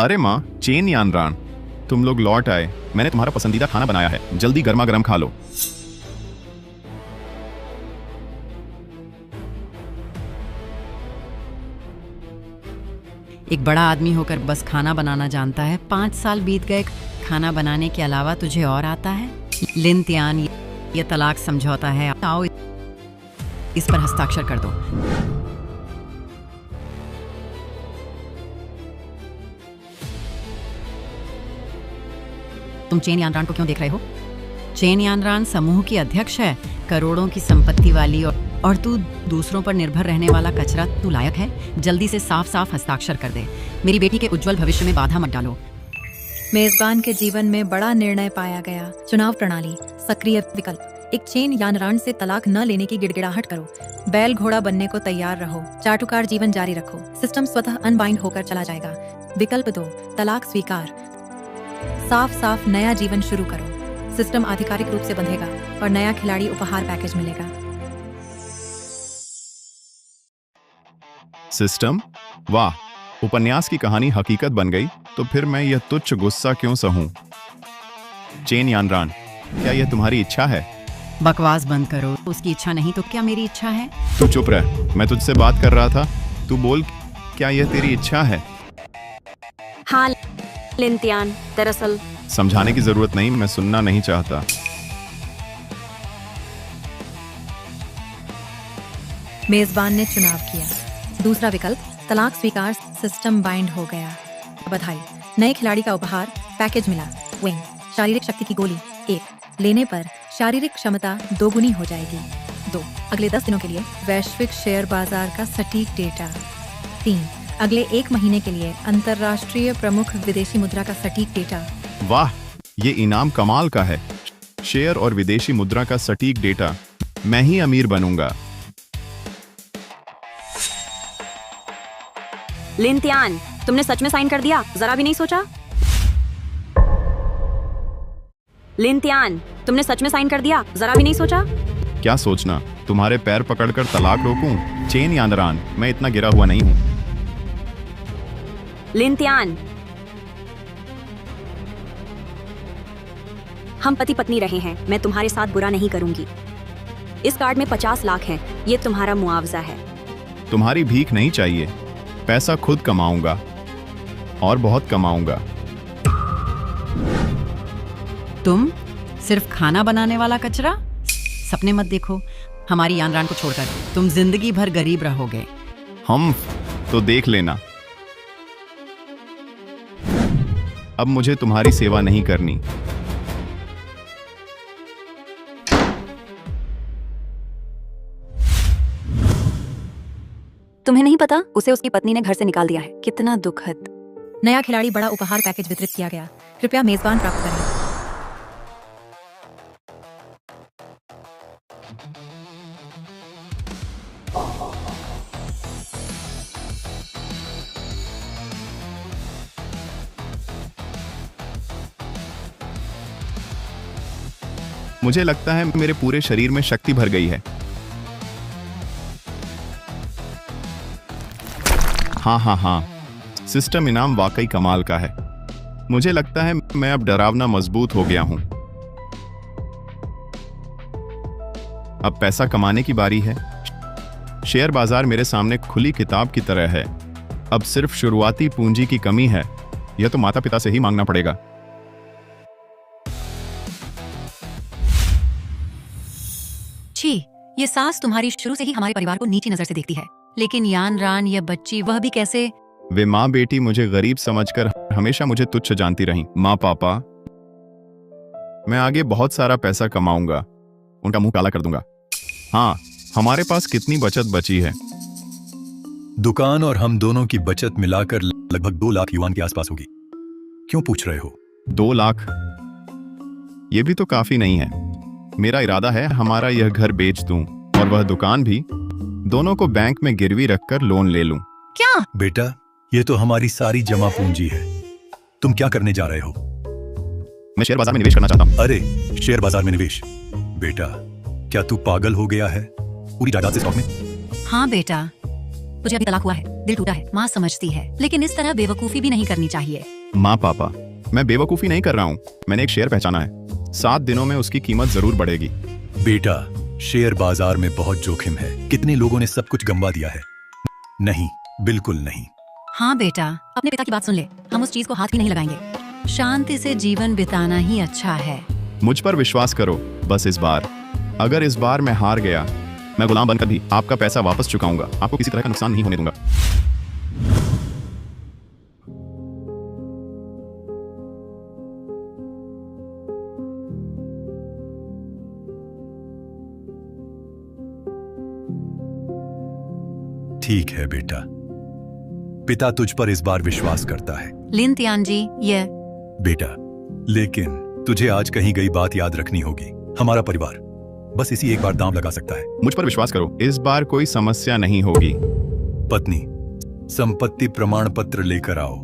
अरे माँ, चेन यानरान, तुम लोग लौट आए। मैंने तुम्हारा पसंदीदा खाना बनाया है, जल्दी गर्मा गर्म खा लो। एक बड़ा आदमी होकर बस खाना बनाना जानता है। 5 साल बीत गए, खाना बनाने के अलावा तुझे और आता है? लिन तियान, ये तलाक समझौता है। आओ इस पर हस्ताक्षर कर दो। तुम चेन यानरान को क्यों देख रहे हो? चेन यानरान समूह की अध्यक्ष है, करोड़ों की संपत्ति वाली, और तू दूसरों पर निर्भर रहने वाला कचरा। तू लायक है? जल्दी से साफ साफ हस्ताक्षर कर दे। मेरी बेटी के उज्जवल भविष्य में बाधा मत डालो। मेजबान के जीवन में बड़ा निर्णय पाया गया। चुनाव प्रणाली, सक्रिय विकल्प। एक चेन यानरान से तलाक न लेने की गिड़गिड़ाहट करो। बैल घोड़ा बनने को तैयार रहो। चाटुकार जीवन जारी रखो। सिस्टम स्वतः अनबाइंड होकर चला जाएगा। विकल्प 2, तलाक स्वीकार। साफ साफ नया जीवन शुरू करो। सिस्टम आधिकारिक रूप से बंधेगा और नया खिलाड़ी उपहार पैकेज मिलेगा। सिस्टम? वाह, उपन्यास की कहानी हकीकत बन गई। तो फिर मैं यह तुच्छ गुस्सा क्यों सहूं? चेन यानरान, क्या यह तुम्हारी इच्छा है? बकवास बंद करो। उसकी इच्छा नहीं तो क्या मेरी इच्छा है? तू चुप रह, मैं तुझसे बात कर रहा था। तू बोल, क्या यह तेरी इच्छा है? हाँ लिन तियान, दरअसल। समझाने की जरूरत नहीं, मैं सुनना नहीं चाहता। मेजबान ने चुनाव किया। दूसरा विकल्प, तलाक स्वीकार। सिस्टम बाइंड हो गया। बधाई, नए खिलाड़ी का उपहार पैकेज मिला। विंग, शारीरिक शक्ति की गोली 1 लेने पर शारीरिक क्षमता 2 गुनी हो जाएगी। 2 अगले 10 दिनों के लिए वैश्विक शेयर बाजार का सटीक डेटा। 3 अगले 1 महीने के लिए अंतर्राष्ट्रीय प्रमुख विदेशी मुद्रा का सटीक डेटा। वाह, ये इनाम कमाल का है। शेयर और विदेशी मुद्रा का सटीक डेटा। मैं ही अमीर बनूंगा। लिन तियान, तुमने सच में साइन कर दिया? जरा भी नहीं सोचा? लिन तियान, तुमने सच में साइन कर दिया? जरा भी नहीं सोचा? क्या सोचना? तुम्हारे पैर पकड़कर तलाक रोकूं? चेन यानरान, मैं इतना गिरा हुआ नहीं हूं। लिन तियान, हम पति पत्नी रहे हैं। मैं तुम्हारे साथ बुरा नहीं करूंगी। इस कार्ड में 50 लाख है। ये तुम्हारा मुआवजा है। तुम्हारी भीख नहीं चाहिए। पैसा खुद कमाऊंगा और बहुत कमाऊंगा। तुम सिर्फ खाना बनाने वाला कचरा? सपने मत देखो। हमारी यानरान को छोड़कर तुम जिंदगी भर गरीब रहोगे। हम तो देख लेना। अब मुझे तुम्हारी सेवा नहीं करनी। तुम्हें नहीं पता, उसे उसकी पत्नी ने घर से निकाल दिया है। कितना दुखद। नया खिलाड़ी बड़ा उपहार पैकेज वितरित किया गया। कृपया मेजबान प्राप्त करें। मुझे लगता है मेरे पूरे शरीर में शक्ति भर गई है। हाँ, सिस्टम इनाम वाकई कमाल का है। मुझे लगता है मैं अब डरावना मजबूत हो गया हूं। अब पैसा कमाने की बारी है। शेयर बाजार मेरे सामने खुली किताब की तरह है। अब सिर्फ शुरुआती पूंजी की कमी है। यह तो माता पिता से ही मांगना पड़ेगा। छी, ये सास तुम्हारी शुरू से ही हमारे परिवार को नीची नजर से देखती है। लेकिन यानरान, यह बच्ची, वह भी कैसे? वे माँ बेटी मुझे गरीब समझकर हमेशा मुझे तुच्छ जानती रहीं। माँ पापा, मैं आगे बहुत सारा पैसा कमाऊंगा, उनका मुंह काला कर दूंगा। हाँ, हमारे पास कितनी बचत बची है? दुकान और हम दोनों की बचत मिलाकर लगभग 2 लाख युआन के आसपास होगी। क्यों पूछ रहे हो? 2 लाख? ये भी तो काफी नहीं है। मेरा इरादा है हमारा यह घर बेच दूं और वह दुकान भी, दोनों को बैंक में गिरवी रखकर लोन ले लूं। क्या? बेटा, ये तो हमारी सारी जमा पूंजी है। तुम क्या करने जा रहे हो? मैं शेयर बाजार में निवेश करना चाहता हूं। अरे, शेयर बाजार में निवेश? बेटा, क्या तू पागल हो गया है? पूरी जायदाद से स्टॉक में? हाँ बेटा, तुझे अभी तलाक हुआ है, दिल टूटा है, माँ समझती है, लेकिन इस तरह बेवकूफी भी नहीं करनी चाहिए। माँ पापा, मैं बेवकूफी नहीं कर रहा हूँ। मैंने एक शेयर पहचाना है, 7 दिनों में उसकी कीमत जरूर बढ़ेगी। बेटा, शेयर बाजार में बहुत जोखिम है। कितने लोगों ने सब कुछ गंवा दिया है। नहीं, बिल्कुल नहीं। हाँ बेटा, अपने पिता की बात सुन ले, हम उस चीज को हाथ भी नहीं लगाएंगे। शांति से जीवन बिताना ही अच्छा है। मुझ पर विश्वास करो, बस इस बार। अगर इस बार मैं हार गया, मैं गुलाम बनकर भी आपका पैसा वापस चुकाऊंगा। आपको किसी तरह का नुकसान नहीं होने दूंगा। ठीक है बेटा, पिता तुझ पर इस बार विश्वास करता है। लिन तियान जी, ये बेटा, लेकिन तुझे आज कहीं गई बात याद रखनी होगी। हमारा परिवार बस इसी एक बार दांव लगा सकता है। मुझ पर विश्वास करो, इस बार कोई समस्या नहीं होगी। पत्नी, संपत्ति प्रमाण पत्र लेकर आओ।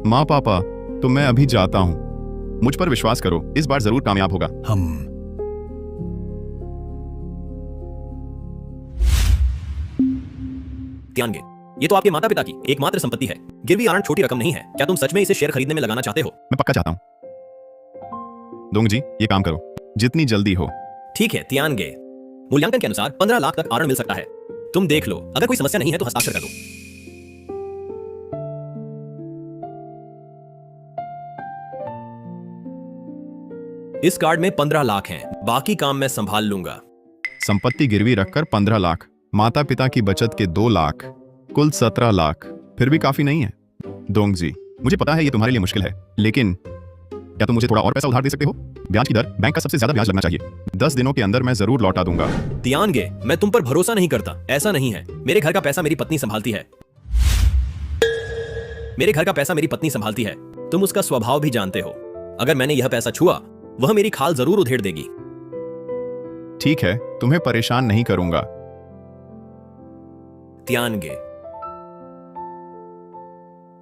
माँ पापा, तो मैं अभी जाता हूँ। मुझ पर विश्वास करो, इस बार जरूर कामयाब होगा। हम त्यानगे, ये तो आपके माता पिता की एकमात्र संपत्ति है। गिरवी आरण छोटी रकम नहीं है। क्या तुम सच में इसे शेयर खरीदने में लगाना चाहते हो? मैं पक्का चाहता हूँ। दोंग जी, ये काम करो, जितनी जल्दी हो। ठीक है त्यानगे, मूल्यांकन के अनुसार 15 लाख तक आरण मिल सकता है। तुम देख लो, अगर कोई समस्या नहीं है तो हस्ताक्षर कर दो। इस कार्ड में 15 लाख हैं, बाकी काम मैं संभाल लूंगा। संपत्ति गिरवी रखकर 15 लाख, माता पिता की बचत के 2 लाख, कुल 17 लाख। फिर भी काफी नहीं है। दोंग जी, मुझे पता है ये तुम्हारे लिए मुश्किल है, लेकिन क्या तुम मुझे थोड़ा और पैसा उधार दे सकते हो? ब्याज की दर बैंक का सबसे ज्यादा ब्याज लगना चाहिए। 10 दिनों के अंदर मैं जरूर लौटा दूंगा। त्यानगे, मैं तुम पर भरोसा नहीं करता। ऐसा नहीं है। मेरे घर का पैसा मेरी पत्नी संभालती है। मेरे घर का पैसा मेरी पत्नी संभालती है। तुम उसका स्वभाव भी जानते हो। अगर मैंने यह पैसा छुआ, वह मेरी खाल जरूर उधेड़ देगी। ठीक है, तुम्हें परेशान नहीं करूंगा। त्यानगे,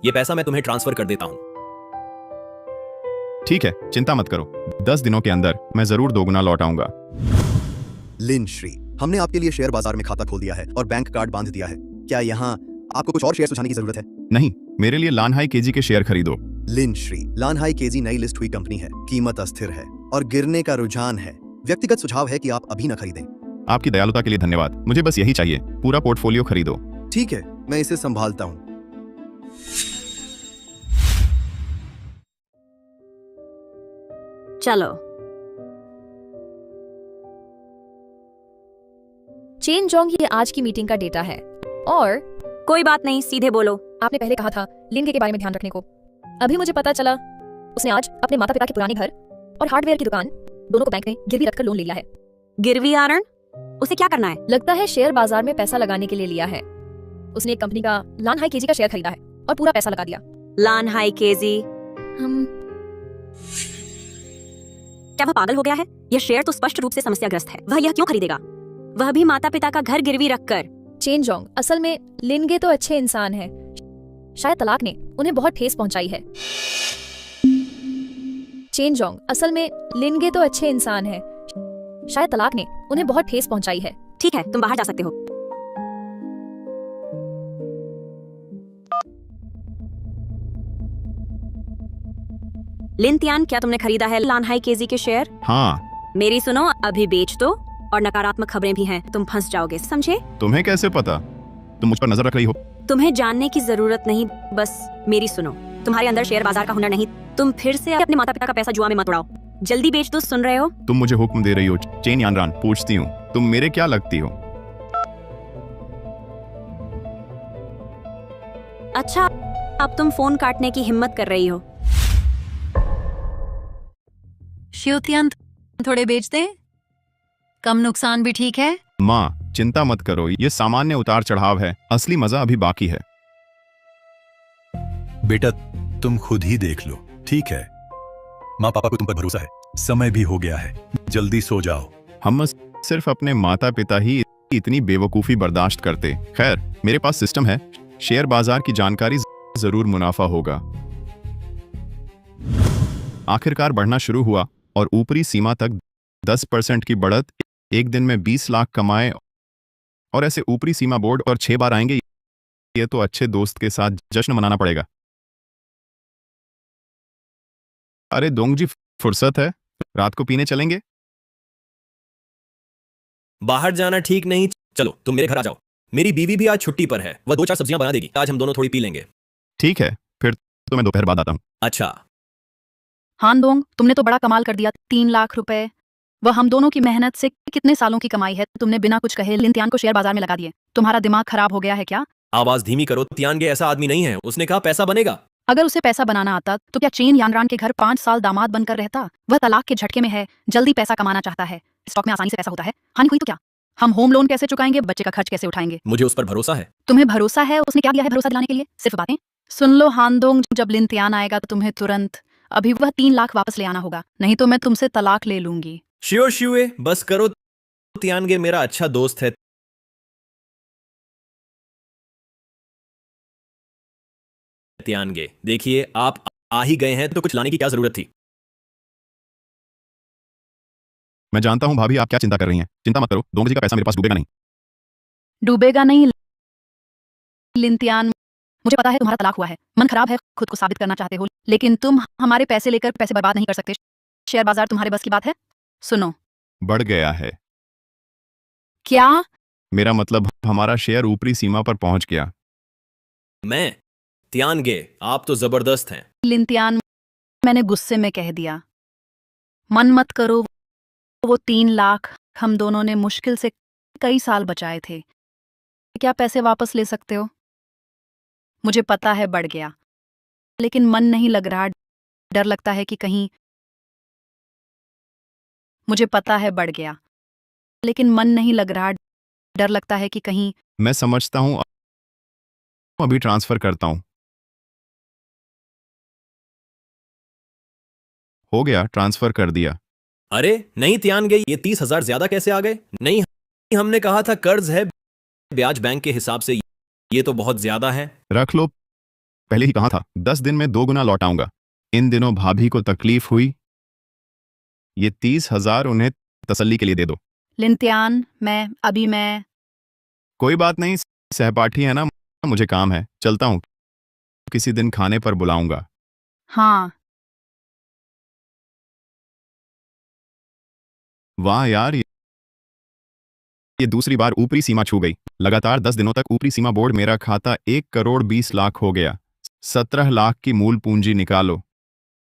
ये पैसा मैं तुम्हें ट्रांसफर कर देता हूं। ठीक है, चिंता मत करो, 10 दिनों के अंदर मैं जरूर दोगुना लौटाऊंगा। लिन श्री, हमने आपके लिए शेयर बाजार में खाता खोल दिया है और बैंक कार्ड बांध दिया है। क्या यहाँ आपको कुछ और शेयर सुझाने की जरूरत है? नहीं, मेरे लिए लानहाई केजी के शेयर खरीदो। लिन श्री, लानहाई केजी नई लिस्ट हुई कंपनी है, कीमत अस्थिर है और गिरने का रुझान है। व्यक्तिगत सुझाव है कि आप अभी न खरीदें। आपकी दयालुता के लिए धन्यवाद। मुझे बस यही चाहिए, पूरा पोर्टफोलियो खरीदो। ठीक है, मैं इसे संभालता हूँ। चलो। चेन जोंग, ये आज की मीटिंग का डेटा है। और कोई बात नहीं, सीधे बोलो। आपने पहले कहा था लिनगे के बारे में ध्यान रखने को। अभी मुझे पता चला उसने आज अपने माता पिता के पुराने घर और हार्डवेयर की दुकान दोनों को बैंक में गिरवी रखकर लोन ले लिया है। गिरवी आरण? उसे क्या करना है? लगता है शेयर बाजार में पैसा लगाने के लिए लिया है। उसने एक कंपनी का लानहाई केजी का शेयर खरीदा है और पूरा पैसा लगा दिया। लानहाई केजी? हम क्या वह पागल हो गया है? यह शेयर तो स्पष्ट रूप से समस्याग्रस्त है। वह यह क्यों खरीदेगा? वह भी माता पिता का घर गिरवी रखकर। चेन जोंग, असल में लिनगे तो अच्छे इंसान है। शायद तलाक ने उन्हें बहुत ठेस पहुंचाई है। चेन जोंग, असल में लिनगे तो अच्छे इंसान है। शायद तलाक ने उन्हें बहुत ठेस पहुंचाई है। ठीक है, तुम बाहर जा सकते हो। लिन तियान, क्या तुमने खरीदा है लानहाई केजी के शेयर? हाँ। मेरी सुनो, अभी बेच दो। और नकारात्मक खबरें भी हैं, तुम फंस जाओगे, समझे? तुम्हें कैसे पता? तुम मुझ पर नजर रख रही हो। तुम्हें जानने की जरूरत नहीं, बस मेरी सुनो। तुम्हारे अंदर शेयर बाजार का हुनर नहीं। तुम फिर से अपने माता पिता का पैसा जुआ में मत उड़ाओ। जल्दी बेच दो, सुन रहे हो? तुम मुझे हुक्म दे रही हो। चेन यानरान, पूछती हूँ, तुम मेरे क्या लगती हो? अच्छा, अब तुम फोन काटने की हिम्मत कर रही हो। शिवतियन, थोड़े बेच दे, कम नुकसान भी ठीक है। माँ, चिंता मत करो, ये सामान्य उतार चढ़ाव है, असली मजा अभी बाकी है। बेटा, तुम खुद ही देख लो। ठीक है, माँ पापा को तुम पर भरोसा है। समय भी हो गया है, जल्दी सो जाओ। हम सिर्फ अपने माता पिता ही इतनी बेवकूफी बर्दाश्त करते। खैर, मेरे पास सिस्टम है, शेयर बाजार की जानकारी जरूर मुनाफा होगा। आखिरकार बढ़ना शुरू हुआ और ऊपरी सीमा तक 10% की बढ़त, एक दिन में 20 लाख कमाए, और ऐसे ऊपरी सीमा बोर्ड और 6 बार आएंगे। ये तो अच्छे दोस्त के साथ जश्न मनाना पड़ेगा। अरे दोंग जी, फुर्सत है? रात को पीने चलेंगे? बाहर जाना ठीक नहीं, चलो तुम मेरे घर आ जाओ। मेरी बीवी भी आज छुट्टी पर है, वह 2-4 सब्जियां बना देगी। आज हम दोनों थोड़ी पी लेंगे। ठीक है, फिर तो मैं दोपहर बाद आता हूँ। अच्छा। हानदोंग, तुमने तो बड़ा कमाल कर दिया। 3 लाख रुपए, वह हम दोनों की मेहनत से कितने सालों की कमाई है। तुमने बिना कुछ कहे लिनतियान को शेयर बाजार में लगा दिए। तुम्हारा दिमाग खराब हो गया है क्या? आवाज धीमी करो, तियानगे ऐसा आदमी नहीं है। उसने कहा पैसा बनेगा। अगर उसे पैसा बनाना आता तो क्या चेन यानरान के घर 5 साल दामाद बनकर रहता? वह तलाक के झटके में है, जल्दी पैसा कमाना चाहता है। स्टॉक में आसानी से पैसा होता है, हानि हुई तो क्या? हम होम लोन कैसे चुकाएंगे, बच्चे का खर्च कैसे उठाएंगे? मुझे उस पर भरोसा है। तुम्हें भरोसा है? उसने क्या दिया है भरोसा दिलाने के लिए? सिर्फ बातें। सुन लो हानदोंग, जब लिनतियान आएगा तो तुम्हें तुरंत अभी वह 3 लाख वापस ले आना होगा, नहीं तो मैं तुमसे तलाक ले लूंगी। श्योर शिवे, बस करो। तियानगे मेरा अच्छा दोस्त है। तियानगे, देखिए आप आ ही गए हैं तो कुछ लाने की क्या जरूरत थी? मैं जानता हूँ भाभी, आप क्या चिंता कर रही हैं। चिंता मत करो, दोंग जी का पैसा मेरे पास डूबेगा नहीं। डूबेगा नहीं लिनतियान, मुझे पता है तुम्हारा तलाक हुआ है, मन खराब है, खुद को साबित करना चाहते हो, लेकिन तुम हमारे पैसे लेकर पैसे बर्बाद नहीं कर सकते। शेयर बाजार तुम्हारे बस की बात है? सुनो, बढ़ गया है। क्या? मेरा मतलब हमारा शेयर ऊपरी सीमा पर पहुंच गया। मैं? तियानगे, आप तो जबरदस्त हैं। लिनतियान, मैंने गुस्से में कह दिया। मन मत करो, वो 3 लाख हम दोनों ने मुश्किल से कई साल बचाए थे। क्या पैसे वापस ले सकते हो? मुझे पता है बढ़ गया, लेकिन मन नहीं लग रहा। डर लगता है कि कहीं। मुझे पता है बढ़ गया, लेकिन मन नहीं लग रहा। डर लगता है कि कहीं। मैं समझता हूँ, अभी ट्रांसफर करता हूँ। हो गया, ट्रांसफर कर दिया। अरे नहीं तियानगे, ये 30,000 ज्यादा कैसे आ गए? नहीं, हमने कहा था कर्ज है, ब्याज बैंक के हिसाब से। ये तो बहुत ज्यादा है। रख लो, पहले ही कहा था 10 दिन में 2 गुना लौटाऊंगा। इन दिनों भाभी को तकलीफ हुई, ये 30,000 उन्हें तसल्ली के लिए दे दो। लिनतियान, मैं कोई बात नहीं, सहपाठी है ना, मुझे काम है, चलता हूँ। किसी दिन खाने पर बुलाऊंगा। हाँ। वाह यार, ये दूसरी बार ऊपरी सीमा छू गई। लगातार 10 दिनों तक ऊपरी सीमा बोर्ड। मेरा खाता 1 करोड़ 20 लाख हो गया। 17 लाख की मूल पूंजी निकालो,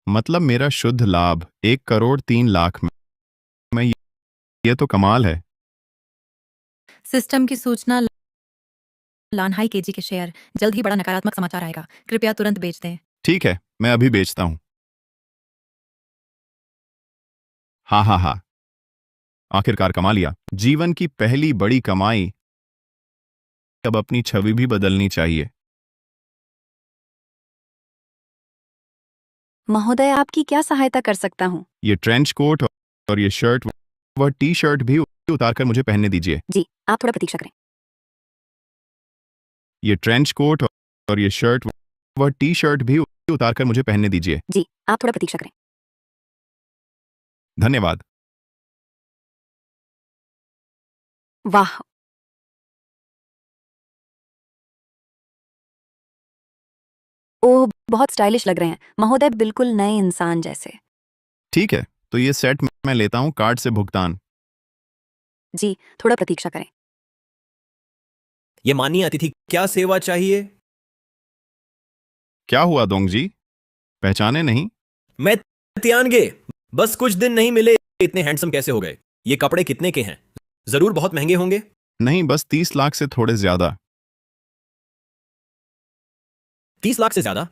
मतलब मेरा शुद्ध लाभ 1 करोड़ 3 लाख में। ये तो कमाल है। सिस्टम की सूचना, लानहाई केजी के शेयर, जल्द ही बड़ा नकारात्मक समाचार आएगा, कृपया तुरंत बेच दें। ठीक है, मैं अभी बेचता हूँ। हाँ हाँ हाँ, आखिरकार कमा लिया। जीवन की पहली बड़ी कमाई। अब अपनी छवि भी बदलनी चाहिए। महोदय, आपकी क्या सहायता कर सकता हूँ? ये ट्रेंच कोट और ये शर्ट व टी शर्ट भी उतारकर मुझे पहनने दीजिए। जी, आप थोड़ा प्रतीक्षा करें। ये ट्रेंच कोट और ये शर्ट व टी शर्ट भी उतारकर मुझे पहनने दीजिए। जी, आप थोड़ा प्रतीक्षा करें। धन्यवाद। वाह, ओह, बहुत स्टाइलिश लग रहे हैं महोदय, बिल्कुल नए इंसान जैसे। ठीक है, तो ये सेट मैं लेता हूँ, कार्ड से भुगतान। जी, थोड़ा प्रतीक्षा करें। ये माननीय अतिथि, क्या सेवा चाहिए? क्या हुआ दोंग जी, पहचाने नहीं? मैं तियानगे, बस कुछ दिन नहीं मिले, इतने हैंडसम कैसे हो गए? ये कपड़े कितने के हैं? जरूर बहुत महंगे होंगे। नहीं, बस 30 लाख से थोड़े ज्यादा। 30 लाख से ज्यादा?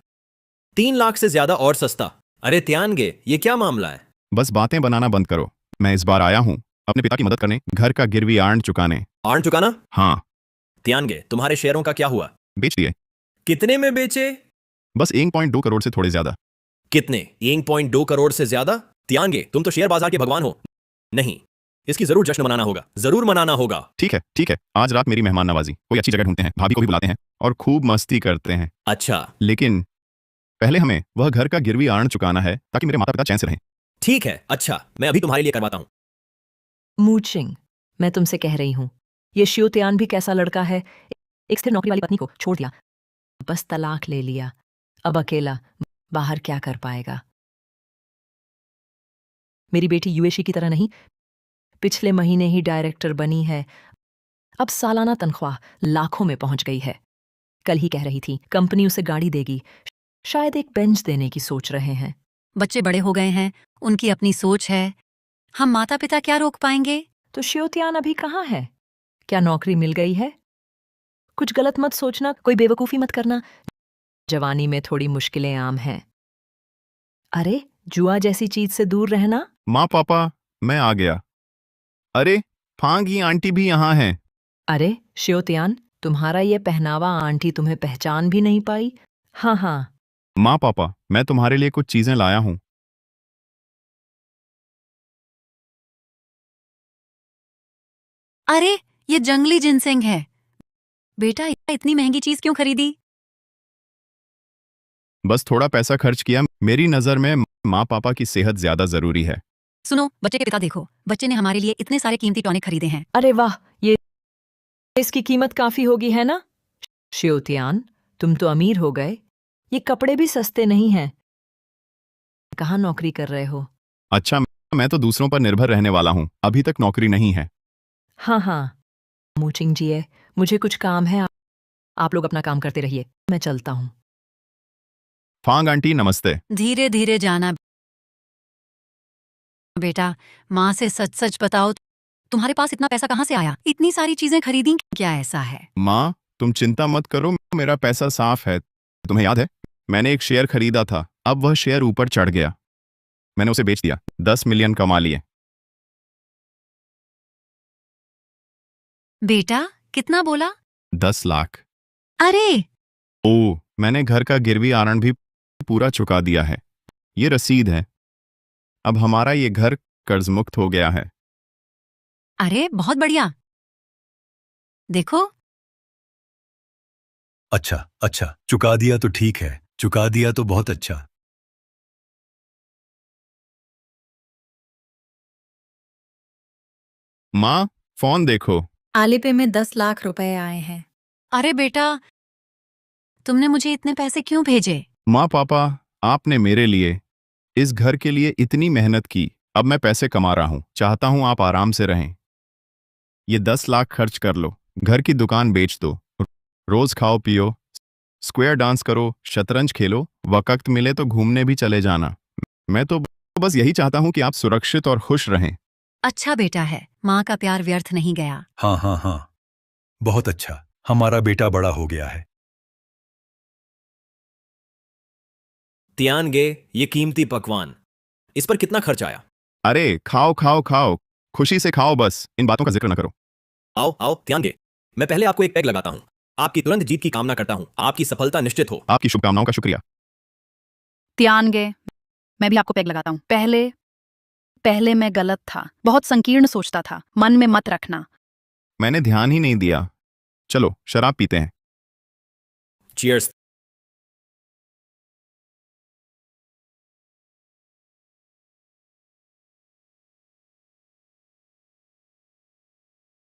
3 लाख से ज्यादा और सस्ता? अरे तियानगे, ये क्या मामला है? बस बातें बनाना बंद करो। मैं इस बार आया हूँ अपने पिता की मदद करने, घर का गिरवी आर्न चुकाने। आर्न चुकाना? हाँ। तियानगे, तुम्हारे शेयरों का क्या हुआ? बेच दिए। कितने में बेचे? बस 1.2 करोड़ से थोड़े ज्यादा। कितने? 1.2 करोड़ से ज्यादा? तियानगे, तुम तो शेयर बाजार के भगवान हो। नहीं, इसकी जरूर जश्न मनाना होगा, जरूर मनाना होगा। ठीक है ठीक है, आज रात मेरी मेहमान नवाजी, कोई अच्छी जगह ढूंढते हैं, भाभी को भी बुलाते हैं और खूब मस्ती करते हैं। अच्छा, लेकिन पहले हमें वह घर का गिरवी ऋण चुकाना है ताकि मेरे माता पिता चैन से रहें। ठीक है, अच्छा, मैं अभी तुम्हारे लिए करवाता हूँ। मूचिंग, मैं तुमसे कह रही हूँ, ये शियोतियान भी कैसा लड़का है। एक स्थिर नौकरी वाली पत्नी को छोड़ दिया, बस तलाक ले लिया, अब अकेला बाहर क्या कर पाएगा। मेरी बेटी यूएशी की तरह नहीं, पिछले महीने ही डायरेक्टर बनी है, अब सालाना तनख्वाह लाखों में पहुंच गई है। कल ही कह रही थी कंपनी उसे गाड़ी देगी, शायद एक बेंच देने की सोच रहे हैं। बच्चे बड़े हो गए हैं, उनकी अपनी सोच है, हम माता पिता क्या रोक पाएंगे। तो शियोतियान अभी कहाँ है? क्या नौकरी मिल गई है? कुछ गलत मत सोचना, कोई बेवकूफ़ी मत करना, जवानी में थोड़ी मुश्किलें आम हैं। अरे जुआ जैसी चीज से दूर रहना। माँ पापा, मैं आ गया। अरे फांगी आंटी भी यहाँ हैं। अरे शियोतियान, तुम्हारा ये पहनावा आंटी तुम्हें पहचान भी नहीं पाई। हाँ हाँ, माँ पापा, मैं तुम्हारे लिए कुछ चीजें लाया हूँ। अरे ये जंगली जिनसेंग है। बेटा इतनी महंगी चीज क्यों खरीदी? बस थोड़ा पैसा खर्च किया। मेरी नजर में माँ पापा की सेहत ज्यादा जरूरी है। सुनो, बच्चे के पिता देखो, बच्चे ने हमारे लिए इतने सारे कीमती टॉनिक खरीदे हैं। अरे वाह, ये इसकी कीमत काफी होगी है ना? शियोतियान, तुम तो अमीर हो गए, ये कपड़े भी सस्ते नहीं हैं। कहाँ नौकरी कर रहे हो? अच्छा, मैं तो दूसरों पर निर्भर रहने वाला हूँ, अभी तक नौकरी नहीं है। हाँ हाँ, मूचिंग जी है, मुझे कुछ काम है, आप लोग अपना काम करते रहिए, मैं चलता हूँ। फांग आंटी नमस्ते। धीरे धीरे जाना बेटा। माँ से सच सच बताओ, तुम्हारे पास इतना पैसा कहाँ से आया? इतनी सारी चीजें खरीदी, क्या ऐसा है? माँ तुम चिंता मत करो, मेरा पैसा साफ है। तुम्हें याद है, मैंने एक शेयर खरीदा था, अब वह शेयर ऊपर चढ़ गया, मैंने उसे बेच दिया, 10 मिलियन कमा लिए। बेटा कितना बोला? 10 लाख। अरे ओ, मैंने घर का गिरवी ऋण भी पूरा चुका दिया है, ये रसीद है। अब हमारा ये घर कर्ज मुक्त हो गया है। अरे बहुत बढ़िया। देखो, अच्छा अच्छा, चुका दिया तो ठीक है, चुका दिया तो बहुत अच्छा। माँ फोन देखो। आलिपे में 10 लाख रुपए आए हैं। अरे बेटा तुमने मुझे इतने पैसे क्यों भेजे? माँ पापा, आपने मेरे लिए, इस घर के लिए इतनी मेहनत की, अब मैं पैसे कमा रहा हूँ, चाहता हूँ आप आराम से रहें। ये 10 लाख खर्च कर लो, घर की दुकान बेच दो, रोज खाओ पियो, स्क्वायर डांस करो, शतरंज खेलो, वक्त मिले तो घूमने भी चले जाना। मैं तो बस यही चाहता हूँ कि आप सुरक्षित और खुश रहें। अच्छा बेटा है, माँ का प्यार व्यर्थ नहीं गया। हाँ हाँ हाँ, बहुत अच्छा, हमारा बेटा बड़ा हो गया है। तियानगे, ये कीमती पकवान, इस पर कितना खर्च आया? अरे खाओ खाओ खाओ, खुशी से खाओ, बस इन बातों का जिक्र न करो। आओ आओ तियानगे, मैं पहले आपको एक पैग लगाता हूं। आपकी तुरंत जीत की कामना करता हूं, आपकी सफलता निश्चित हो। आपकी शुभकामनाओं का शुक्रिया। त्यानगे, मैं भी आपको पैग लगाता हूँ। पहले मैं गलत था, बहुत संकीर्ण सोचता था, मन में मत रखना। मैंने ध्यान ही नहीं दिया। चलो शराब पीते हैं। चीयर्स।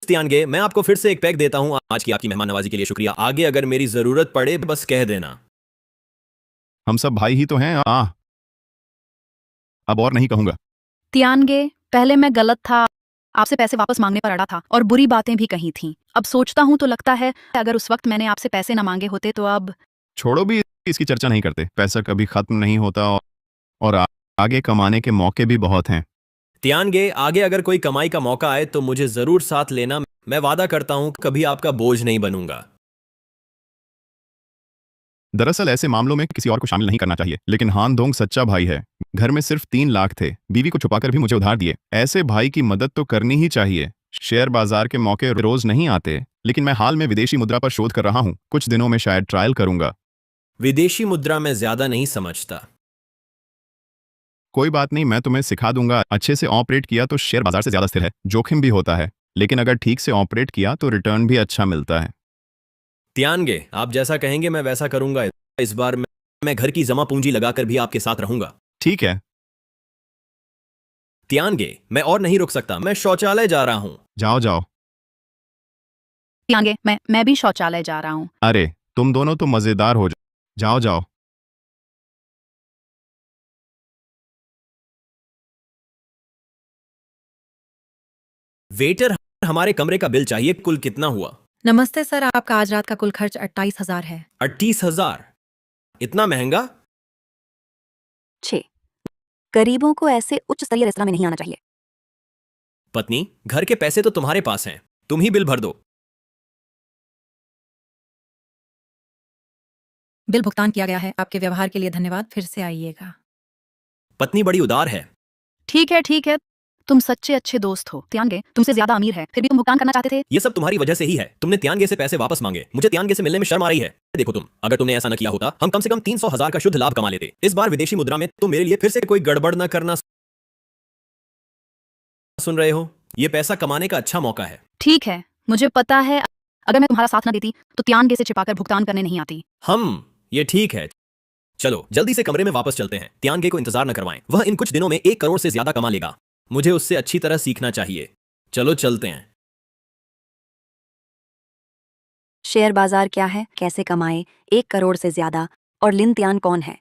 तियानगे, मैं आपको फिर से एक पैग देता हूं। आज की आपकी मेहमान नवाजी के लिए शुक्रिया। आगे अगर मेरी जरूरत पड़े बस कह देना। हम सब भाई ही तो हैं। अब और नहीं कहूंगा। त्यानगे, पहले मैं गलत था, आपसे पैसे वापस मांगने पर अड़ा था और बुरी बातें भी कही थीं। अब सोचता हूं तो लगता है अगर उस वक्त मैंने आपसे पैसे न मांगे होते तो अब। छोड़ो भी, इसकी चर्चा नहीं करते। पैसा कभी खत्म नहीं होता और आगे कमाने के मौके भी बहुत हैं। तियानगे, आगे अगर कोई कमाई का मौका आए तो मुझे जरूर साथ लेना। मैं वादा करता हूं कभी आपका बोझ नहीं बनूंगा। दरअसल ऐसे मामलों में किसी और को शामिल नहीं करना चाहिए, लेकिन हान दोंग सच्चा भाई है। घर में सिर्फ 3 लाख थे, बीवी को छुपाकर भी मुझे उधार दिए। ऐसे भाई की मदद तो करनी ही चाहिए। शेयर बाजार के मौके रोज नहीं आते, लेकिन मैं हाल में विदेशी मुद्रा पर शोध कर रहा हूं। कुछ दिनों में शायद ट्रायल करूंगा। विदेशी मुद्रा में ज्यादा नहीं समझता। कोई बात नहीं, मैं तुम्हें सिखा दूंगा। अच्छे से ऑपरेट किया तो शेयर बाजार से ज्यादा स्थिर है, जोखिम भी होता है, लेकिन अगर ठीक से ऑपरेट किया तो रिटर्न भी अच्छा मिलता है। तियानगे, आप जैसा कहेंगे मैं वैसा करूंगा। इस बार मैं मैं घर की जमा पूंजी लगाकर भी आपके साथ रहूंगा। ठीक है, तियानगे, मैं और नहीं रुक सकता, मैं शौचालय जा रहा हूं। जाओ जाओ। आगे मैं भी शौचालय जा रहा हूँ। अरे तुम दोनों तो मजेदार हो जाओ जाओ। वेटर, हमारे कमरे का बिल चाहिए। कुल कितना हुआ? नमस्ते सर, आपका आज रात का कुल खर्च 28,000 है। 38,000? इतना महंगा? 6। गरीबों को ऐसे उच्च स्तरीय रेस्तरां में नहीं आना चाहिए। पत्नी, घर के पैसे तो तुम्हारे पास हैं, तुम ही बिल भर दो। बिल भुगतान किया गया है। आपके व्यवहार के लिए धन्यवाद। फिर से आइएगा। पत्नी बड़ी उदार है। ठीक है, तुम सच्चे अच्छे दोस्त हो। तियांगे तुमसे ज्यादा अमीर है, फिर भी तुम भुगतान करना चाहते थे। ये सब तुम्हारी वजह से ही है। तुमने तियानगे से पैसे वापस मांगे। मुझे तियानगे से मिलने में शर्म आ रही है। देखो तुम, अगर तुमने ऐसा न किया होता, हम कम से कम 300,000 का शुद्ध लाभ कमा लेते। इस बार विदेशी मुद्रा में तुम मेरे लिए फिर से कोई गड़बड़ न करना। सुन रहे हो? ये पैसा कमाने का अच्छा मौका है। ठीक है, मुझे पता है अगर मैं तुम्हारा साथ न देती तो तियांगे से छिपाकर भुगतान करने नहीं आती। ये ठीक है। चलो जल्दी से कमरे में वापस चलते हैं। तियानगे को इंतजार न करवाएं। वह इन कुछ दिनों में 1 करोड़ से ज्यादा कमा लेगा। मुझे उससे अच्छी तरह सीखना चाहिए। चलो चलते हैं। शेयर बाजार क्या है, कैसे कमाए 1 करोड़ से ज्यादा, और लिन तियान कौन है?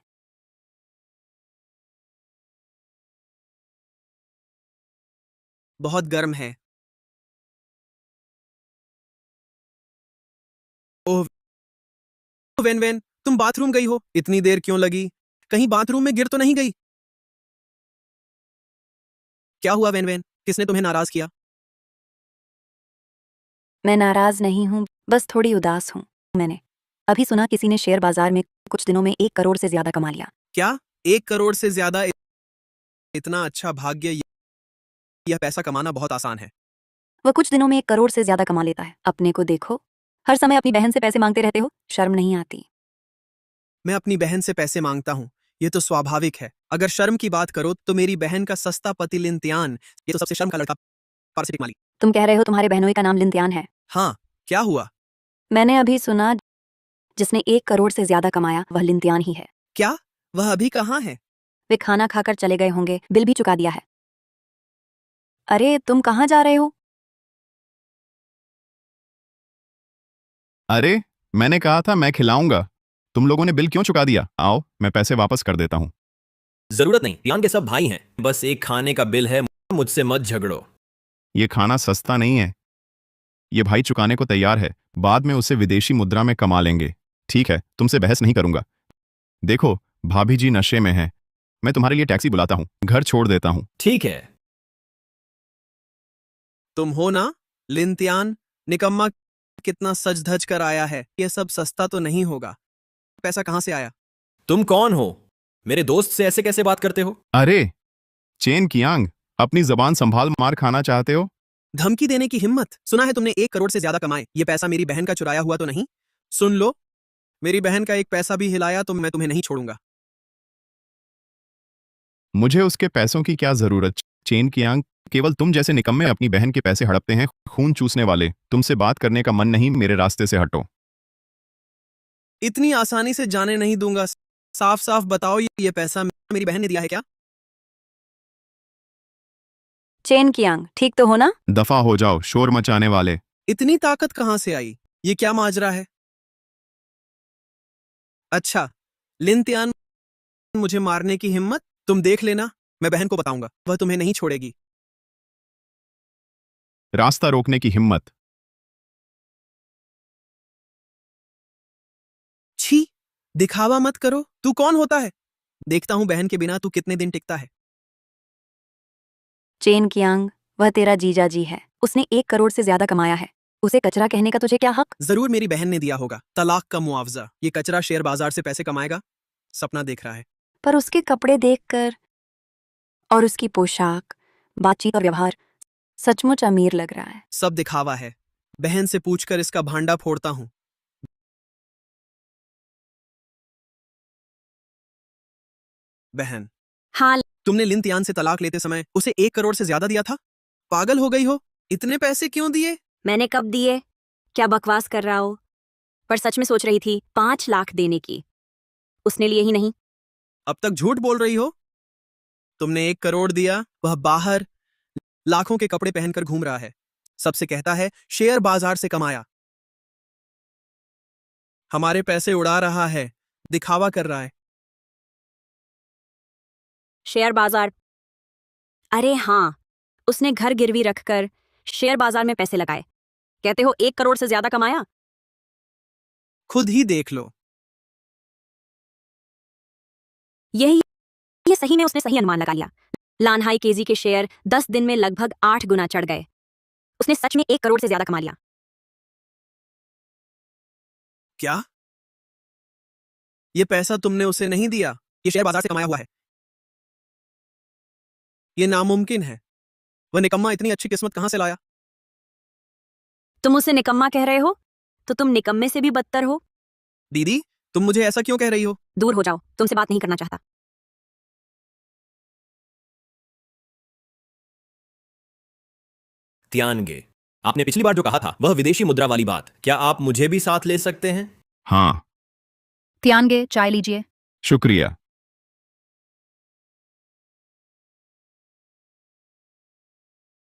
बहुत गर्म है। ओह वेन वेन, तुम बाथरूम गई हो? इतनी देर क्यों लगी? कहीं बाथरूम में गिर तो नहीं गई? क्या हुआ वेन वेन, किसने तुम्हें नाराज किया? मैं नाराज नहीं हूँ, बस थोड़ी उदास हूँ। मैंने अभी सुना किसी ने शेयर बाजार में कुछ दिनों में 1 करोड़ से ज्यादा कमा लिया। क्या 1 करोड़ से ज्यादा? इतना अच्छा भाग्य। यह पैसा कमाना बहुत आसान है। वह कुछ दिनों में 1 करोड़ से ज्यादा कमा लेता है। अपने को देखो, हर समय अपनी बहन से पैसे मांगते रहते हो, शर्म नहीं आती? मैं अपनी बहन से पैसे मांगता हूँ, ये तो स्वाभाविक है। अगर शर्म की बात करो तो मेरी बहन का सस्ता पति लिन तियान, ये तो सबसे शर्म का लड़का, पारसिटिक मालिक। तुम कह रहे हो तुम्हारे बहनोई का नाम लिन तियान है? हाँ, क्या हुआ? मैंने अभी सुना जिसने 1 करोड़ से ज्यादा कमाया वह लिन तियान ही है। क्या? वह अभी कहाँ है? वे खाना खाकर चले गए होंगे, बिल भी चुका दिया है। अरे तुम कहाँ जा रहे हो? अरे मैंने कहा था मैं खिलाऊंगा। तुम लोगों ने बिल क्यों चुका दिया? आओ मैं पैसे वापस कर देता हूँ। जरूरत नहीं, तियानगे सब भाई हैं। बस एक खाने का बिल है, मुझसे मत झगड़ो। ये खाना सस्ता नहीं है। ये भाई चुकाने को तैयार है, बाद में उसे विदेशी मुद्रा में कमा लेंगे। ठीक है, तुमसे बहस नहीं करूंगा। देखो भाभी जी नशे में है, मैं तुम्हारे लिए टैक्सी बुलाता हूँ, घर छोड़ देता हूँ। ठीक है। तुम हो ना लिन तियान? निकम्मा, कितना सज धज कर आया है। ये सब सस्ता तो नहीं होगा। पैसा कहाँ से आया? तुम कौन हो? मेरे दोस्त से ऐसे कैसे बात करते हो? अरे चेन कियांग, अपनी जबान संभाल। मार खाना चाहते हो? धमकी देने की हिम्मत? सुना है तुमने 1 करोड़ से ज्यादा कमाए। ये पैसा मेरी बहन का चुराया हुआ तो नहीं? सुन लो, मेरी बहन का एक पैसा भी हिलाया तो मैं तुम्हें नहीं छोड़ूंगा। मुझे उसके पैसों की क्या जरूरत? चेन कियांग, केवल तुम जैसे निकम्मे अपनी बहन के पैसे हड़पते हैं, खून चूसने वाले। तुमसे बात करने का मन नहीं, मेरे रास्ते से हटो। इतनी आसानी से जाने नहीं दूंगा। साफ साफ बताओ, ये पैसा मेरी बहन ने दिया है क्या? चेन कियांग, ठीक तो हो ना? दफा हो जाओ, शोर मचाने वाले। इतनी ताकत कहां से आई? ये क्या माजरा है? अच्छा, लिन तियान, मुझे मारने की हिम्मत? तुम देख लेना, मैं बहन को बताऊंगा, वह तुम्हें नहीं छोड़ेगी। रास्ता रोकने की हिम्मत? छी, दिखावा मत करो। तू कौन होता है? देखता हूं बहन के बिना तू कितने दिन टिकता है। चेन कियांग, वह तेरा जीजा जी है। उसने 1 करोड़ से ज्यादा कमाया है। उसे कचरा कहने का तुझे क्या हक? जरूर मेरी बहन ने दिया होगा, तलाक का मुआवजा। ये कचरा शेयर बाजार से पैसे कमाएगा, सपना देख रहा है। पर उसके कपड़े देखकर और उसकी पोशाक, बातचीत और व्यवहार सचमुच अमीर लग रहा है। सब दिखावा है। बहन से पूछकर इसका भांडा फोड़ता हूं। बहन, हाँ, तुमने लिन तियान से तलाक लेते समय उसे 1 करोड़ से ज्यादा दिया था? पागल हो गई हो? इतने पैसे क्यों दिए? मैंने कब दिए? क्या बकवास कर रहा हो? पर सच में सोच रही थी 5 लाख देने की। उसने लिए ही नहीं। अब तक झूठ बोल रही हो। तुमने 1 करोड़ दिया, वह बाहर लाखों के कपड़े पहनकर घूम रहा है, सबसे कहता है शेयर बाजार से कमाया। हमारे पैसे उड़ा रहा है, दिखावा कर रहा है। शेयर बाजार? अरे हाँ, उसने घर गिरवी रखकर शेयर बाजार में पैसे लगाए। कहते हो 1 करोड़ से ज्यादा कमाया? खुद ही देख लो। ये सही में उसने सही अनुमान लगा लिया। लानहाई केजी के शेयर 10 दिन में लगभग 8 गुना चढ़ गए। उसने सच में 1 करोड़ से ज्यादा कमा लिया। क्या? ये पैसा तुमने उसे नहीं दिया, ये शेयर बाजार से कमाया हुआ है। ये नामुमकिन है। वह निकम्मा इतनी अच्छी किस्मत कहां से लाया? तुम उसे निकम्मा कह रहे हो तो तुम निकम्मे से भी बदतर हो। दीदी, तुम मुझे ऐसा क्यों कह रही हो? दूर हो जाओ, तुमसे बात नहीं करना चाहता। त्यानगे, आपने पिछली बार जो कहा था वह विदेशी मुद्रा वाली बात, क्या आप मुझे भी साथ ले सकते हैं? हाँ, त्यानगे, चाय लीजिए। शुक्रिया।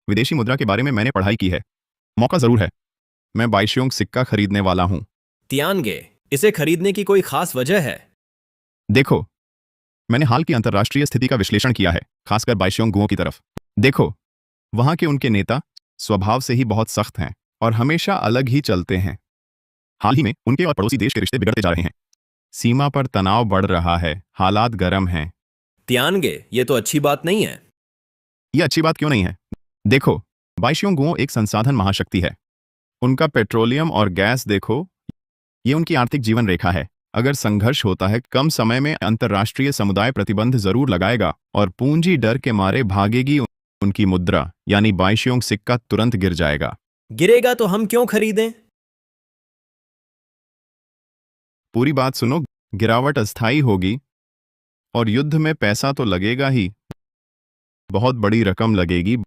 विदेशी मुद्रा के बारे में मैंने पढ़ाई की है। मौका जरूर है। मैं बाइशियोंग सिक्का खरीदने वाला हूं। त्यानगे, इसे खरीदने की कोई खास वजह है? देखो, मैंने हाल की अंतर्राष्ट्रीय स्थिति का विश्लेषण किया है, खासकर बाइशियोंग गुओं की तरफ। देखो, वहां के उनके नेता स्वभाव से ही बहुत सख्त हैं और हमेशा अलग ही चलते हैं। हाल ही में उनके और पड़ोसी देश के रिश्ते बिगड़ते जा रहे हैं। सीमा पर तनाव बढ़ रहा है, हालात गर्म हैं। त्यानगे, ये तो अच्छी बात नहीं है। यह अच्छी बात क्यों नहीं है? देखो, बाइशियोंग गुओ एक संसाधन महाशक्ति है। उनका पेट्रोलियम और गैस देखो, ये उनकी आर्थिक जीवन रेखा है। अगर संघर्ष होता है, कम समय में अंतर्राष्ट्रीय समुदाय प्रतिबंध जरूर लगाएगा और पूंजी डर के मारे भागेगी। उनकी मुद्रा यानी बाइशियोंग सिक्का तुरंत गिर जाएगा। गिरेगा तो हम क्यों खरीदें? पूरी बात सुनो, गिरावट अस्थायी होगी और युद्ध में पैसा तो लगेगा ही, बहुत बड़ी रकम लगेगी।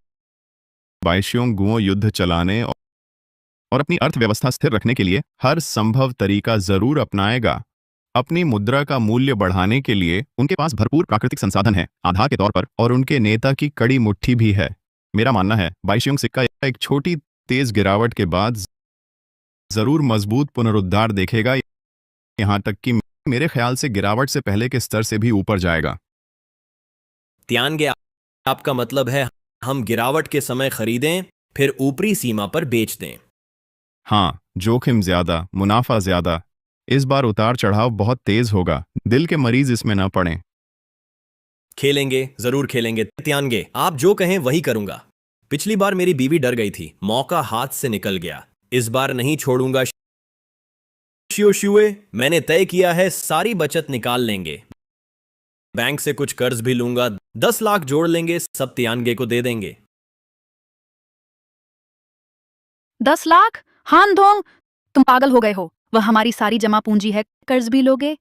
बाइशियोंग गुओ युद्ध चलाने और अपनी अर्थव्यवस्था स्थिर रखने के लिए हर संभव तरीका जरूर अपनाएगा। अपनी मुद्रा का मूल्य बढ़ाने के लिए उनके पास भरपूर प्राकृतिक संसाधन है आधार के तौर पर, और उनके नेता की कड़ी मुट्ठी भी है। मेरा मानना है बाइशियोंग सिक्का एक छोटी तेज गिरावट के बाद जरूर मजबूत पुनरुद्धार देखेगा, यहां तक कि मेरे ख्याल से गिरावट से पहले के स्तर से भी ऊपर जाएगा। त्यानगे, आपका मतलब है हम गिरावट के समय खरीदें फिर ऊपरी सीमा पर बेच दें? हाँ, जोखिम ज्यादा, मुनाफा ज्यादा। इस बार उतार चढ़ाव बहुत तेज होगा, दिल के मरीज इसमें न पड़ें। खेलेंगे, जरूर खेलेंगे। त्यानगे, आप जो कहें वही करूंगा। पिछली बार मेरी बीवी डर गई थी, मौका हाथ से निकल गया। इस बार नहीं छोड़ूंगा। शियोशुए, मैंने तय किया है सारी बचत निकाल लेंगे। बैंक से कुछ कर्ज भी लूंगा, 10 लाख जोड़ लेंगे, सब त्यानगे को दे देंगे। 10 लाख? हान दोंग, तुम पागल हो गए हो। वह हमारी सारी जमा पूंजी है, कर्ज भी लोगे?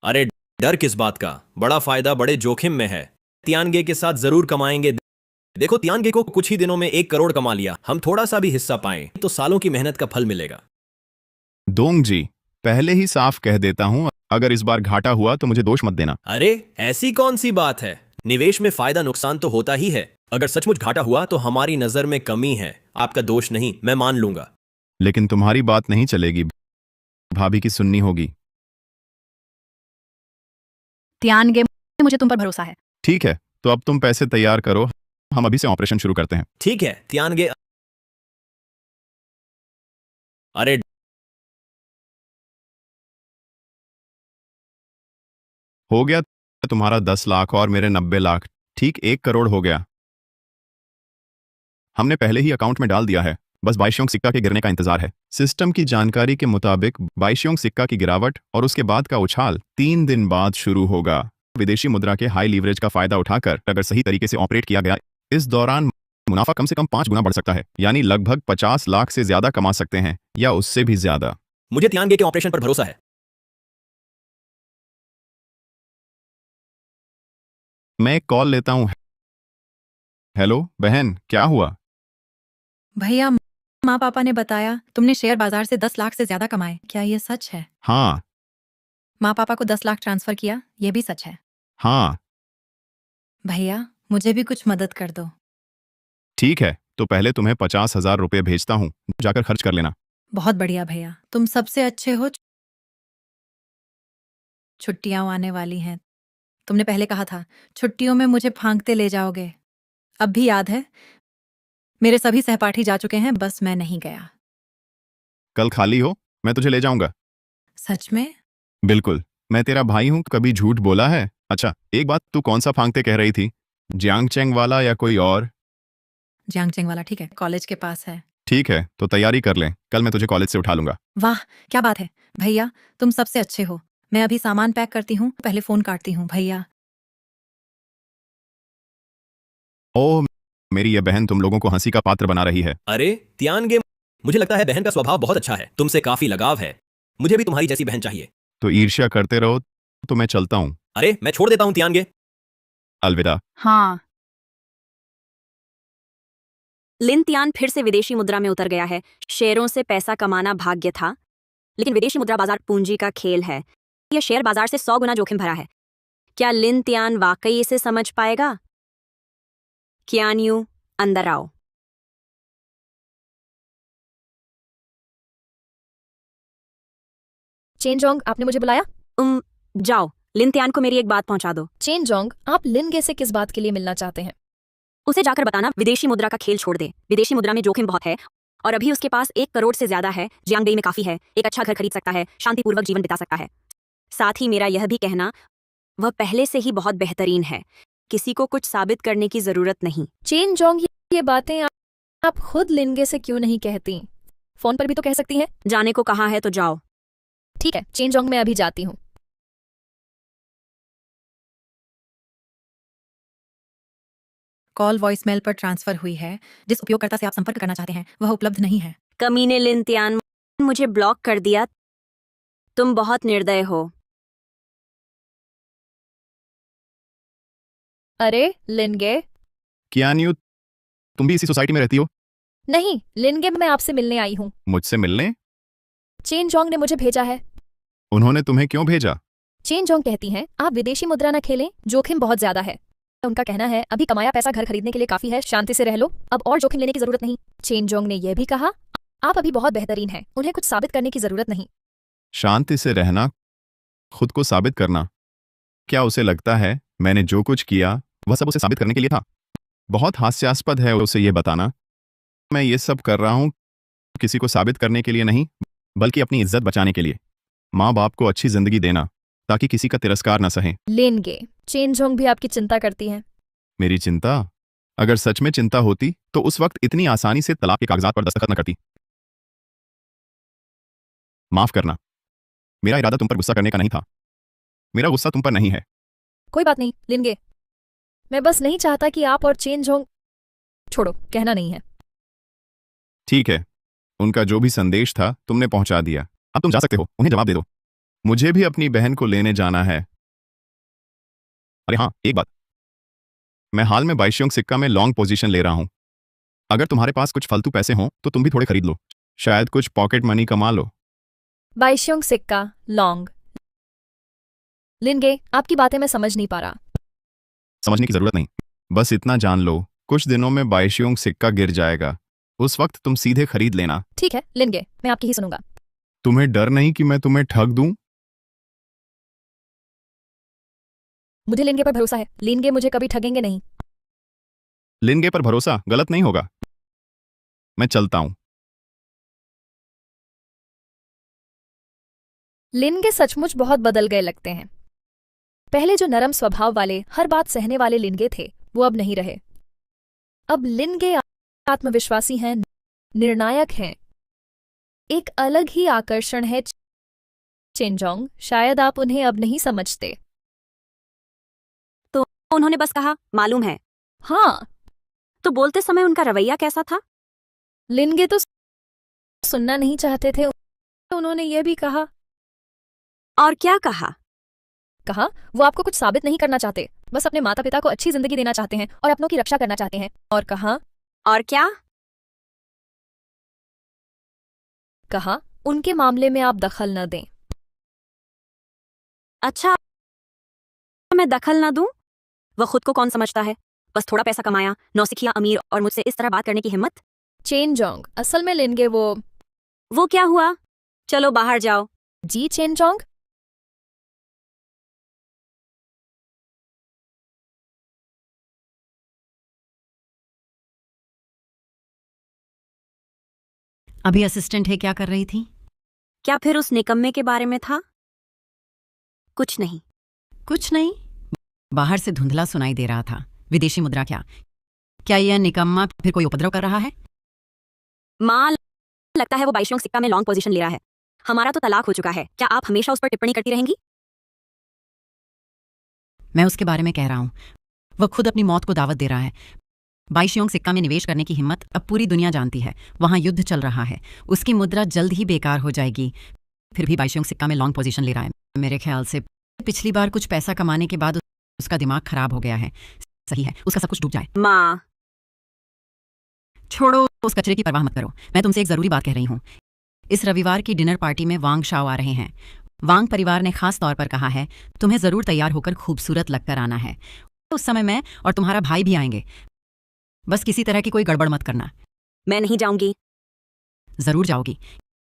अरे डर किस बात का? बड़ा फायदा बड़े जोखिम में है। त्यानगे के साथ जरूर कमाएंगे। देखो, त्यानगे को कुछ ही दिनों में 1 करोड़ कमा लिया। हम थोड़ा सा भी हिस्सा पाएं तो सालों की मेहनत का फल मिलेगा। दोंग जी, पहले ही साफ कह देता हूं, अगर इस बार घाटा हुआ तो मुझे दोष मत देना। अरे ऐसी कौन सी बात है? निवेश में फायदा नुकसान तो होता ही है। अगर सचमुच घाटा हुआ तो हमारी नजर में कमी है, आपका दोष नहीं, मैं मान लूंगा। लेकिन तुम्हारी बात नहीं चलेगी, भाभी की सुननी होगी। त्यानगे, मुझे तुम पर भरोसा है। ठीक है, तो अब तुम पैसे तैयार करो, हम अभी से ऑपरेशन शुरू करते हैं। ठीक है त्यानगे। अरे हो गया तुम्हारा 10 लाख और मेरे 90 लाख, ठीक 1 करोड़ हो गया। हमने पहले ही अकाउंट में डाल दिया है, बस बाइशियोंग सिक्का के गिरने का इंतजार है। सिस्टम की जानकारी के मुताबिक बाइशियोंग सिक्का की गिरावट और उसके बाद का उछाल 3 दिन बाद शुरू होगा। विदेशी मुद्रा के हाई लीवरेज का फायदा उठाकर अगर सही तरीके से ऑपरेट किया गया, इस दौरान मुनाफा कम से कम 5 गुना बढ़ सकता है, यानी लगभग 50 लाख से ज्यादा कमा सकते हैं या उससे भी ज्यादा। मुझे त्यानगे के ऑपरेशन पर भरोसा है। मैं एक कॉल लेता हूं। हेलो बहन, क्या हुआ? भैया, माँ पापा ने बताया तुमने शेयर बाजार से 10 लाख से ज्यादा कमाए, क्या ये सच है? हाँ, माँ पापा को 10 लाख ट्रांसफर किया, ये भी सच है। हाँ भैया मुझे भी कुछ मदद कर दो। ठीक है, तो पहले तुम्हें 50,000 रुपये भेजता हूँ, जाकर खर्च कर लेना। बहुत बढ़िया भैया, तुम सबसे अच्छे हो। छुट्टियां आने वाली हैं, तुमने पहले कहा था छुट्टियों में मुझे फांकते ले जाओगे। अब भी याद है, मेरे सभी सहपाठी जा चुके हैं, बस मैं नहीं गया। कल खाली हो, मैं तुझे ले जाऊंगा। सच में? बिल्कुल, मैं तेरा भाई हूँ, कभी झूठ बोला है? अच्छा एक बात, तू कौन सा फांकते कह रही थी, जियांगचेंग वाला या कोई और? जियांगचेंग वाला, ठीक है, कॉलेज के पास है। ठीक है, तो तैयारी कर ले, कल मैं तुझे कॉलेज से उठा लूंगा। वाह क्या बात है भैया, तुम सबसे अच्छे हो। मैं अभी सामान पैक करती हूँ, पहले फोन काटती हूँ भैया। ओह, मेरी ये बहन तुम लोगों को हंसी का पात्र बना रही है। अरे तियानगे, मुझे लगता है बहन का स्वभाव बहुत अच्छा है, तुमसे काफी लगाव है। मुझे भी तुम्हारी जैसी बहन चाहिए। तो ईर्ष्या करते रहो, तो मैं चलता हूँ। अरे मैं छोड़ देता हूँ तियानगे। अलविदा। हाँ, लिन तियान फिर से विदेशी मुद्रा में उतर गया है। शेयरों से पैसा कमाना भाग्य था, लेकिन विदेशी मुद्रा बाजार पूंजी का खेल है। यह शेयर बाजार से 100 गुना जोखिम भरा है। क्या लिन तियान वाकई इसे समझ पाएगा? कियान यू, अंदर आओ। चेन जोंग, आपने मुझे बुलाया? जाओ, लिन तियान को मेरी एक बात पहुंचा दो। चेन जोंग, आप लिन गे से किस बात के लिए मिलना चाहते हैं? उसे जाकर बताना विदेशी मुद्रा का खेल छोड़ दे। विदेशी मुद्रा में जोखिम बहुत है और अभी उसके पास 1 करोड़ से ज्यादा है। जियांगबेई में काफी है, एक अच्छा घर खरीद सकता है, शांतिपूर्वक जीवन बिता सकता है। साथ ही मेरा यह भी कहना, वह पहले से ही बहुत बेहतरीन है, किसी को कुछ साबित करने की जरूरत नहीं। चेन जोंग, ये बातें आप खुद लिन गे से क्यों नहीं कहती? फोन पर भी तो कह सकती हैं। जाने को कहा है तो जाओ। ठीक है चेन जोंग, मैं अभी जाती हूँ। कॉल वॉइसमेल पर ट्रांसफर हुई है। जिस उपयोगकर्ता से आप संपर्क करना चाहते हैं वह उपलब्ध नहीं है। कमीने लिन तियान, मुझे ब्लॉक कर दिया। तुम बहुत निर्दय हो। अरे लिन गे। कियान यू, तुम भी इसी सोसाइटी में रहती हो? नहीं लिन गे, मैं आपसे मिलने आई हूँ। मुझसे मिलने? चेन जोंग ने मुझे भेजा है। उन्होंने तुम्हें क्यों भेजा? चेन जोंग कहती हैं आप विदेशी मुद्रा न खेलें, जोखिम बहुत ज्यादा है। उनका कहना है अभी कमाया पैसा घर खरीदने के लिए काफी है, शांति से रह लो, अब और जोखिम लेने की जरूरत नहीं। चेन जोंग ने यह भी कहा आप अभी बहुत बेहतरीन हैं, उन्हें कुछ साबित करने की जरूरत नहीं। शांति से रहना, खुद को साबित करना? क्या उसे लगता है मैंने जो कुछ किया वह सब उसे साबित करने के लिए था? बहुत हास्यास्पद है उसे ये बताना। मैं ये सब कर रहा हूँ किसी को साबित करने के लिए नहीं, बल्कि अपनी इज्जत बचाने के लिए, माँ बाप को अच्छी जिंदगी देना ताकि किसी का तिरस्कार न सहे। लेन गे, चेन जोंग भी आपकी चिंता करती है। मेरी चिंता? अगर सच में चिंता होती तो उस वक्त इतनी आसानी से तलाक के कागजात पर दस्तखत न करती। माफ करना, मेरा इरादा तुम पर गुस्सा करने का नहीं था। मेरा गुस्सा तुम पर नहीं है। कोई बात नहीं लिन गे, मैं बस नहीं चाहता कि आप और चेन जोंग। छोड़ो, कहना नहीं है। ठीक है, उनका जो भी संदेश था तुमने पहुंचा दिया, अब तुम जा सकते हो, उन्हें जवाब दे दो। मुझे भी अपनी बहन को लेने जाना है। अरे हाँ, एक बात, मैं हाल में बाइशियोंग सिक्का में लॉन्ग पोजीशन ले रहा हूं। अगर तुम्हारे पास कुछ फालतू पैसे हों तो तुम भी थोड़े खरीद लो, शायद कुछ पॉकेट मनी कमा लो। बाइशियोंग सिक्का लॉन्ग। लिन गे, आपकी बातें मैं समझ नहीं पा रहा। समझने की जरूरत नहीं, बस इतना जान लो कुछ दिनों में बाइशियोंग सिक्का गिर जाएगा, उस वक्त तुम सीधे खरीद लेना। ठीक है लिन गे, मैं आपकी ही सुनूंगा। तुम्हें डर नहीं कि मैं तुम्हें ठग दूं? मुझे लिन गे पर भरोसा है, लिन गे मुझे कभी ठगेंगे नहीं। लिनगे पर भरोसा गलत नहीं होगा। मैं चलता हूं। लिन गे सचमुच बहुत बदल गए लगते हैं। पहले जो नरम स्वभाव वाले, हर बात सहने वाले लिनगे थे, वो अब नहीं रहे। अब लिनगे आत्मविश्वासी हैं, निर्णायक हैं। एक अलग ही आकर्षण है। चेनजोंग, शायद आप उन्हें अब नहीं समझते। तो उन्होंने बस कहा मालूम है। हाँ, तो बोलते समय उनका रवैया कैसा था? लिनगे तो सुनना नहीं चाहते थे। उन्होंने ये भी कहा। और क्या कहा? कहा वो आपको कुछ साबित नहीं करना चाहते, बस अपने माता पिता को अच्छी जिंदगी देना चाहते हैं और अपनों की रक्षा करना चाहते हैं। और कहा, और क्या कहा, उनके मामले में आप दखल न दें। अच्छा, मैं दखल ना दूं? वह खुद को कौन समझता है? बस थोड़ा पैसा कमाया, नौसिखिया अमीर, और मुझसे इस तरह बात करने की हिम्मत? चेन जोंग, असल में लिनगे वो क्या हुआ? चलो बाहर जाओ। जी चेन जोंग। अभी असिस्टेंट है, क्या कर रही थी? क्या फिर उस निकम्मे के बारे में था? कुछ नहीं। कुछ नहीं। बाहर से धुंधला सुनाई दे रहा था। विदेशी मुद्रा क्या? क्या यह निकम्मा फिर कोई उपद्रव कर रहा है? मां, लगता है वो बाईशोंग सिक्का में लॉन्ग पोजीशन ले रहा है। हमारा तो तलाक हो चुका है, क्या आप हमेशा उस पर टिप्पणी करती रहेंगी? मैं उसके बारे में कह रहा हूं। वह खुद अपनी मौत को दावत दे रहा है। बाईशोंग सिक्का में निवेश करने की हिम्मत अब पूरी दुनिया जानती है। वहां युद्ध चल रहा है। उसकी मुद्रा जल्द ही बेकार हो जाएगी। फिर भी बाईशोंग सिक्का में लॉन्ग पोजीशन ले रहा है। मेरे ख्याल से पिछली बार कुछ पैसा कमाने के बाद उसका दिमाग खराब हो गया है। सही है, उसका सब कुछ डूब जाए। मां, छोड़ो, उस कचरे की परवाह मत करो। मैं तुमसे एक जरूरी बात कह रही हूँ। इस रविवार की डिनर पार्टी में वांग शाओ आ रहे हैं। वांग परिवार ने खास तौर पर कहा है तुम्हें जरूर तैयार होकर खूबसूरत लगकर आना है। उस समय मैं और तुम्हारा भाई भी आएंगे। बस किसी तरह की कोई गड़बड़ मत करना। मैं नहीं जाऊंगी। जरूर जाओगी।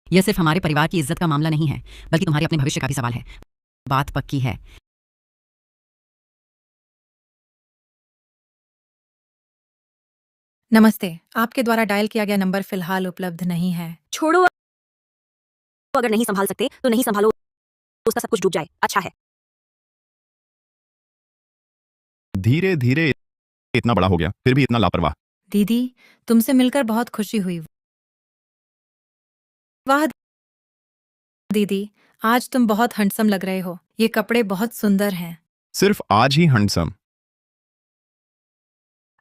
यह सिर्फ हमारे परिवार की इज्जत का मामला नहीं है, बल्कि तुम्हारे अपने भविष्य का भी सवाल है। बात पक्की है। नमस्ते, आपके द्वारा डायल किया गया नंबर फिलहाल उपलब्ध नहीं है। छोड़ो, अगर नहीं संभाल सकते तो नहीं संभालो, उसका सब कुछ डूब जाए, अच्छा है। धीरे धीरे इतना बड़ा हो गया, फिर भी इतना लापरवाह। दीदी, तुमसे मिलकर बहुत खुशी हुई। वाह दीदी, आज तुम बहुत हैंडसम लग रहे हो। ये कपड़े बहुत सुंदर हैं। सिर्फ आज ही हैंडसम?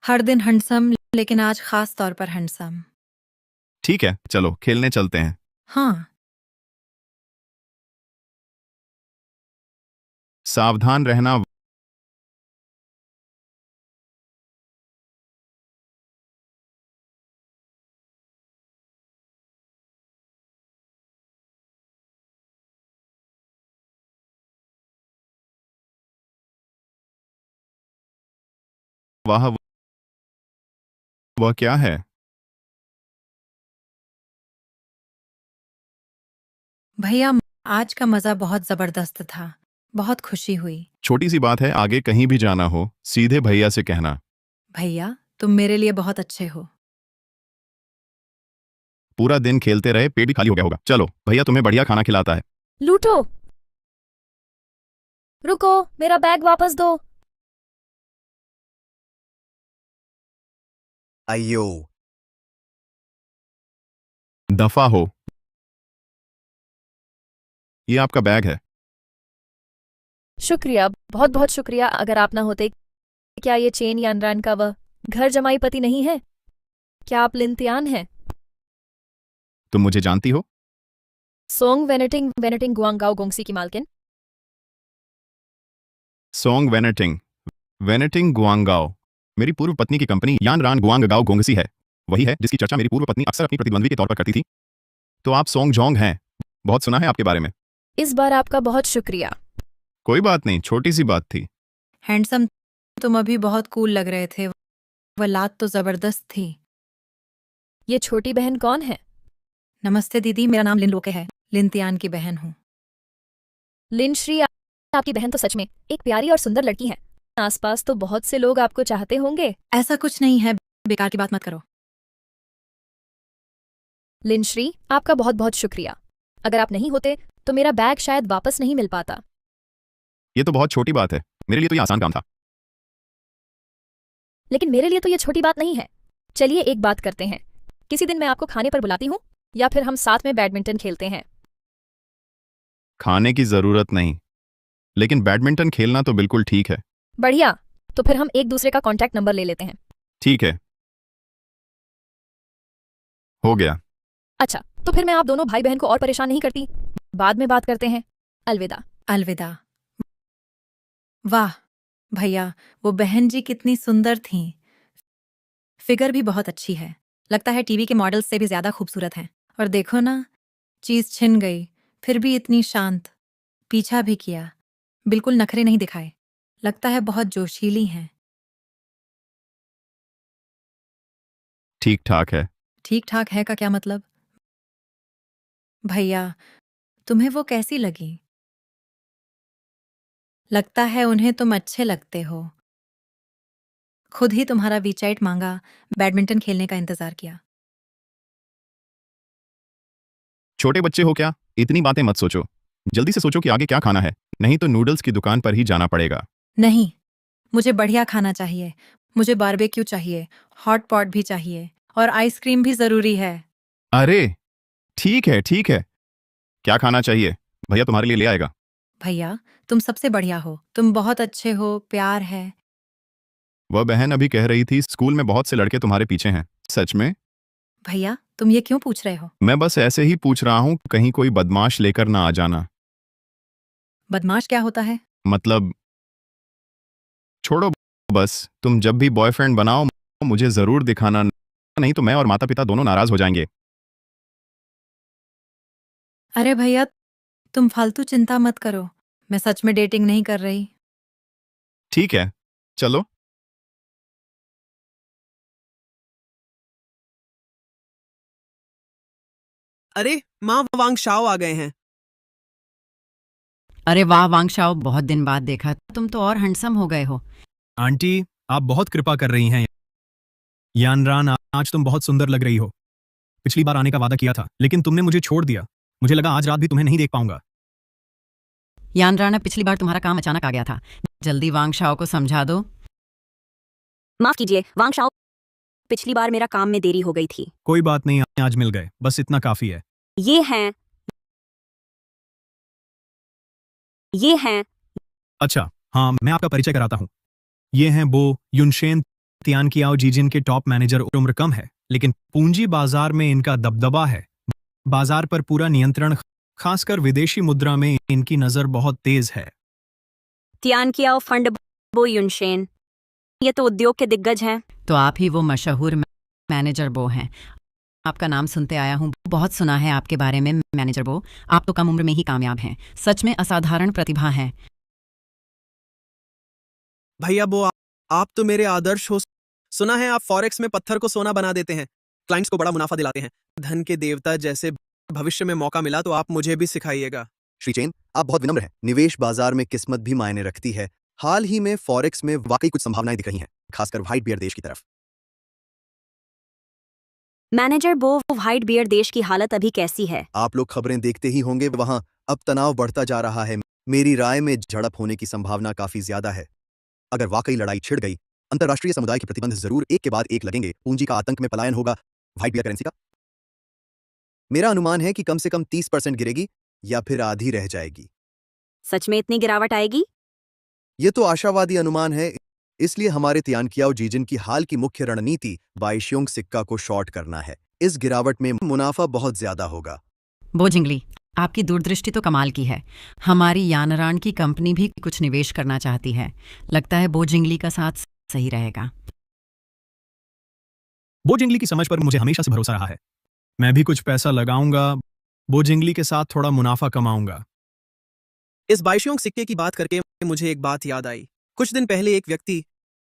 हर दिन हैंडसम, लेकिन आज खास तौर पर हैंडसम। ठीक है, चलो खेलने चलते हैं। हाँ, सावधान रहना। वाह, वह क्या है? भैया, आज का मजा बहुत जबरदस्त था। बहुत खुशी हुई। छोटी सी बात है, आगे कहीं भी जाना हो सीधे भैया से कहना। भैया, तुम मेरे लिए बहुत अच्छे हो। पूरा दिन खेलते रहे, पेट भी खाली हो गया होगा। चलो, भैया तुम्हें बढ़िया खाना खिलाता है। लूटो। रुको, मेरा बैग वापस दो। अयो, दफा हो। ये आपका बैग है। शुक्रिया, बहुत बहुत शुक्रिया। अगर आप ना होते, क्या ये चेन यानरान का वह घर जमाई पति नहीं है? क्या आप लिनतियान हैं? तुम मुझे जानती हो? सोंग वेनेटिंग वेनेटिंग गुआंगाओ गोंगसी की मालकिन। सोंग वेनेटिंग वेनेटिंग गुआंगाओ मेरी पूर्व पत्नी की कंपनी यान रान गुआंगगाओ गोंगसी है। वही है जिसकी चर्चा मेरी पूर्व पत्नी अक्सर अपनी प्रतिद्वंद्वी के तौर पर करती थी। तो आप सोंग जोंग हैं। बहुत सुना है आपके बारे में। इस बार आपका बहुत शुक्रिया। कोई बात नहीं, छोटी सी बात थी। हैंडसम, तुम अभी बहुत कूल लग रहे थे। वह लात तो जबरदस्त थी। ये छोटी बहन कौन है? नमस्ते दीदी, मेरा नाम लिन लोके है। लिनतियान की बहन हूँ। लिन श्री, आपकी बहन तो सच में एक प्यारी और सुंदर लड़की है। आसपास तो बहुत से लोग आपको चाहते होंगे। ऐसा कुछ नहीं है, बेकार की बात मत करो। लिन श्री, आपका बहुत बहुत शुक्रिया। अगर आप नहीं होते तो मेरा बैग शायद वापस नहीं मिल पाता। ये तो बहुत छोटी बात है, मेरे लिए तो ये आसान काम था। लेकिन मेरे लिए तो ये छोटी बात नहीं है। चलिए एक बात करते हैं, किसी दिन मैं आपको खाने पर बुलाती हूँ, या फिर हम साथ में बैडमिंटन खेलते हैं। खाने की जरूरत नहीं, लेकिन बैडमिंटन खेलना तो बिल्कुल ठीक है। बढ़िया, तो फिर हम एक दूसरे का कॉन्टैक्ट नंबर ले लेते हैं। ठीक है, हो गया। अच्छा, तो फिर मैं आप दोनों भाई बहन को और परेशान नहीं करती। बाद में बात करते हैं। अलविदा। अलविदा। वाह भैया, वो बहन जी कितनी सुंदर थीं। फिगर भी बहुत अच्छी है। लगता है टीवी के मॉडल्स से भी ज्यादा खूबसूरत हैं। और देखो ना, चीज छिन गई, फिर भी इतनी शांत। पीछा भी किया, बिल्कुल नखरे नहीं दिखाए। लगता है बहुत जोशीली हैं। ठीक ठाक है। ठीक ठाक है का क्या मतलब? भैया, तुम्हें वो कैसी लगी? लगता है उन्हें तुम अच्छे लगते हो। खुद ही तुम्हारा वीचाइट मांगा, बैडमिंटन खेलने का इंतजार किया। छोटे बच्चे हो क्या? इतनी बातें मत सोचो। जल्दी से सोचो कि आगे क्या खाना है, नहीं तो नूडल्स की दुकान पर ही जाना पड़ेगा। नहीं, मुझे बढ़िया खाना चाहिए। मुझे बारबेक्यू चाहिए, हॉट पॉट भी चाहिए और आइसक्रीम भी जरूरी है। अरे ठीक है ठीक है, क्या खाना चाहिए? भैया तुम्हारे लिए ले आएगा। भैया, तुम सबसे बढ़िया हो। तुम बहुत अच्छे हो, प्यार है। वह बहन अभी कह रही थी स्कूल में बहुत से लड़के तुम्हारे पीछे हैं। सच में? भैया, तुम ये क्यों पूछ रहे हो? मैं बस ऐसे ही पूछ रहा हूँ, कहीं कोई बदमाश लेकर ना आ जाना। बदमाश क्या होता है? मतलब छोड़ो, बस तुम जब भी बॉयफ्रेंड बनाओ मुझे जरूर दिखाना, नहीं तो मैं और माता पिता दोनों नाराज हो जाएंगे। अरे भैया, तुम फालतू चिंता मत करो। मैं सच में डेटिंग नहीं कर रही। ठीक है, चलो। अरे माँ, वांग शाओ आ गए हैं। अरे वाह वांगशाओ, बहुत दिन बाद देखा। तुम तो और हैंडसम हो गए हो। आंटी, आप बहुत कृपा कर रही हैं। यानरान, आज तुम बहुत सुंदर लग रही हो। पिछली बार आने का वादा किया था, लेकिन तुमने मुझे छोड़ दिया। मुझे लगा आज रात भी तुम्हें नहीं देख पाऊंगा। यान राणा, पिछली बार तुम्हारा काम अचानक आ गया था। जल्दी वांगशाओ को समझा दो। माफ कीजिए वांग शाओ, पिछली बार मेरा काम में देरी हो गई थी। कोई बात नहीं, आज मिल गए, बस इतना काफी है। ये हैं अच्छा, हाँ, मैं आपका परिचय कराता हूँ। ये हैं बो युनशेन तियानकियाओ जीजिन के टॉप मैनेजर। उम्र कम है, लेकिन पूंजी बाजार में इनका दबदबा है। बाजार पर पूरा नियंत्रण, खासकर विदेशी मुद्रा में इनकी नजर बहुत तेज है। तियानकियाओ फंड बो युनशेन, ये तो उद्योग के दिग्गज हैं। तो आप ही वो मशहूर मैनेजर बो हैं। आपका नाम सुनते आया हूँ, बहुत सुना है आपके बारे में मैनेजर बो। आप तो कम उम्र में ही कामयाब हैं, सच में असाधारण प्रतिभा है। भैया बो, आप तो मेरे आदर्श हो। सुना है आप फॉरेक्स में पत्थर को सोना बना देते हैं, क्लाइंट्स को बड़ा मुनाफा दिलाते हैं। धन के देवता जैसे, भविष्य में मौका मिला तो आप मुझे भी सिखाइएगा। श्री चेन, आप बहुत विनम्र हैं। निवेश बाजार में किस्मत भी मायने रखती है। हाल ही में फॉरेक्स में वाकई कुछ संभावनाएं दिख रही हैं, खासकर व्हाइट बियर देश की तरफ। मैनेजर बो, व्हाइट बियर देश की हालत अभी कैसी है? आप लोग खबरें देखते ही होंगे, वहां अब तनाव बढ़ता जा रहा है। मेरी राय में झड़प होने की संभावना काफी ज्यादा है। अगर वाकई लड़ाई छिड़ गई, अंतर्राष्ट्रीय समुदाय के प्रतिबंध जरूर एक के बाद एक लगेंगे। पूंजी का आतंक में पलायन होगा, व्हाइट बियर करेंसी का। मेरा अनुमान है कि कम से कम 30% गिरेगी या फिर आधी रह जाएगी। सच में इतनी गिरावट आएगी? ये तो आशावादी अनुमान है, इसलिए हमारे तियानकियाओ जीजिन की हाल की मुख्य रणनीति बाइशियोंग सिक्का को शॉर्ट करना है। इस गिरावट में मुनाफा बहुत ज्यादा होगा। बो जिंगली, आपकी दूरदृष्टि तो कमाल की है। हमारी यानरान की कंपनी भी कुछ निवेश करना चाहती है। लगता है बो जिंगली का साथ सही रहेगा। बो जिंगली की समझ पर मुझे हमेशा से भरोसा रहा है। मैं भी कुछ पैसा लगाऊंगा, बो जिंगली के साथ थोड़ा मुनाफा कमाऊंगा। इस बाइशियोंग सिक्के की बात करके मुझे एक बात याद आई। कुछ दिन पहले एक व्यक्ति,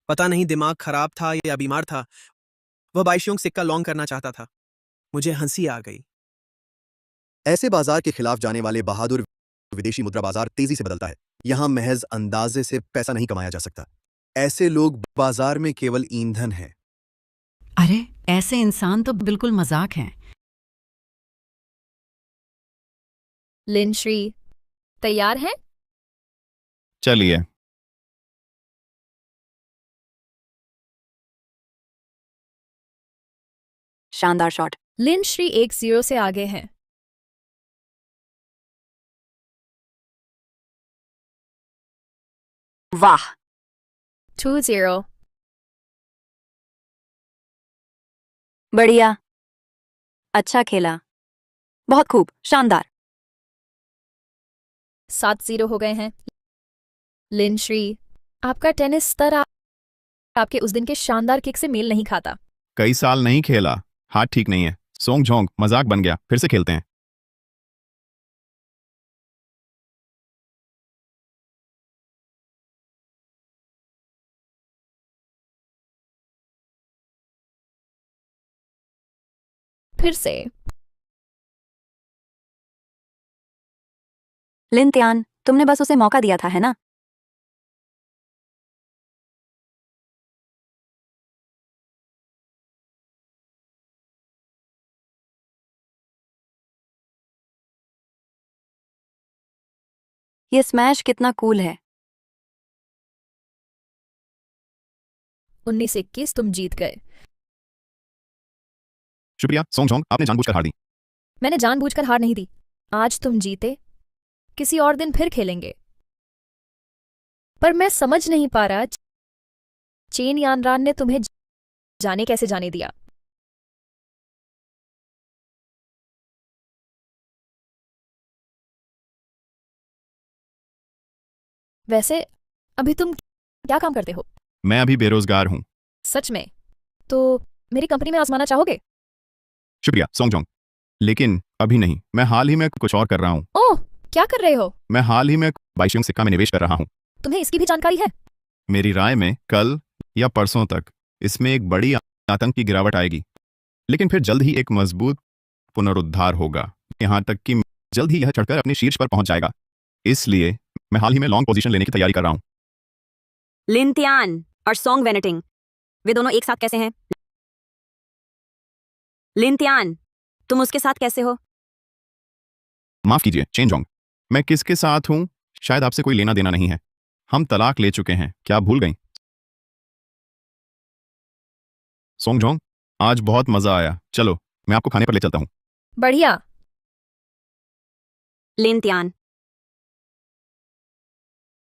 पता नहीं दिमाग खराब था या बीमार था, वह बाइशियोंग सिक्का लॉन्ग करना चाहता था। मुझे हंसी आ गई। ऐसे बाजार के खिलाफ जाने वाले बहादुर विदेशी मुद्रा बाजार तेजी से बदलता है। यहां महज अंदाजे से पैसा नहीं कमाया जा सकता। ऐसे लोग बाजार में केवल ईंधन हैं। अरे ऐसे इंसान तो बिल्कुल मजाक हैं। लिन श्री तैयार हैं? चलिए। शानदार शॉट। लिन श्री 1-0 से आगे हैं। वाह, 2-0। बढ़िया, अच्छा खेला, बहुत खूब, शानदार। 7-0 हो गए हैं। लिन श्री, आपका टेनिस स्तर आपके उस दिन के शानदार किक से मेल नहीं खाता। कई साल नहीं खेला, हाथ ठीक नहीं है। सोंग झोंग मजाक बन गया, फिर से खेलते हैं। फिर से। लिन त्यान, तुमने बस उसे मौका दिया था, है ना? ये स्मैश कितना कूल है। 19-21 तुम जीत गए। शुक्रिया सोंगजोंग, आपने जानबूझकर हार दी। मैंने जानबूझकर हार नहीं दी। आज तुम जीते, किसी और दिन फिर खेलेंगे। पर मैं समझ नहीं पा रहा, चेन यानरान ने तुम्हें जाने कैसे जाने दिया? वैसे अभी तुम क्या काम करते हो? मैं अभी बेरोजगार हूँ। सच में? तो मेरी कंपनी में आजमाना चाहोगे? शुक्रिया सोंगजोंग, लेकिन अभी नहीं। मैं हाल ही में कुछ और कर रहा हूँ। ओह, क्या कर रहे हो? मैं हाल ही में बाइशिंग सिक्का में निवेश कर रहा हूँ। तुम्हें इसकी भी जानकारी है? मेरी राय में कल या परसों तक इसमें एक बड़ी आतंक की गिरावट आएगी, लेकिन फिर जल्द ही एक मजबूत पुनरुद्धार होगा, यहाँ तक कि जल्द ही यह चढ़कर अपने शीर्ष पर पहुंच जाएगा। इसलिए मैं हाल ही में लॉन्ग पोजीशन लेने की तैयारी कर रहा हूँ। लिन त्यान और सोंग वेनेटिंग, वे दोनों एक साथ कैसे हैं? लिन त्यान, तुम उसके साथ कैसे हो? माफ कीजिए चेनजोंग, मैं किसके साथ हूँ शायद आपसे कोई लेना देना नहीं है। हम तलाक ले चुके हैं, क्या आप भूल गई? सोंगजोंग, आज बहुत मजा आया, चलो मैं आपको खाने पर ले चलता हूँ। बढ़िया। लिन त्यान,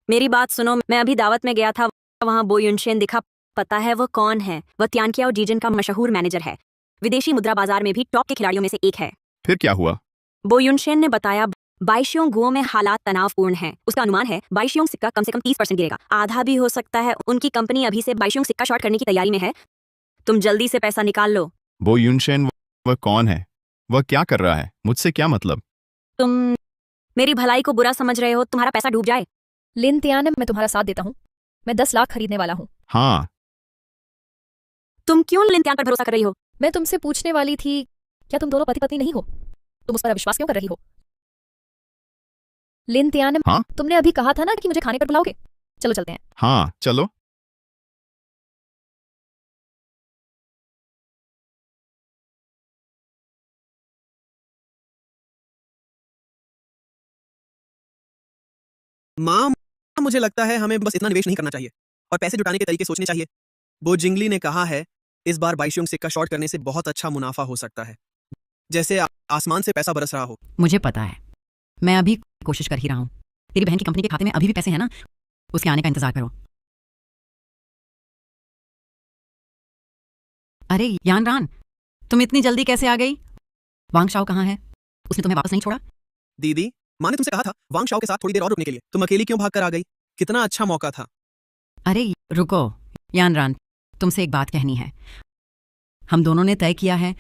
मेरी बात सुनो। मैं अभी दावत में गया था, वहां बो युनशेन दिखा। पता है वो कौन है? वह त्यानकिया और जीजन का मशहूर मैनेजर है। विदेशी मुद्रा बाजार में भी टॉप के खिलाड़ियों में से एक है। फिर क्या हुआ? बो युनशेन ने बताया बाइशियोंग गुओ में हालात तनावपूर्ण हैं। उसका अनुमान है बाइशियोंग सिक्का कम से कम 30% गिरेगा, आधा भी हो सकता है। उनकी कंपनी अभी से बाइशियोंग सिक्का शॉर्ट करने की तैयारी में है। तुम जल्दी से पैसा निकाल लो। बो युनशेन वह कौन है? वह क्या कर रहा है? मुझसे क्या मतलब? तुम मेरी भलाई को बुरा समझ रहे हो? तुम्हारा पैसा डूब जाए। लिन त्यान, मैं तुम्हारा साथ देता हूँ। मैं 10 लाख खरीदने वाला हूँ। हाँ। तुम क्यों लिन त्यान पर भरोसा कर रही हो? मैं तुमसे पूछने वाली थी, क्या तुम दोनों पति पत्नी नहीं हो? तुम उस पर अविश्वास क्यों कर रही हो? लिन त्यान, हाँ? तुमने अभी कहा था ना कि मुझे खाने पर बुलाओगे। चलो चलते हैं। हाँ चलो। माँ, मुझे लगता है हमें बस इतना निवेश नहीं करना चाहिए और पैसे जुटाने के तरीके सोचने चाहिए। बो जिंगली ने कहा है इस बार बाइशियोंग सिक्का शॉर्ट करने से बहुत अच्छा मुनाफा हो सकता है, जैसे आसमान से पैसा बरस रहा हो। मुझे पता है, मैं अभी कोशिश कर ही रहा हूँ। तेरी बहन की कंपनी के खाते में अभी भी पैसे हैं ना? उसके आने का इंतजार करो। अरे यानरान, तुम इतनी जल्दी कैसे आ गई? वांग शाओ कहाँ है? उसने तुम्हें वापस नहीं छोड़ा? दीदी, माँ ने तुमसे कहा था वांग शाओ के साथ थोड़ी देर और रुकने के लिए। तुम अकेली क्यों भाग कर आ गई? कितना अच्छा मौका था। अरे रुको यानरान, तुमसे एक बात कहनी है। हम दोनों ने तय किया है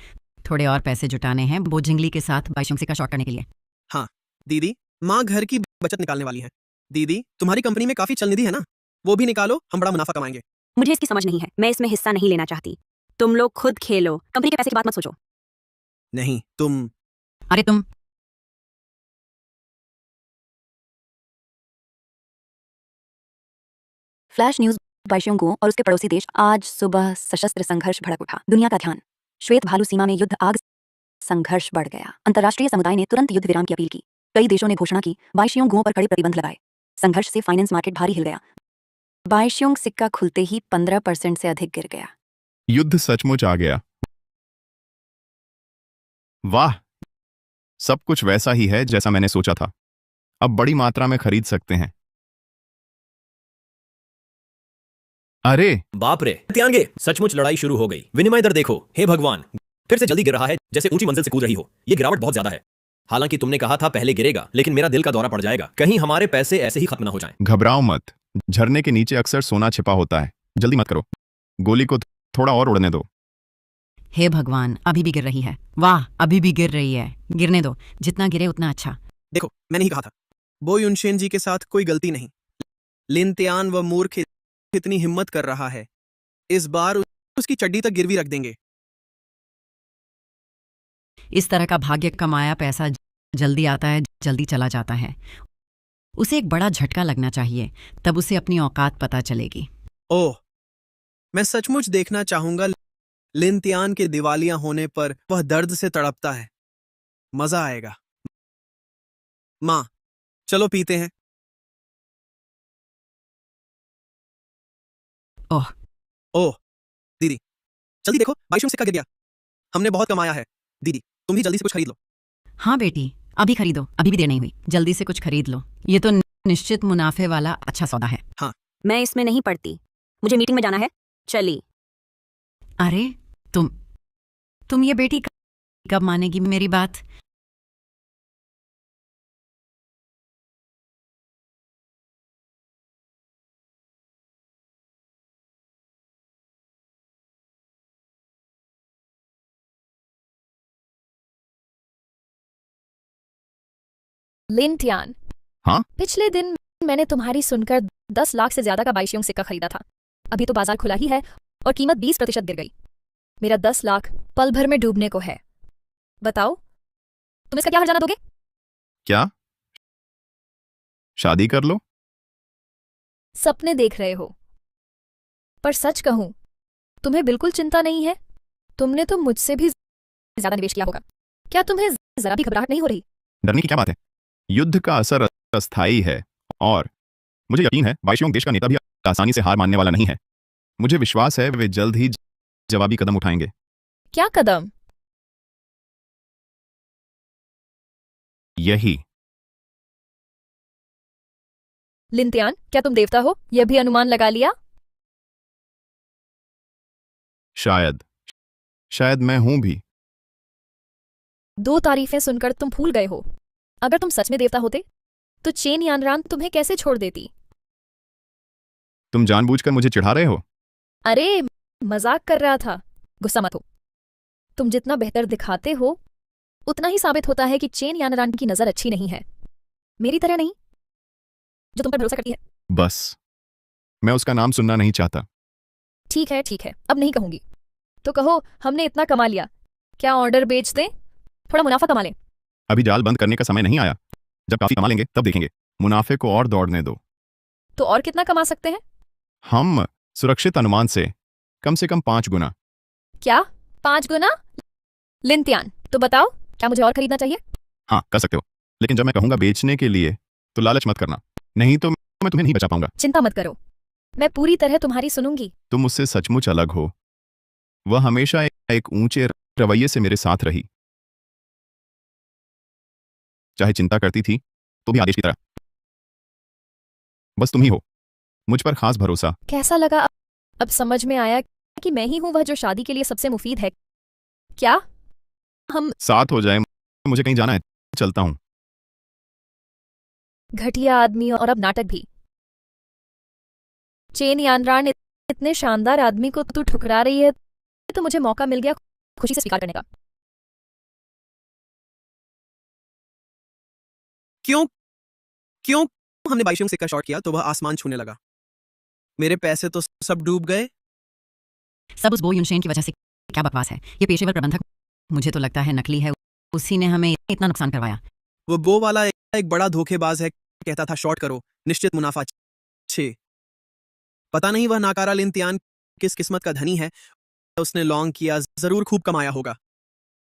थोड़े और पैसे जुटाने हैं बो जिंगली के साथ बाइशियोंग सिक्का शॉर्ट करने के लिए। हाँ दीदी, माँ घर की बचत निकालने वाली है। दीदी, तुम्हारी कंपनी में काफी चल निधि है ना, वो भी निकालो, हम बड़ा मुनाफा कमाएंगे। मुझे इसकी समझ नहीं है, मैं इसमें हिस्सा नहीं लेना चाहती। तुम लोग खुद खेलो, कंपनी के पैसे की बात मत सोचो। नहीं तुम। अरे तुम। Flash news. बाइशियोंग गुओ और उसके पड़ोसी देश आज सुबह सशस्त्र संघर्ष भड़क उठा। दुनिया का ध्यान। श्वेत भालू सीमा में युद्ध आग, संघर्ष बढ़ गया। अंतर्राष्ट्रीय समुदाय ने तुरंत युद्ध विराम की अपील की। कई देशों ने घोषणा की, बाइशियोंग गुओ पर कड़े प्रतिबंध लगाए। संघर्ष से फाइनेंस मार्केट भारी हिल गया। बाइशियोंग सिक्का खुलते ही 15% से अधिक गिर गया। युद्ध सचमुच आ गया। वाह, सब कुछ वैसा ही है जैसा मैंने सोचा था। अब बड़ी मात्रा में खरीद सकते हैं। अरे बाप रे त्यानगे, सचमुच लड़ाई शुरू हो गई। विनिमय दर देखो, हे भगवान, फिर से जल्दी गिर रहा है, जैसे ऊंची मंजिल से कूद रही हो। ये गिरावट बहुत ज्यादा है। हालांकि तुमने कहा था पहले गिरेगा, लेकिन मेरा दिल का दौरा पड़ जाएगा। कहीं हमारे पैसे ऐसे ही खत्म ना हो जाएं। घबराओ मत, झरने के नीचे अक्सर सोना छिपा होता है। जल्दी मत करो, गोली को थोड़ा और उड़ने दो। हे भगवान, अभी भी गिर रही है। वाह, अभी भी गिर रही है। गिरने दो, जितना गिरे उतना अच्छा। देखो, मैंने ही कहा था, बो युनशेन जी के साथ कोई गलती नहीं। लिन त्यान व मूर्ख इतनी हिम्मत कर रहा है, इस बार उसकी चड्डी तक गिरवी रख देंगे। इस तरह का भाग्य कमाया पैसा जल्दी आता है, जल्दी चला जाता है। उसे एक बड़ा झटका लगना चाहिए, तब उसे अपनी औकात पता चलेगी। ओह, मैं सचमुच देखना चाहूंगा लिन तियान के दिवालिया होने पर वह दर्द से तड़पता है। मजा आएगा। माँ, चलो पीते हैं। ओह ओह, दीदी, जल्दी देखो, बाईशों सिक्का गिर गया। हमने बहुत कमाया है। दीदी, तुम भी जल्दी से कुछ खरीद लो। हाँ बेटी, अभी खरीदो, अभी भी देर नहीं हुई, जल्दी से कुछ खरीद लो। ये तो निश्चित मुनाफे वाला अच्छा सौदा है। मैं इसमें नहीं पड़ती, मुझे मीटिंग में जाना है। चली। अरे तुम ये बेटी कब मानेगी मेरी बात? लिन तियान, हाँ? पिछले दिन मैंने तुम्हारी सुनकर 10 लाख से ज्यादा का बाईशियोंग सिक्का खरीदा था। अभी तो बाजार खुला ही है और कीमत 20% गिर गई। मेरा 10 लाख पल भर में डूबने को है। बताओ, तुम इसका क्या हर्जाना दोगे? क्या? शादी कर लो। सपने देख रहे हो, पर सच कहूं, तुम्हें बिल्कुल चिंता नहीं है। तुमने तो मुझसे भी ज्यादा निवेश किया होगा। क्या तुम्हें जरा भी घबराहट नहीं हो रही? डरने की क्या बात है? युद्ध का असर अस्थायी है और मुझे यकीन है बाईशोंग देश का नेता भी आसानी से हार मानने वाला नहीं है। मुझे विश्वास है वे जल्द ही जवाबी कदम उठाएंगे। क्या कदम? यही। लिन तियान, क्या तुम देवता हो? यह भी अनुमान लगा लिया? शायद मैं हूं भी। 2 तारीफें सुनकर तुम भूल गए हो। अगर तुम सच में देवता होते तो चेन यानरान तुम्हें कैसे छोड़ देती? तुम जानबूझकर मुझे चिढ़ा रहे हो? अरे, मजाक कर रहा था। गुस्सा मत हो। तुम जितना बेहतर दिखाते हो उतना ही साबित होता है कि चेन यानरान की नजर अच्छी नहीं है। मेरी तरह नहीं, जो तुम पर भरोसा करती है। बस मैं उसका नाम सुनना नहीं चाहता। ठीक है, अब नहीं कहूंगी। तो कहो, हमने इतना कमा लिया, क्या ऑर्डर बेच दें? थोड़ा मुनाफा कमा लें। अभी जाल बंद करने का समय नहीं आया। जब काफी कमा लेंगे तब देखेंगे। मुनाफे को और दौड़ने दो। तो और कितना कमा सकते हैं? हम सुरक्षित अनुमान से कम 5 गुना। क्या 5 गुना? लिन तियान, तो बताओ, क्या मुझे और खरीदना चाहिए? हाँ, कर सकते हो, लेकिन जब मैं कहूंगा बेचने के लिए तो लालच मत करना, नहीं तो मैं तुम्हें नहीं बचा पाऊंगा। चिंता मत करो, मैं पूरी तरह तुम्हारी सुनूंगी। तुम मुझसे सचमुच अलग हो। वह हमेशा एक ऊंचे रवैये से मेरे साथ रही, चाहे चिंता करती थी तो भी आदेश की तरह। बस तुम ही हो मुझ पर खास भरोसा। कैसा लगा? अब समझ में आया कि मैं ही हूं वह जो शादी के लिए सबसे मुफीद है। क्या हम साथ हो जाए? मुझे कहीं जाना है, चलता हूं। घटिया आदमी और अब नाटक भी। चेन यानरान, इतने शानदार आदमी को तू ठुकरा रही है, तो मुझे मौका मिल गया खुशी से स्वीकार करने का। क्यों हमने बाईशोंग सिक्का शॉर्ट किया तो वह आसमान छूने लगा। मेरे पैसे तो सब डूब गए। सब उस बो युनशेन की वजह से। क्या बकवास है ये पेशेवर प्रबंधक, मुझे तो लगता है नकली है। उसी ने हमें इतना नुकसान करवाया। वो बो वाला एक बड़ा धोखेबाज है, कहता था शॉर्ट करो, निश्चित मुनाफा 6। पता नहीं वह नाकारा लिन तियान किस किस्मत का धनी है। उसने लॉन्ग किया, जरूर खूब कमाया होगा।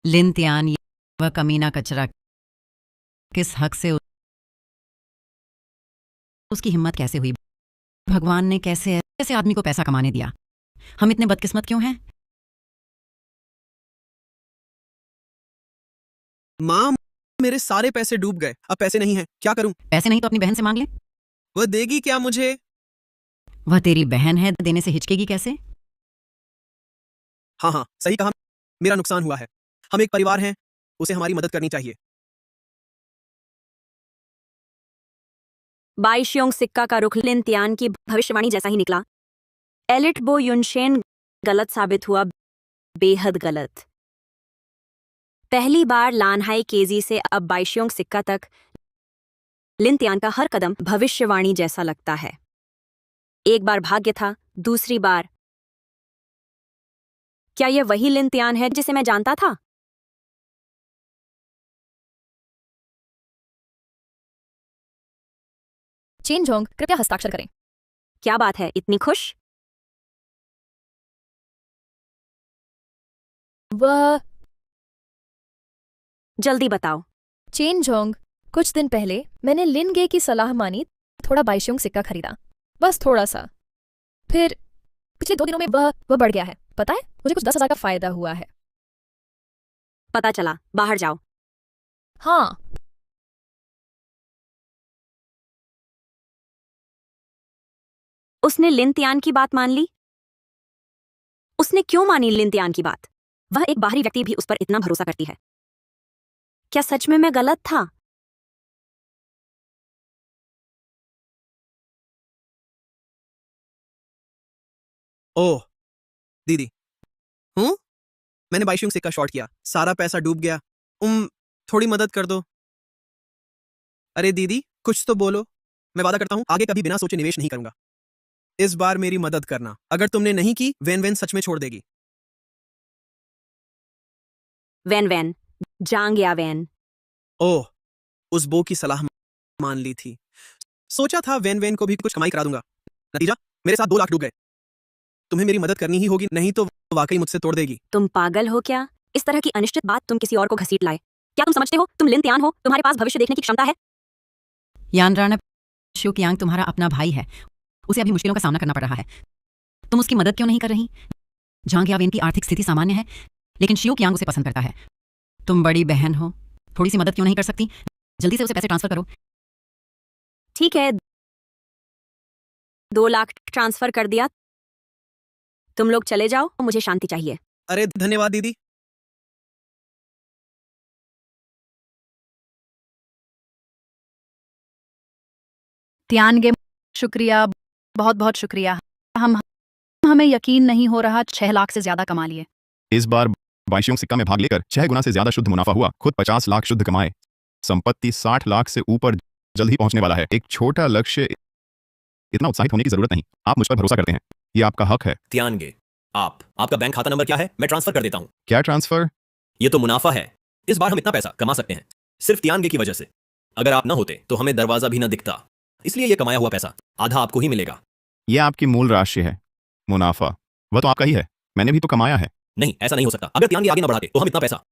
लिन तियान, वह कमीना कचरा, किस हक से उसकी हिम्मत कैसे हुई? भगवान ने कैसे ऐसे आदमी को पैसा कमाने दिया? हम इतने बदकिस्मत क्यों हैं? माँ, मेरे सारे पैसे डूब गए, अब पैसे नहीं हैं, क्या करूं? पैसे नहीं तो अपनी बहन से मांग ले। वह देगी क्या मुझे? वह तेरी बहन है, देने से हिचकेगी कैसे? हाँ, सही कहा। मेरा नुकसान हुआ है। हम एक परिवार हैं, उसे हमारी मदद करनी चाहिए। बाईशियोंग सिक्का का रुख लिन तियान की भविष्यवाणी जैसा ही निकला। एलिट बो युनशेन गलत साबित हुआ, बेहद गलत। पहली बार लानहाई केजी से अब बाईशियोंग सिक्का तक लिन तियान का हर कदम भविष्यवाणी जैसा लगता है। एक बार भाग्य था, दूसरी बार क्या यह वही लिन तियान है जिसे मैं जानता था? चेन जोंग, कृपया हस्ताक्षर करें। क्या बात है, इतनी खुश? वह जल्दी बताओ। चेन जोंग, कुछ दिन पहले मैंने लिन गे की सलाह मानी, थोड़ा बाइशोंग सिक्का खरीदा, बस थोड़ा सा। फिर पिछले 2 दिनों में वह बढ़ गया है। पता है, मुझे कुछ 10,000 का फायदा हुआ है। पता चला, बाहर जाओ। हाँ, उसने लिन तियान की बात मान ली? उसने क्यों मानी लिन तियान की बात? वह एक बाहरी व्यक्ति भी उस पर इतना भरोसा करती है। क्या सच में मैं गलत था? ओह दीदी, हूँ मैंने बाइशुंग सिक्का शॉर्ट किया, सारा पैसा डूब गया। थोड़ी मदद कर दो। अरे दीदी, कुछ तो बोलो। मैं वादा करता हूँ आगे कभी बिना सोचे निवेश नहीं करूंगा। इस बार मेरी मदद करना। अगर तुमने नहीं की, वैन वैन सच में छोड़ देगी। वैन वैन, जांग या वैन। ओह, उस बो की सलाह मान ली थी। सोचा था वैन वैन को भी कुछ कमाई करा दूंगा। नतीजा, मेरे साथ 2 लाख डूब गए। तुम्हें मेरी मदद करनी ही होगी, नहीं तो वाकई मुझसे तोड़ देगी। तुम पागल हो क्या? इस तरह की अनिश्चित बात तुम किसी और को घसीट लाए। क्या तुम समझते हो तुम लिन तियान हो? तुम्हारे पास भविष्य देखने की क्षमता है? यानरान, शिव कियांग तुम्हारा अपना भाई है, उसे अभी मुश्किलों का सामना करना पड़ रहा है। तुम उसकी मदद क्यों नहीं कर रही? झांग यावेन की आर्थिक स्थिति सामान्य है, लेकिन शिव कियांग उसे पसंद करता है। तुम बड़ी बहन हो, थोड़ी सी मदद क्यों नहीं कर सकती? जल्दी से उसे पैसे ट्रांसफर करो। ठीक है, 2 लाख ट्रांसफर कर दिया। तुम लोग चले जाओ, मुझे शांति चाहिए। अरे धन्यवाद दीदी। त्यानगे, शुक्रिया, बहुत बहुत शुक्रिया। हमें यकीन नहीं हो रहा, 6 लाख से ज्यादा कमा लिए। इस बार बाइशुंग सिक्का में भाग लेकर 6 गुना से ज्यादा शुद्ध मुनाफा हुआ। खुद 50 लाख शुद्ध कमाए। संपत्ति 60 लाख से ऊपर जल्द ही पहुंचने वाला है। एक छोटा लक्ष्य, इतना उत्साहित होने की जरूरत नहीं। आप मुझ पर भरोसा करते हैं, ये आपका हक है। तियानगे, आपका बैंक खाता नंबर क्या है? मैं ट्रांसफर कर देता हूं। क्या ट्रांसफर? ये तो मुनाफा है। इस बार हम इतना पैसा कमा सकते हैं सिर्फ तियानगे की वजह से। अगर आप ना होते तो हमें दरवाजा भी ना दिखता। इसलिए ये कमाया हुआ पैसा आधा आपको ही मिलेगा। यह आपकी मूल राशि है। मुनाफा वह तो आपका ही है, मैंने भी तो कमाया है। नहीं, ऐसा नहीं हो सकता। अगर तियानगे आगे ना बढ़ाते तो हम इतना पैसा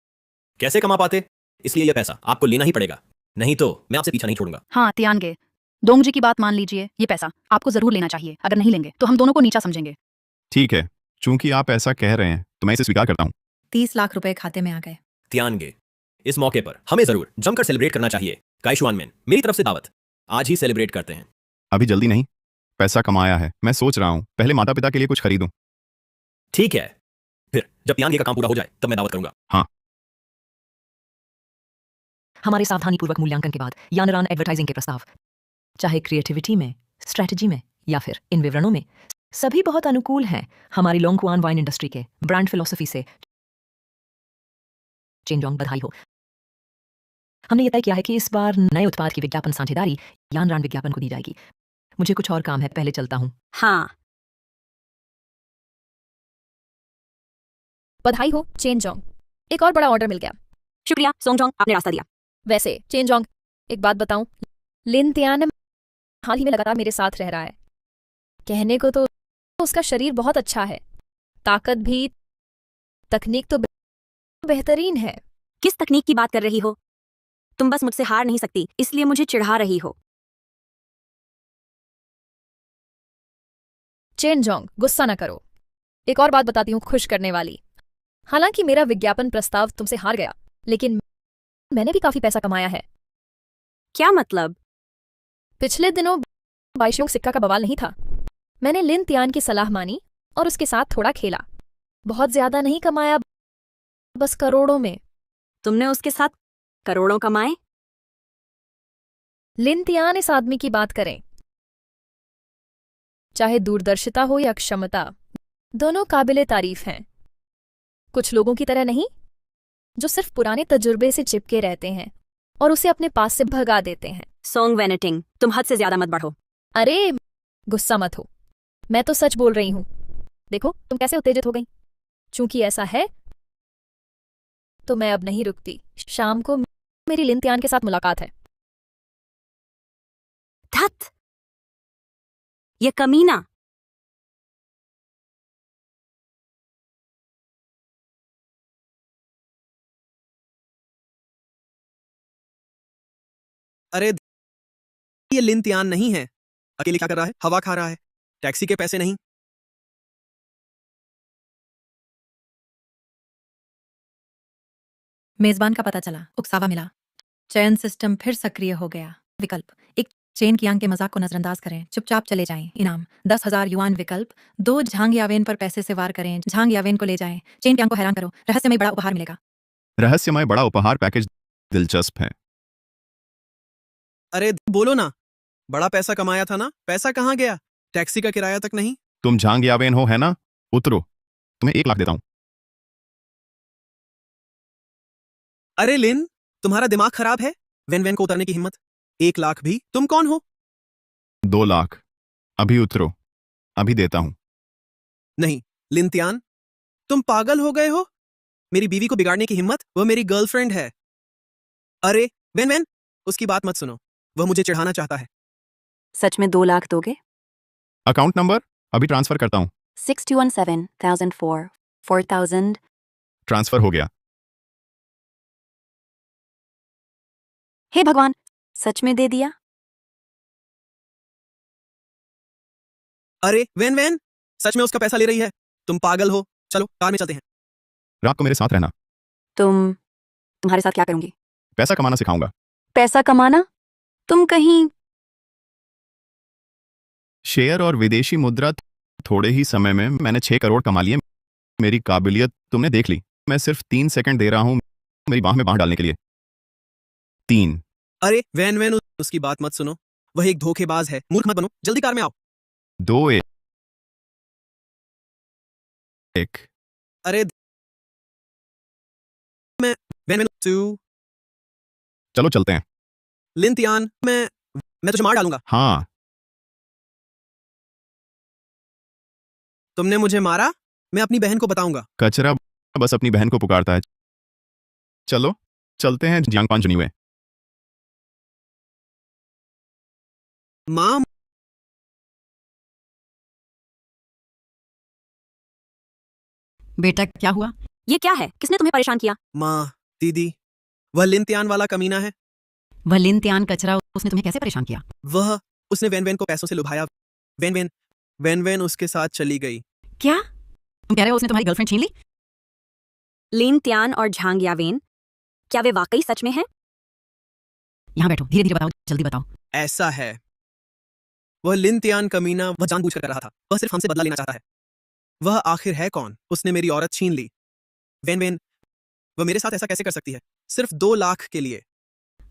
कैसे कमा पाते? इसलिए यह पैसा आपको लेना ही पड़ेगा, नहीं तो मैं आपसे पीछा नहीं छोड़ूंगा। हाँ त्यानगे, दोंगजी की बात मान लीजिए, ये पैसा आपको जरूर लेना चाहिए। अगर नहीं लेंगे तो हम दोनों को नीचा समझेंगे। ठीक है, चूंकि आप ऐसा कह रहे हैं तो मैं इसे स्वीकार करता हूँ। 30 लाख रुपए खाते में आ गए। तियानगे, इस मौके पर हमें जरूर जमकर सेलिब्रेट करना चाहिए। काइशुआनमैन, मेरी तरफ से दावत। आज ही सेलिब्रेट करते हैं। अभी जल्दी नहीं, पैसा कमाया है। मैं सोच रहा हूँ पहले माता पिता के लिए कुछ खरीदूं। ठीक है, फिर जब तियानगे का काम पूरा हो जाए तब मैं दावत करूंगा। हाँ। हमारे सावधानीपूर्वक मूल्यांकन के बाद यानरान एडवर्टाइजिंग के प्रस्ताव, चाहे क्रिएटिविटी में, स्ट्रेटजी में या फिर इन विवरणों में, सभी बहुत अनुकूल हैं हमारी लोंगकुआन वाइन इंडस्ट्री के ब्रांड फिलॉसफी से। चेनजोंग, बधाई हो। हमने ये तय किया है कि इस बार नए उत्पाद की विज्ञापन साझेदारी यानरान विज्ञापन को दी जाएगी। मुझे कुछ और काम है, पहले चलता हूँ। हाँ, बधाई हो चेनजोंग, एक और बड़ा ऑर्डर मिल गया। शुक्रिया सोंगजोंग, आपने रास्ता दिया। वैसे चेनजोंग, एक बात बताऊं, लिन तियान हाल ही में लगातार मेरे साथ रह रहा है। कहने को तो उसका शरीर बहुत अच्छा है, ताकत भी, तकनीक तो बेहतरीन है। किस तकनीक की बात कर रही हो? तुम बस मुझसे हार नहीं सकती, इसलिए मुझे चिढ़ा रही हो। चेनजोंग, गुस्सा ना करो। एक और बात बताती हूँ खुश करने वाली। हालांकि मेरा विज्ञापन प्रस्ताव तुमसे हार गया, लेकिन मैंने भी काफी पैसा कमाया है। क्या मतलब? पिछले दिनों बाइशोंग सिक्का का बवाल नहीं था। मैंने लिन तियान की सलाह मानी और उसके साथ थोड़ा खेला। बहुत ज्यादा नहीं कमाया, बस करोड़ों में। तुमने उसके साथ करोड़ों कमाए? लिन तियान इस आदमी की बात करें, चाहे दूरदर्शिता हो या क्षमता, दोनों काबिले तारीफ हैं। कुछ लोगों की तरह नहीं, जो सिर्फ पुराने तजुर्बे से चिपके रहते हैं और उसे अपने पास से भगा देते हैं। सोंग वेनेटिंग, तुम हद से ज्यादा मत बढ़ो। अरे गुस्सा मत हो, मैं तो सच बोल रही हूं। देखो तुम कैसे उत्तेजित हो गई। चूंकि ऐसा है तो मैं अब नहीं रुकती। शाम को मेरी लिन तियान के साथ मुलाकात है। धत, ये कमीना। अरे ये लिन तियान नहीं है। अकेले क्या कर रहा है? हवा खा रहा है। टैक्सी के पैसे नहीं। मेजबान का पता चला, उकसावा मिला। चयन सिस्टम फिर सक्रिय हो गया। विकल्प एक, चेन कियांग के मजाक को नजरअंदाज करें, चुपचाप चले जाएं। इनाम 10,000 युआन। विकल्प 2, झांग यावेन पर पैसे से वार करें, झांग यावेन को ले जाएं। चेन कियांग को हैरान करो, रहस्यमय बड़ा उपहार मिलेगा। रहस्यमय बड़ा उपहार पैकेज दिलचस्प है। अरे बोलो ना, बड़ा पैसा कमाया था ना, पैसा कहाँ गया? टैक्सी का किराया तक नहीं। तुम झांग यावेन हो है ना? उतरो, तुम्हें 1 लाख देता हूं। अरे लिन, तुम्हारा दिमाग खराब है? वेन वेन को उतरने की हिम्मत? 1 लाख भी? तुम कौन हो? 2 लाख। अभी उतरो, अभी देता हूं। नहीं लिन तियान, तुम पागल हो गए हो? मेरी बीवी को बिगाड़ने की हिम्मत? वह मेरी गर्लफ्रेंड है। अरे वेन वेन, उसकी बात मत सुनो, वह मुझे चिढ़ाना चाहता है। सच में 2 लाख दोगे? अकाउंट नंबर अभी ट्रांसफर करता हूं। 6217,004 4,000। ट्रांसफर हो गया। हे भगवान, सच में दे दिया? अरे वेन वेन, सच में उसका पैसा ले रही है? तुम पागल हो। चलो कार में चलते हैं। रात को मेरे साथ रहना। तुम्हारे साथ क्या करूंगी? पैसा कमाना सिखाऊंगा। पैसा कमाना? तुम कहीं शेयर और विदेशी मुद्रा। थोड़े ही समय में मैंने 6 करोड़ कमा लिए। मेरी काबिलियत तुमने देख ली। मैं सिर्फ 3 सेकंड दे रहा हूं मेरी बाह में बाह डालने के लिए। 3। अरे वेन वेन, उसकी बात मत सुनो, वह एक धोखेबाज है। मूर्ख मत बनो, जल्दी कार में आओ। 2 1। अरे मैं वेन वेन 2। चलो चलते हैं। लिन तियान, मैं तुझे मार डालूंगा। हाँ, तुमने मुझे मारा, मैं अपनी बहन को बताऊंगा। कचरा बस अपनी बहन को पुकारता है। चलो चलते हैं जियांगपान जुनिवे। माँ, बेटा क्या हुआ? ये क्या है? किसने तुम्हें परेशान किया? माँ, दीदी, वह लिन तियान वाला कमीना है। वह लिन त्यान कचरा, उसने तुम्हें कैसे परेशान किया? उसने वेन वेन को पैसों से लुभाया। वेन वेन उसके साथ चली गई। क्या तुम कह रहे हो उसने तुम्हारी गर्लफ्रेंड छीन ली? लिन त्यान और झांग यावेन, क्या वे वाकई सच में हैं? यहाँ बैठो, धीरे धीरे बताओ, जल्दी बताओ। ऐसा है, वह लिन तियान कमीना, वह जानबूझकर कर रहा था। वह सिर्फ हमसे बदला लेना चाहता है। वह आखिर है कौन? उसने मेरी औरत छीन ली। वेन वेन, वह मेरे साथ ऐसा कैसे कर सकती है? सिर्फ 2 लाख के लिए।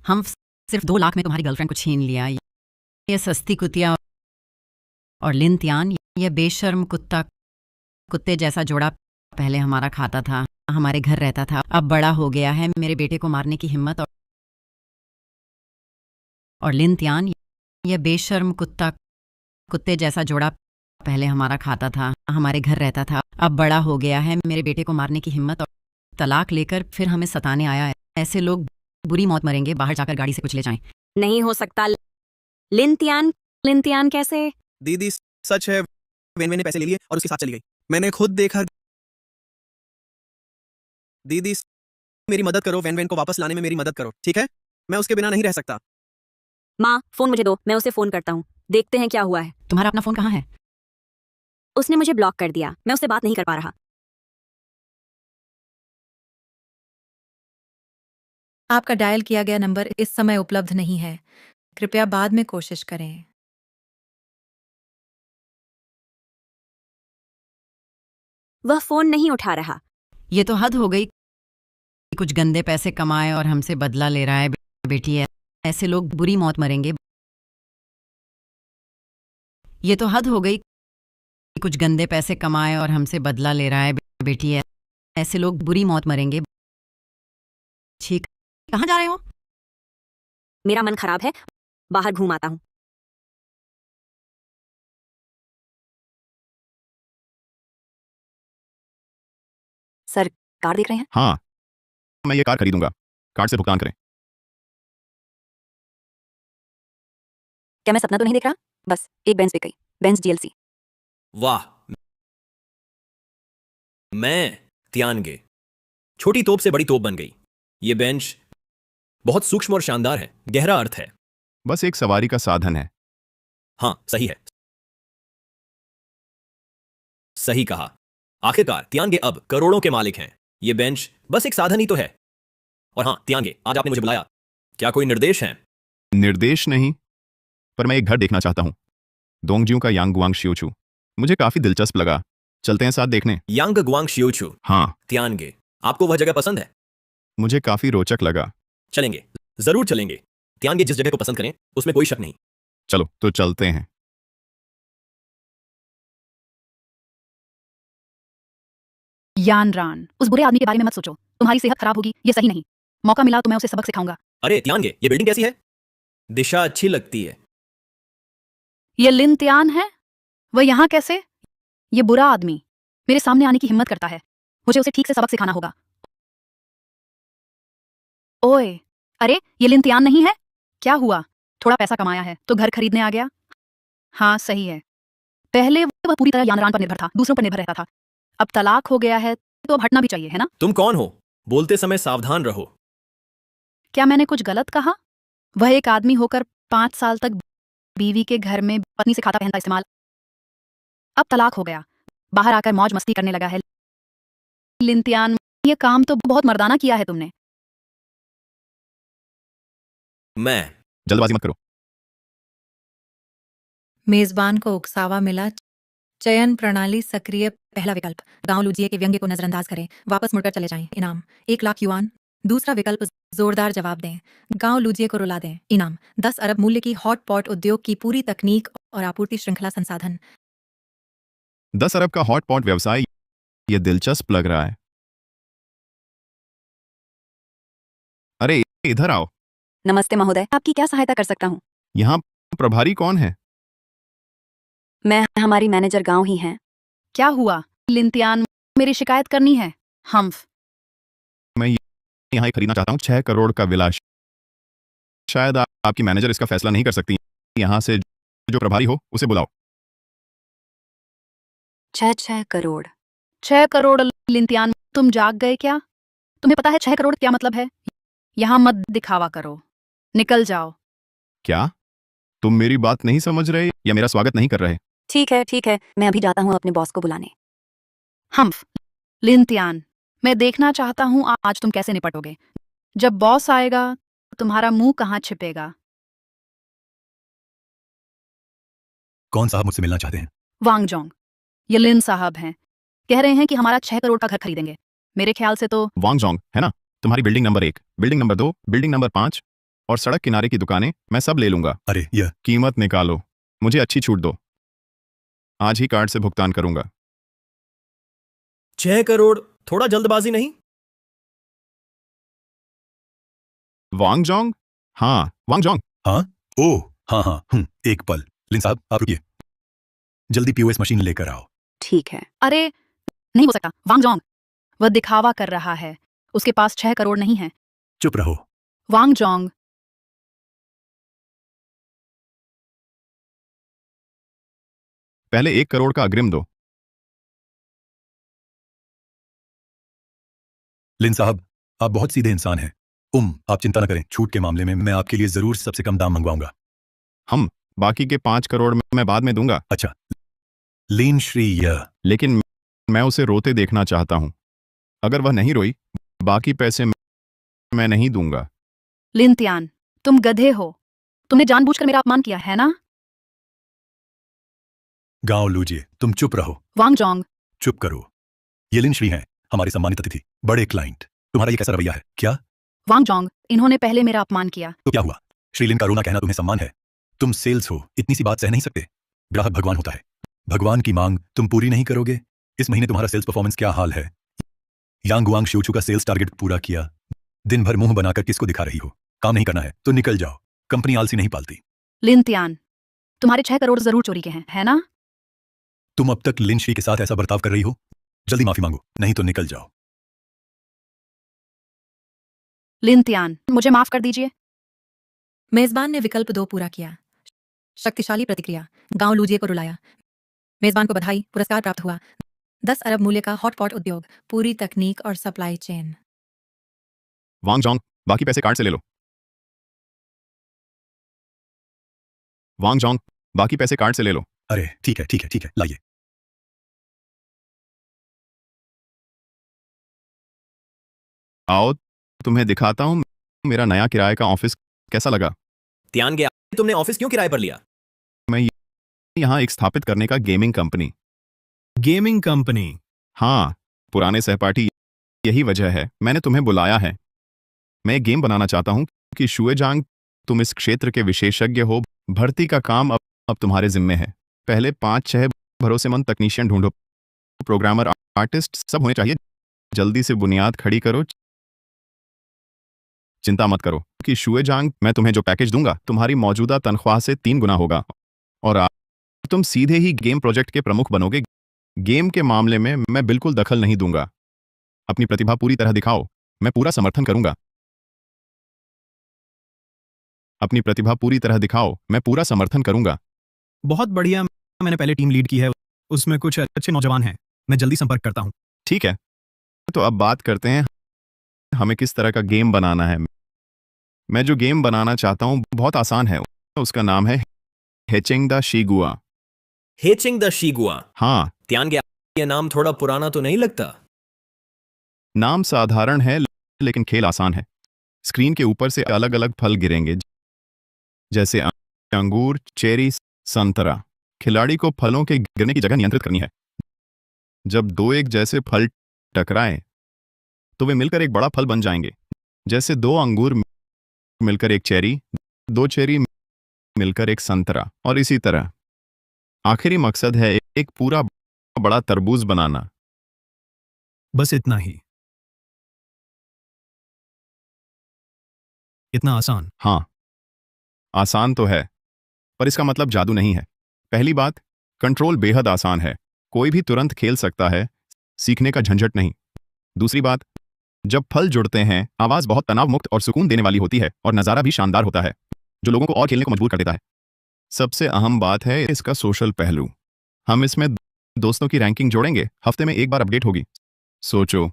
हम सिर्फ 2 लाख में तुम्हारी गर्लफ्रेंड को छीन लिया। ये सस्ती कुतिया और लिन त्यान, ये बेशर्म कुत्ते जैसा जोड़ा पहले हमारा खाता था, हमारे घर रहता था, अब बड़ा हो गया है। मेरे बेटे को मारने की हिम्मत। और लिन त्यान, ये बेशर्म कुत्ते जैसा जोड़ा पहले हमारा खाता था, हमारे घर रहता था, अब बड़ा हो गया है। मेरे बेटे को मारने की हिम्मत और तलाक लेकर फिर हमें सताने आया है। ऐसे लोग बुरी मौत मरेंगे, बाहर जाकर गाड़ी से कुचले जाएं। नहीं हो सकता। लिन त्यान कैसे? दीदी सच है, वेन वेन ने पैसे ले लिए और उसके साथ चली गई। मैंने खुद देखा। दीदी मेरी मदद करो, वेन वेन को वापस लाने में मेरी मदद करो, ठीक है? मैं उसके बिना नहीं रह सकता। माँ, फोन मुझे दो, मैं उसे फोन करता हूँ, देखते हैं क्या हुआ है। तुम्हारा अपना फोन कहाँ है? उसने मुझे ब्लॉक कर दिया, मैं उससे बात नहीं कर पा रहा। आपका डायल किया गया नंबर इस समय उपलब्ध नहीं है, कृपया बाद में कोशिश करें। वह फोन नहीं उठा रहा। ये तो हद हो गई। कुछ गंदे पैसे कमाए और हमसे बदला ले रहा है। बेटी, ऐसे लोग बुरी मौत मरेंगे। ये तो हद हो गई। कुछ गंदे पैसे कमाए और हमसे बदला ले रहा है। बेटी, ऐसे लोग बुरी मौत मरेंगे। ठीक, कहाँ जा रहे हो? मेरा मन खराब है, बाहर घूम आता हूँ। सर, कार देख रहे हैं? हाँ, मैं ये कार खरीदूंगा। कार्ड से भुगतान करें। क्या मैं सपना तो नहीं देख रहा? बस एक बेंच पे गई। Bench DLC. वाह, मैं तियानगे। छोटी तोप से बड़ी तोप बन गई। ये बेंच बहुत सूक्ष्म और शानदार है, गहरा अर्थ है। बस एक सवारी का साधन है। हाँ, सही है, सही कहा। आखिरकार तियानगे अब करोड़ों के मालिक हैं। ये बेंच बस एक साधन ही तो है। और हाँ तियानगे, आज आपने मुझे बुलाया, क्या कोई निर्देश हैं? निर्देश नहीं, पर मैं एक घर देखना चाहता हूँ, दोंगज्यू का यांगगुआंग शियोचू। मुझे काफी दिलचस्प लगा, चलते हैं साथ देखने। यांग गुआंग शियोचू। हाँ, तियानगे, आपको वह जगह पसंद है? मुझे काफी रोचक लगा। चलेंगे, जरूर चलेंगे। तियानगे जिस जगह को पसंद करें उसमें कोई शक नहीं। चलो तो चलते हैं। यानरान, उस बुरे आदमी के बारे में मत सोचो, तुम्हारी सेहत खराब होगी, ये सही नहीं। मौका मिला तो मैं उसे सबक सिखाऊंगा। अरे तियानगे, ये बिल्डिंग कैसी है? दिशा अच्छी लगती है। ये लिन त्यान है, वह यहाँ कैसे? ये बुरा आदमी मेरे सामने आने की हिम्मत करता है, मुझे उसे ठीक से सबक सिखाना होगा। ओए, अरे ये लिन त्यान नहीं है? क्या हुआ? थोड़ा पैसा कमाया है तो घर खरीदने आ गया? हाँ सही है, पहले वह पूरी तरह यानरान पर निर्भर था, दूसरों पर निर्भर रहता था। अब तलाक हो गया है तो अब हटना भी चाहिए, है ना? तुम कौन हो? बोलते समय सावधान रहो। क्या मैंने कुछ गलत कहा? वह एक आदमी होकर 5 साल तक बीवी के घर में पत्नी से खाता पहनता इस्तेमाल, अब तलाक हो गया, बाहर आकर मौज मस्ती करने लगा है। लिंतियान, ये काम तो बहुत मर्दाना किया है तुमने। मैं जल्दबाजी मत करो। मेजबान को उकसावा मिला। चयन प्रणाली सक्रिय। पहला विकल्प, गांव लूजिए के व्यंग्य को नजरअंदाज करें, वापस मुड़कर चले जाएं। इनाम 1 लाख युआन। दूसरा विकल्प, जोरदार जवाब दें, गांव लूजिए को रुला दें। इनाम 10 अरब मूल्य की हॉट पॉट उद्योग की पूरी तकनीक और आपूर्ति श्रृंखला संसाधन। 10 अरब का हॉट पॉट व्यवसाय, ये दिलचस्प लग रहा है। अरे इधर आओ। नमस्ते महोदय, आपकी क्या सहायता कर सकता हूँ? यहाँ प्रभारी कौन है? मैं हमारी मैनेजर गांव ही हैं। क्या हुआ? लिंतियान, मेरी शिकायत करनी है। हम्फ, मैं यहाँ खरीदना चाहता हूँ 6 करोड़ का विलास। शायद आपकी मैनेजर इसका फैसला नहीं कर सकती। यहाँ से जो प्रभारी हो उसे बुलाओ। 6 करोड़। 6 करोड़। लिंतियान, तुम जाग गए क्या? तुम्हें पता है 6 करोड़ क्या मतलब है? यहाँ मत दिखावा करो, निकल जाओ। क्या तुम मेरी बात नहीं समझ रहे या मेरा स्वागत नहीं कर रहे? ठीक है, मैं अभी जाता हूँ अपने बॉस को बुलाने। हम्फ, लिंतियान, मैं देखना चाहता हूँ आज तुम कैसे निपटोगे। जब बॉस आएगा तुम्हारा मुंह कहाँ छिपेगा। कौन साहब मुझसे मिलना चाहते हैं? वांगजोंग, ये लिन साहब हैं, कह रहे हैं कि हमारा 6 करोड़ का घर खरीदेंगे। मेरे ख्याल से तो वांगजोंग है ना? तुम्हारी building number 1, building number 2, building number 5 और सड़क किनारे की दुकानें मैं सब ले लूंगा। अरे यह कीमत निकालो, मुझे अच्छी छूट दो। आज ही कार्ड से भुगतान करूंगा। 6 करोड़, थोड़ा जल्दबाजी नहीं? वांगजोंग? हाँ वांगजोंग। हाँ, ओह हाँ, एक पल। लिन साहब आप रुकिए, जल्दी पीओएस मशीन लेकर आओ। ठीक है। अरे नहीं हो सकता वांगजोंग, वह दिखावा कर रहा है, उसके पास 6 करोड़ नहीं है। चुप रहो। वांगजोंग, पहले 1 करोड़ का अग्रिम दो। लिन साहब, आप बहुत सीधे इंसान हैं। आप चिंता न करें, छूट के मामले में मैं आपके लिए जरूर सबसे कम दाम मंगवाऊंगा। हम बाकी के 5 करोड़ मैं बाद में दूंगा। अच्छा, लीन श्री यह लेकिन मैं उसे रोते देखना चाहता हूं। अगर वह नहीं रोई, बाकी पैसे मैं नहीं दूंगा। लिंतियान, तुम गधे हो, तुमने जानबूझकर मेरा अपमान किया है ना? गांव लूजिए, तुम चुप रहो। वांगजोंग, चुप करो। ये लिन श्री हैं, हमारे सम्मानित अतिथि, बड़े क्लाइंट। तुम्हारा ये कैसा रवैया है? क्या? वांगजोंग, इन्होंने पहले मेरा अपमान किया। तो क्या हुआ? श्रीलिन का रोना कहना तुम्हें सम्मान है? तुम सेल्स हो, इतनी सी बात सह नहीं सकते? ग्राहक भगवान होता है, भगवान की मांग तुम पूरी नहीं करोगे। इस महीने तुम्हारा सेल्स परफॉर्मेंस क्या हाल है? यांगुआंग शियोचू का सेल्स टारगेट पूरा किया। दिन भर मुंह बनाकर किसको दिखा रही हो? काम नहीं करना है तो निकल जाओ, कंपनी आलसी नहीं पालती। लिंतियान, तुम्हारे 6 करोड़ जरूर चोरी के हैं, है ना? तुम अब तक लिन श्री के साथ ऐसा बर्ताव कर रही हो? जल्दी माफी मांगो, नहीं तो निकल जाओ। लिंतियान, मुझे माफ कर दीजिए। मेजबान ने विकल्प 2 पूरा किया। शक्तिशाली प्रतिक्रिया, गांव लूजिए को रुलाया। मेजबान को बधाई, पुरस्कार प्राप्त हुआ। 10 अरब मूल्य का हॉटपॉट उद्योग, पूरी तकनीक और सप्लाई चेन। वांग जोंग, बाकी पैसे कार्ड से ले लो। वांग जोंग, बाकी पैसे कार्ड से ले लो। अरे ठीक है ठीक है ठीक है, लाइए। आओ, तुम्हें दिखाता हूं मेरा नया किराए का ऑफिस कैसा लगा। त्यान गया, तुमने ऑफिस क्यों किराए पर लिया? मैं यहाँ एक स्थापित करने का गेमिंग कंपनी। Gaming company? हाँ, पुराने सहपाठी, यही वजह है मैंने तुम्हें बुलाया है। मैं एक गेम बनाना चाहता हूं कि शुएजांग, तुम इस क्षेत्र के विशेषज्ञ हो। भर्ती का काम अब तुम्हारे जिम्मे है। पहले 5-6 भरोसेमंद तकनीशियन ढूंढो। प्रोग्रामर, आर्टिस्ट सब होने चाहिए। जल्दी से बुनियाद खड़ी करो। चिंता मत करो कि शुएजांग, मैं तुम्हें जो पैकेज दूंगा तुम्हारी मौजूदा तनख्वाह से 3 गुना होगा और तुम सीधे ही गेम प्रोजेक्ट के प्रमुख बनोगे। गेम के मामले में मैं बिल्कुल दखल नहीं दूंगा। अपनी प्रतिभा पूरी तरह दिखाओ, मैं पूरा समर्थन करूंगा। अपनी प्रतिभा पूरी तरह दिखाओ, मैं पूरा समर्थन करूंगा। बहुत बढ़िया, मैंने पहले टीम लीड की है, उसमें कुछ अच्छे नौजवान हैं। मैं जल्दी संपर्क करता हूं। ठीक है, तो अब बात करते हैं हमें किस तरह का गेम बनाना है। मैं जो गेम बनाना चाहता हूं बहुत आसान है। उसका नाम है हेचिंग द शिगुआ। हेचिंग द शिगुआ? हाँ। त्यान गया, ये नाम थोड़ा पुराना तो नहीं लगता? नाम साधारण है लेकिन खेल आसान है। स्क्रीन के ऊपर से अलग अलग फल गिरेंगे, जैसे अंगूर, चेरी, संतरा। खिलाड़ी को फलों के गिरने की जगह नियंत्रित करनी है। जब 2 एक जैसे फल टकराएं तो वे मिलकर एक बड़ा फल बन जाएंगे। जैसे 2 अंगूर मिलकर एक चेरी, 2 चेरी मिलकर एक संतरा, और इसी तरह। आखिरी मकसद है एक पूरा बड़ा तरबूज बनाना। बस इतना ही? इतना आसान? हाँ, आसान तो है, पर इसका मतलब जादू नहीं है। पहली बात, कंट्रोल बेहद आसान है। कोई भी तुरंत खेल सकता है, सीखने का झंझट नहीं। दूसरी बात, जब फल जुड़ते हैं आवाज बहुत तनाव मुक्त और सुकून देने वाली होती है और नजारा भी शानदार होता है, जो लोगों को और खेलने को मजबूर कर देता है। सबसे अहम बात है इसका सोशल पहलू। हम इसमें दोस्तों की रैंकिंग जोड़ेंगे, हफ्ते में एक बार अपडेट होगी। सोचो,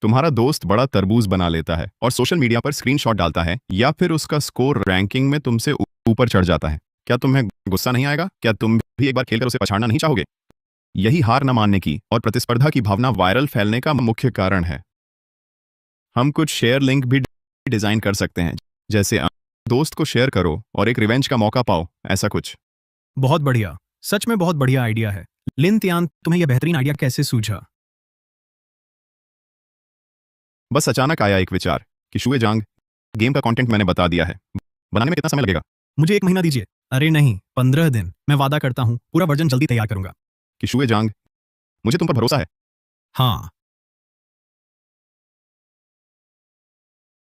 तुम्हारा दोस्त बड़ा तरबूज बना लेता है और सोशल मीडिया पर स्क्रीनशॉट डालता है, या फिर उसका स्कोर रैंकिंग में तुमसे ऊपर चढ़ जाता है। क्या तुम्हें गुस्सा नहीं आएगा? क्या तुम भी एक बार खेलकर उसे पछाड़ना नहीं चाहोगे? यही हार न मानने की और प्रतिस्पर्धा की भावना वायरल फैलने का मुख्य कारण है। हम कुछ शेयर लिंक भी डिजाइन कर सकते हैं, जैसे दोस्त को शेयर करो और एक रिवेंज का मौका पाओ, ऐसा कुछ। बहुत बढ़िया, सच में बहुत बढ़िया आइडिया है। लिन त्यान, तुम्हें यह बेहतरीन आइडिया कैसे सूझा? बस अचानक आया एक विचार कि शुएजांग, गेम का कंटेंट मैंने बता दिया है, बनाने में कितना समय लगेगा? मुझे 1 महीना दीजिए। अरे नहीं, 15 दिन। मैं वादा करता हूं पूरा वर्जन जल्दी तैयार करूंगा। कि शुएजांग, मुझे तुम पर भरोसा है। हाँ।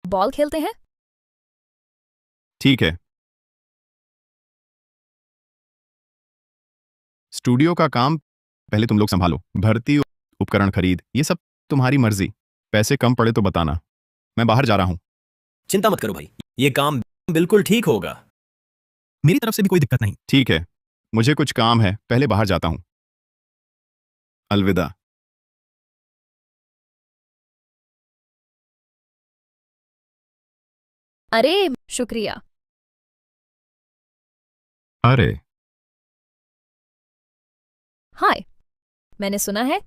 बॉल खेलते हैं? ठीक है। स्टूडियो का काम पहले तुम लोग संभालो। भर्ती, उपकरण खरीद, ये सब तुम्हारी मर्जी। पैसे कम पड़े तो बताना। मैं बाहर जा रहा हूं। चिंता मत करो भाई, ये काम बिल्कुल ठीक होगा। मेरी तरफ से भी कोई दिक्कत नहीं। ठीक है, मुझे कुछ काम है, पहले बाहर जाता हूं। अलविदा। अरे शुक्रिया। अरे, हाय, मैंने सुना है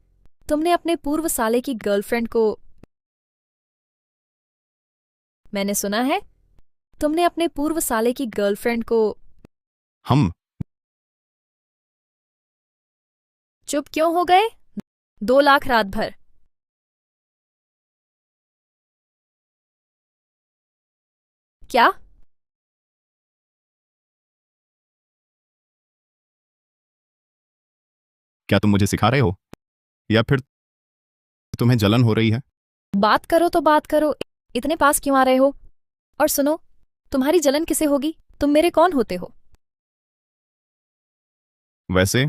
तुमने अपने पूर्व साले की गर्लफ्रेंड को मैंने सुना है तुमने अपने पूर्व साले की गर्लफ्रेंड को हम चुप क्यों हो गए? 2 लाख रात भर। क्या? क्या तुम मुझे सिखा रहे हो या फिर तुम्हें जलन हो रही है? बात करो तो बात करो, इतने पास क्यों आ रहे हो? और सुनो, तुम्हारी जलन किसे होगी? तुम मेरे कौन होते हो? वैसे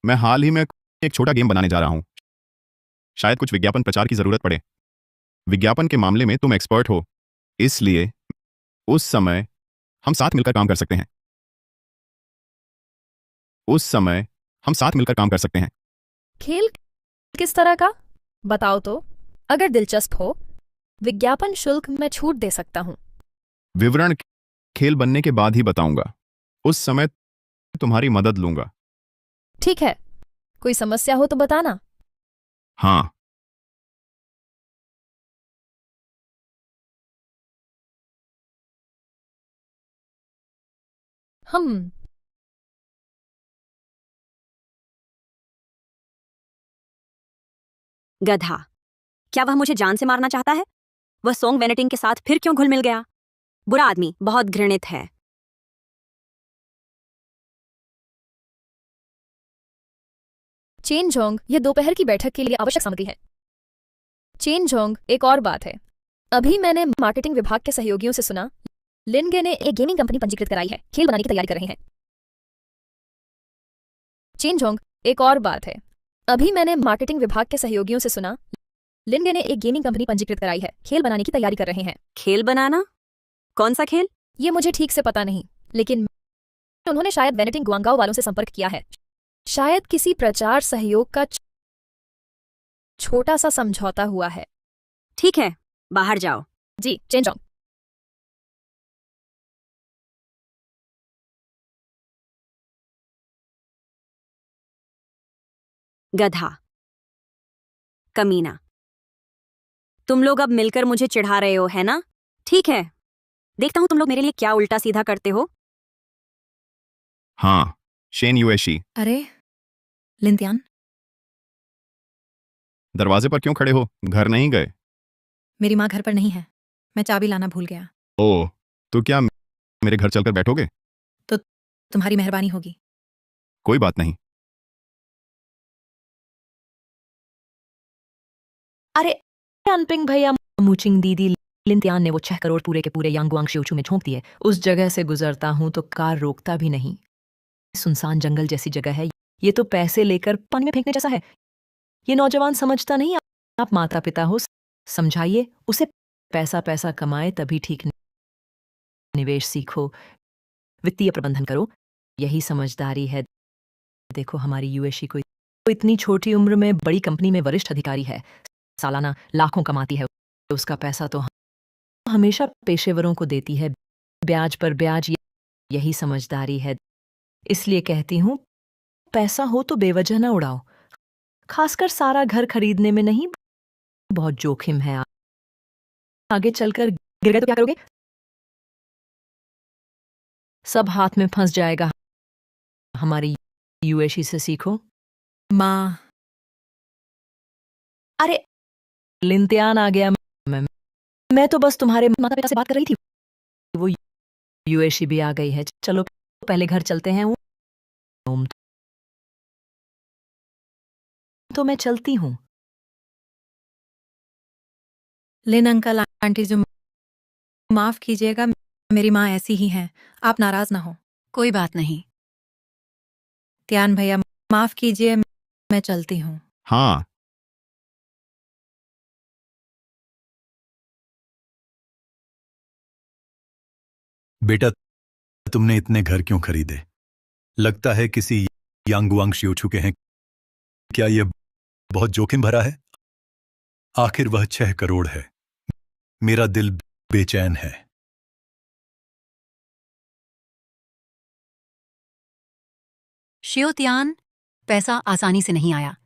मैं हाल ही में एक छोटा गेम बनाने जा रहा हूं। शायद कुछ विज्ञापन प्रचार की जरूरत पड़े। विज्ञापन के मामले में तुम एक्सपर्ट हो, इसलिए उस समय हम साथ मिलकर काम कर सकते हैं। उस समय हम साथ मिलकर काम कर सकते हैं। खेल किस तरह का बताओ तो। अगर दिलचस्प हो, विज्ञापन शुल्क मैं छूट दे सकता हूँ। विवरण खेल बनने के बाद ही बताऊंगा। उस समय तुम्हारी मदद लूंगा। ठीक है, कोई समस्या हो तो बताना। हाँ। हम गधा, क्या वह मुझे जान से मारना चाहता है? वह सोंग वेनेटिंग के साथ फिर क्यों घुल मिल गया? बुरा आदमी, बहुत घृणित है। चेन जोंग, यह दोपहर की बैठक के लिए आवश्यक सामग्री है। चेन जोंग, एक और बात है। अभी मैंने मार्केटिंग विभाग के सहयोगियों से सुना, लिनगे ने एक गेमिंग कंपनी पंजीकृत कराई है, खेल बनाने की तैयारी कर रहे हैं। चेन जोंग, एक और बात है। अभी मैंने मार्केटिंग विभाग के सहयोगियों से सुना, लिनगे ने एक गेमिंग कंपनी पंजीकृत कराई है, खेल बनाने की तैयारी कर रहे हैं। खेल बनाना? कौन सा खेल? ये मुझे ठीक से पता नहीं, लेकिन उन्होंने शायद वेनेटिंग गुआंगाओ वालों से संपर्क किया है। शायद किसी प्रचार सहयोग का छोटा सा समझौता हुआ है। ठीक है, बाहर जाओ। जी, चेन जोंग। गधा, कमीना, तुम लोग अब मिलकर मुझे चिढ़ा रहे हो, है ना? ठीक है, देखता हूं तुम लोग मेरे लिए क्या उल्टा सीधा करते हो। हाँ, शेन यूएशी। अरे लिंतियान, दरवाजे पर क्यों खड़े हो? घर नहीं गए? मेरी माँ घर पर नहीं है, मैं चाबी लाना भूल गया। ओह, तो क्या मेरे घर चलकर बैठोगे? तो तुम्हारी मेहरबानी होगी। कोई बात नहीं। अरे अनपिंग भैया, मूचिंग दीदी, लिंतियान ने वो 6 करोड़ पूरे के पूरे यांगवांग शिउचू में झोंक दिए। उस जगह से गुजरता हूं तो कार रोकता भी नहीं। सुनसान जंगल जैसी जगह है। ये तो पैसे लेकर पानी में फेंकने जैसा है। ये नौजवान समझता नहीं। आप माता पिता हो, समझाइए उसे। पैसा पैसा कमाए तभी ठीक। निवेश सीखो, वित्तीय प्रबंधन करो, यही समझदारी है। देखो हमारी यूएशी को इतनी छोटी उम्र में बड़ी कंपनी में वरिष्ठ अधिकारी है, सालाना लाखों कमाती है। उसका पैसा तो हमेशा पेशेवरों को देती है, ब्याज पर ब्याज। यही समझदारी है। इसलिए कहती हूं, पैसा हो तो बेवजह ना उड़ाओ, खासकर सारा घर खरीदने में नहीं। बहुत जोखिम है। आगे चलकर गिर गए तो क्या करोगे? सब हाथ में फंस जाएगा। हमारी यूएशी से सीखो। माँ, अरे लिंतियान आ गया। मैं तो बस तुम्हारे माता पिता से बात कर रही थी। वो यूएशी भी आ गई है। चलो पहले घर चलते हैं। तो मैं चलती हूँ। लिन अंकल आंटी जी, माफ कीजिएगा, मेरी माँ ऐसी ही हैं, आप नाराज ना हो। कोई बात नहीं। त्यान भैया, माफ कीजिए, मैं चलती हूँ। हाँ। बेटा, तुमने इतने घर क्यों खरीदे? लगता है किसी यांगुआंग शिउचू के हैं। क्या यह बहुत जोखिम भरा है? आखिर वह 6 करोड़ है। मेरा दिल बेचैन है। शियोतियान, पैसा आसानी से नहीं आया।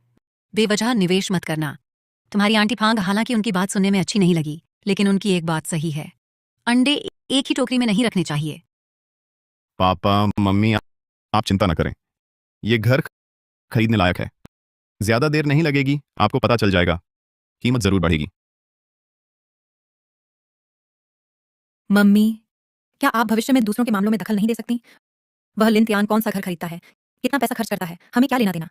बेवजह निवेश मत करना। तुम्हारी आंटी फांग हालांकि उनकी बात सुनने में अच्छी नहीं लगी, लेकिन उनकी एक बात सही है। अंडे एक ही टोकरी में नहीं रखने चाहिए। पापा मम्मी, आप चिंता न करें। ये घर खरीदने लायक है। ज्यादा देर नहीं लगेगी, आपको पता चल जाएगा। कीमत जरूर बढ़ेगी। मम्मी, क्या आप भविष्य में दूसरों के मामलों में दखल नहीं दे सकती? वह लिन त्यान कौन सा घर खरीदता है, कितना पैसा खर्च करता है, हमें क्या लेना देना?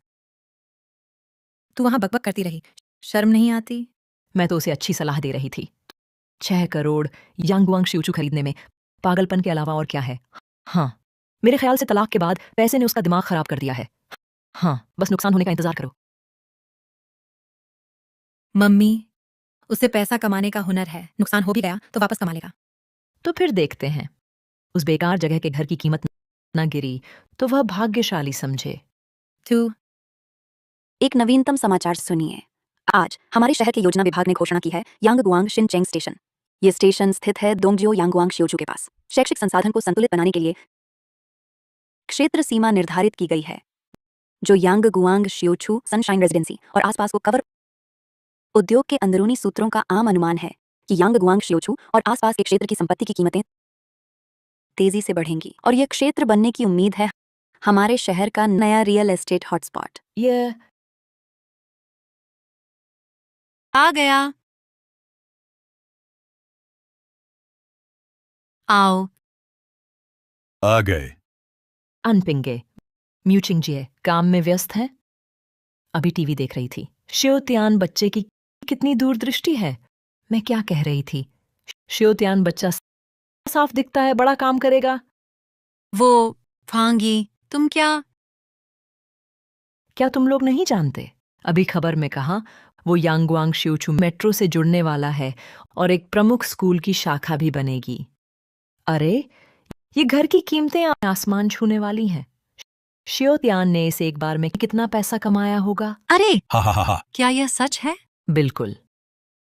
तू वहां बकबक करती रही, शर्म नहीं आती? मैं तो उसे अच्छी सलाह दे रही थी। 6 करोड़ यांगवांग शिउचू खरीदने में पागलपन के अलावा और क्या है? हाँ, मेरे ख्याल से तलाक के बाद पैसे ने उसका दिमाग खराब कर दिया है। हाँ, बस नुकसान होने का इंतजार करो। मम्मी, उसे पैसा कमाने का हुनर है। नुकसान हो भी गया तो वापस कमा लेगा। तो फिर देखते हैं। उस बेकार जगह के घर की कीमत न गिरी तो वह भाग्यशाली समझे। 2. एक नवीनतम समाचार सुनिए। आज हमारे शहर के योजना विभाग ने घोषणा की है यांगगुआंग शिनचेंग स्टेशन। ये स्टेशन स्थित है दोंगजियो यांगगुआंग शियोचू के पास। शैक्षिक संसाधन को संतुलित बनाने के लिए क्षेत्र सीमा निर्धारित की गई है जो यांगगुआंग शियोचू सनशाइन रेजिडेंसी और आसपास को कवर। उद्योग के अंदरूनी सूत्रों का आम अनुमान है कि यांगगुआंग शियोचू और आसपास के क्षेत्र की संपत्ति की कीमतें तेजी से बढ़ेंगी और यह क्षेत्र बनने की उम्मीद है हमारे शहर का नया रियल एस्टेट हॉटस्पॉट। यह आ गया। आओ। आ गए। अनपिंगे म्यूचिंगजिए काम में व्यस्त हैं। अभी टीवी देख रही थी। श्योत्यान बच्चे की कितनी दूरदृष्टि है। मैं क्या कह रही थी? श्योत्यान बच्चा साफ दिखता है, बड़ा काम करेगा। वो फांगी, तुम क्या तुम लोग नहीं जानते? अभी खबर में कहा वो यांगगुआंग शियोचू मेट्रो से जुड़ने वाला है और एक प्रमुख स्कूल की शाखा भी बनेगी। अरे ये घर की कीमतें आसमान छूने वाली हैं। श्योत्यान ने इसे एक बार में कितना पैसा कमाया होगा? अरे हा हा हा हा। क्या यह सच है? बिल्कुल।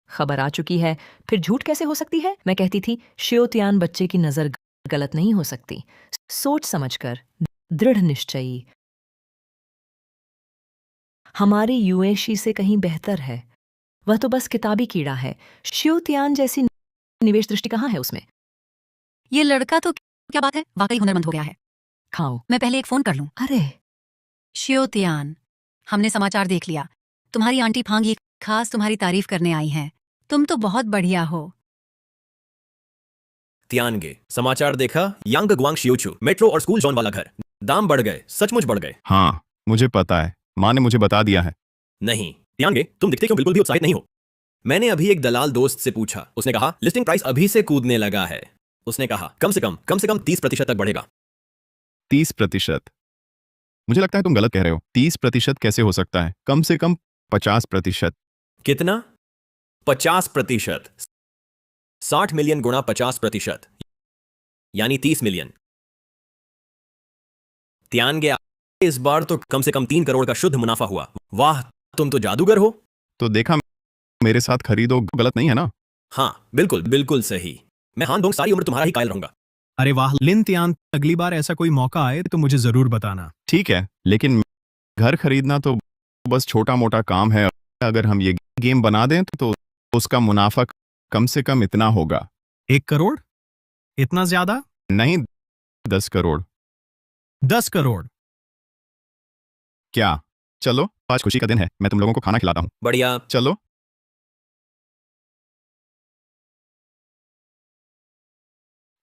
खबर आ चुकी है, फिर झूठ कैसे हो सकती है? मैं कहती थी श्योत्यान बच्चे की नजर गलत नहीं हो सकती। सोच समझकर, दृढ़ निश्चयी, हमारी यूएशी से कहीं बेहतर है। वह तो बस किताबी कीड़ा है। श्योत्यान जैसी निवेश दृष्टि कहाँ है उसमें? ये लड़का तो क्या बात है, वाकई हुनरमंद हो गया है। खाओ। मैं पहले एक फोन कर लूं। अरे श्योत्यान, हमने समाचार देख लिया। तुम्हारी आंटी फांगी खास तुम्हारी तारीफ करने आई हैं। तुम तो बहुत बढ़िया हो। तियानगे समाचार देखा? यांगगुआंग शियोचू मेट्रो और स्कूल जोन वाला घर। दाम बढ़ गए, सचमुच बढ़ गए। हाँ, मुझे पता है, माँ ने मुझे बता दिया है। नहीं तियानगे, तुम दिखते क्यों बिल्कुल भी उत्साहित नहीं हो? मैंने अभी एक दलाल दोस्त से पूछा, उसने कहा लिस्टिंग प्राइस अभी से कूदने लगा है। उसने कहा कम से कम 30% तक बढ़ेगा। 30%? मुझे लगता है तुम गलत कह रहे हो। 30% कैसे हो सकता है? कम से कम 50%। कितना? 50%। 60 मिलियन गुणा 50% यानी 30 मिलियन। तियानगे इस बार तो कम से कम 3 करोड़ का शुद्ध मुनाफा हुआ। वाह, तुम तो जादूगर हो। तो देखा, मेरे साथ खरीदो, गलत नहीं है ना? हाँ बिल्कुल बिल्कुल सही। मैं हान दोंग सारी उम्र तुम्हारा ही कायल रहूंगा। अरे वाह लिन तियान, अगली बार ऐसा कोई मौका आए तो मुझे जरूर बताना। ठीक है, लेकिन घर खरीदना तो बस छोटा मोटा काम है। अगर हम ये गेम बना दें तो उसका मुनाफा कम से कम इतना होगा। 1 करोड़? इतना ज्यादा? नहीं, 10 करोड़। 10 करोड़? क्या? चलो, आज खुशी का दिन है, मैं तुम लोगों को खाना खिलाता हूँ। बढ़िया। चलो।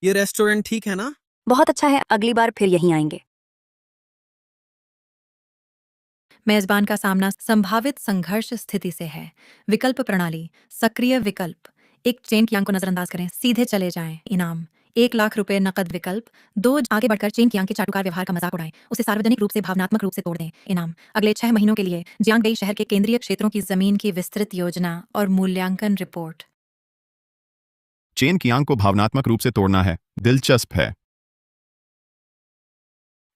ये रेस्टोरेंट ठीक है ना? बहुत अच्छा है, अगली बार फिर यहीं आएंगे। मेजबान का सामना संभावित संघर्ष स्थिति से है। विकल्प प्रणाली, सक्रिय विकल्प, एक चेन कियांग को नजरअंदाज करें, सीधे चले जाएं। इनाम 1 लाख रुपए नकद विकल्प। 2 आगे बढ़कर चेन कियांग के चाटुकार व्यवहार का मजाक उड़ाएं, उसे सार्वजनिक रूप से भावनात्मक रूप से तोड़ दें। इनाम अगले 6 महीनों के लिए जियांगबेई शहर के केंद्रीय क्षेत्रों की जमीन की विस्तृत योजना और मूल्यांकन रिपोर्ट। चेन कियांग को भावनात्मक रूप से तोड़ना है, दिलचस्प है।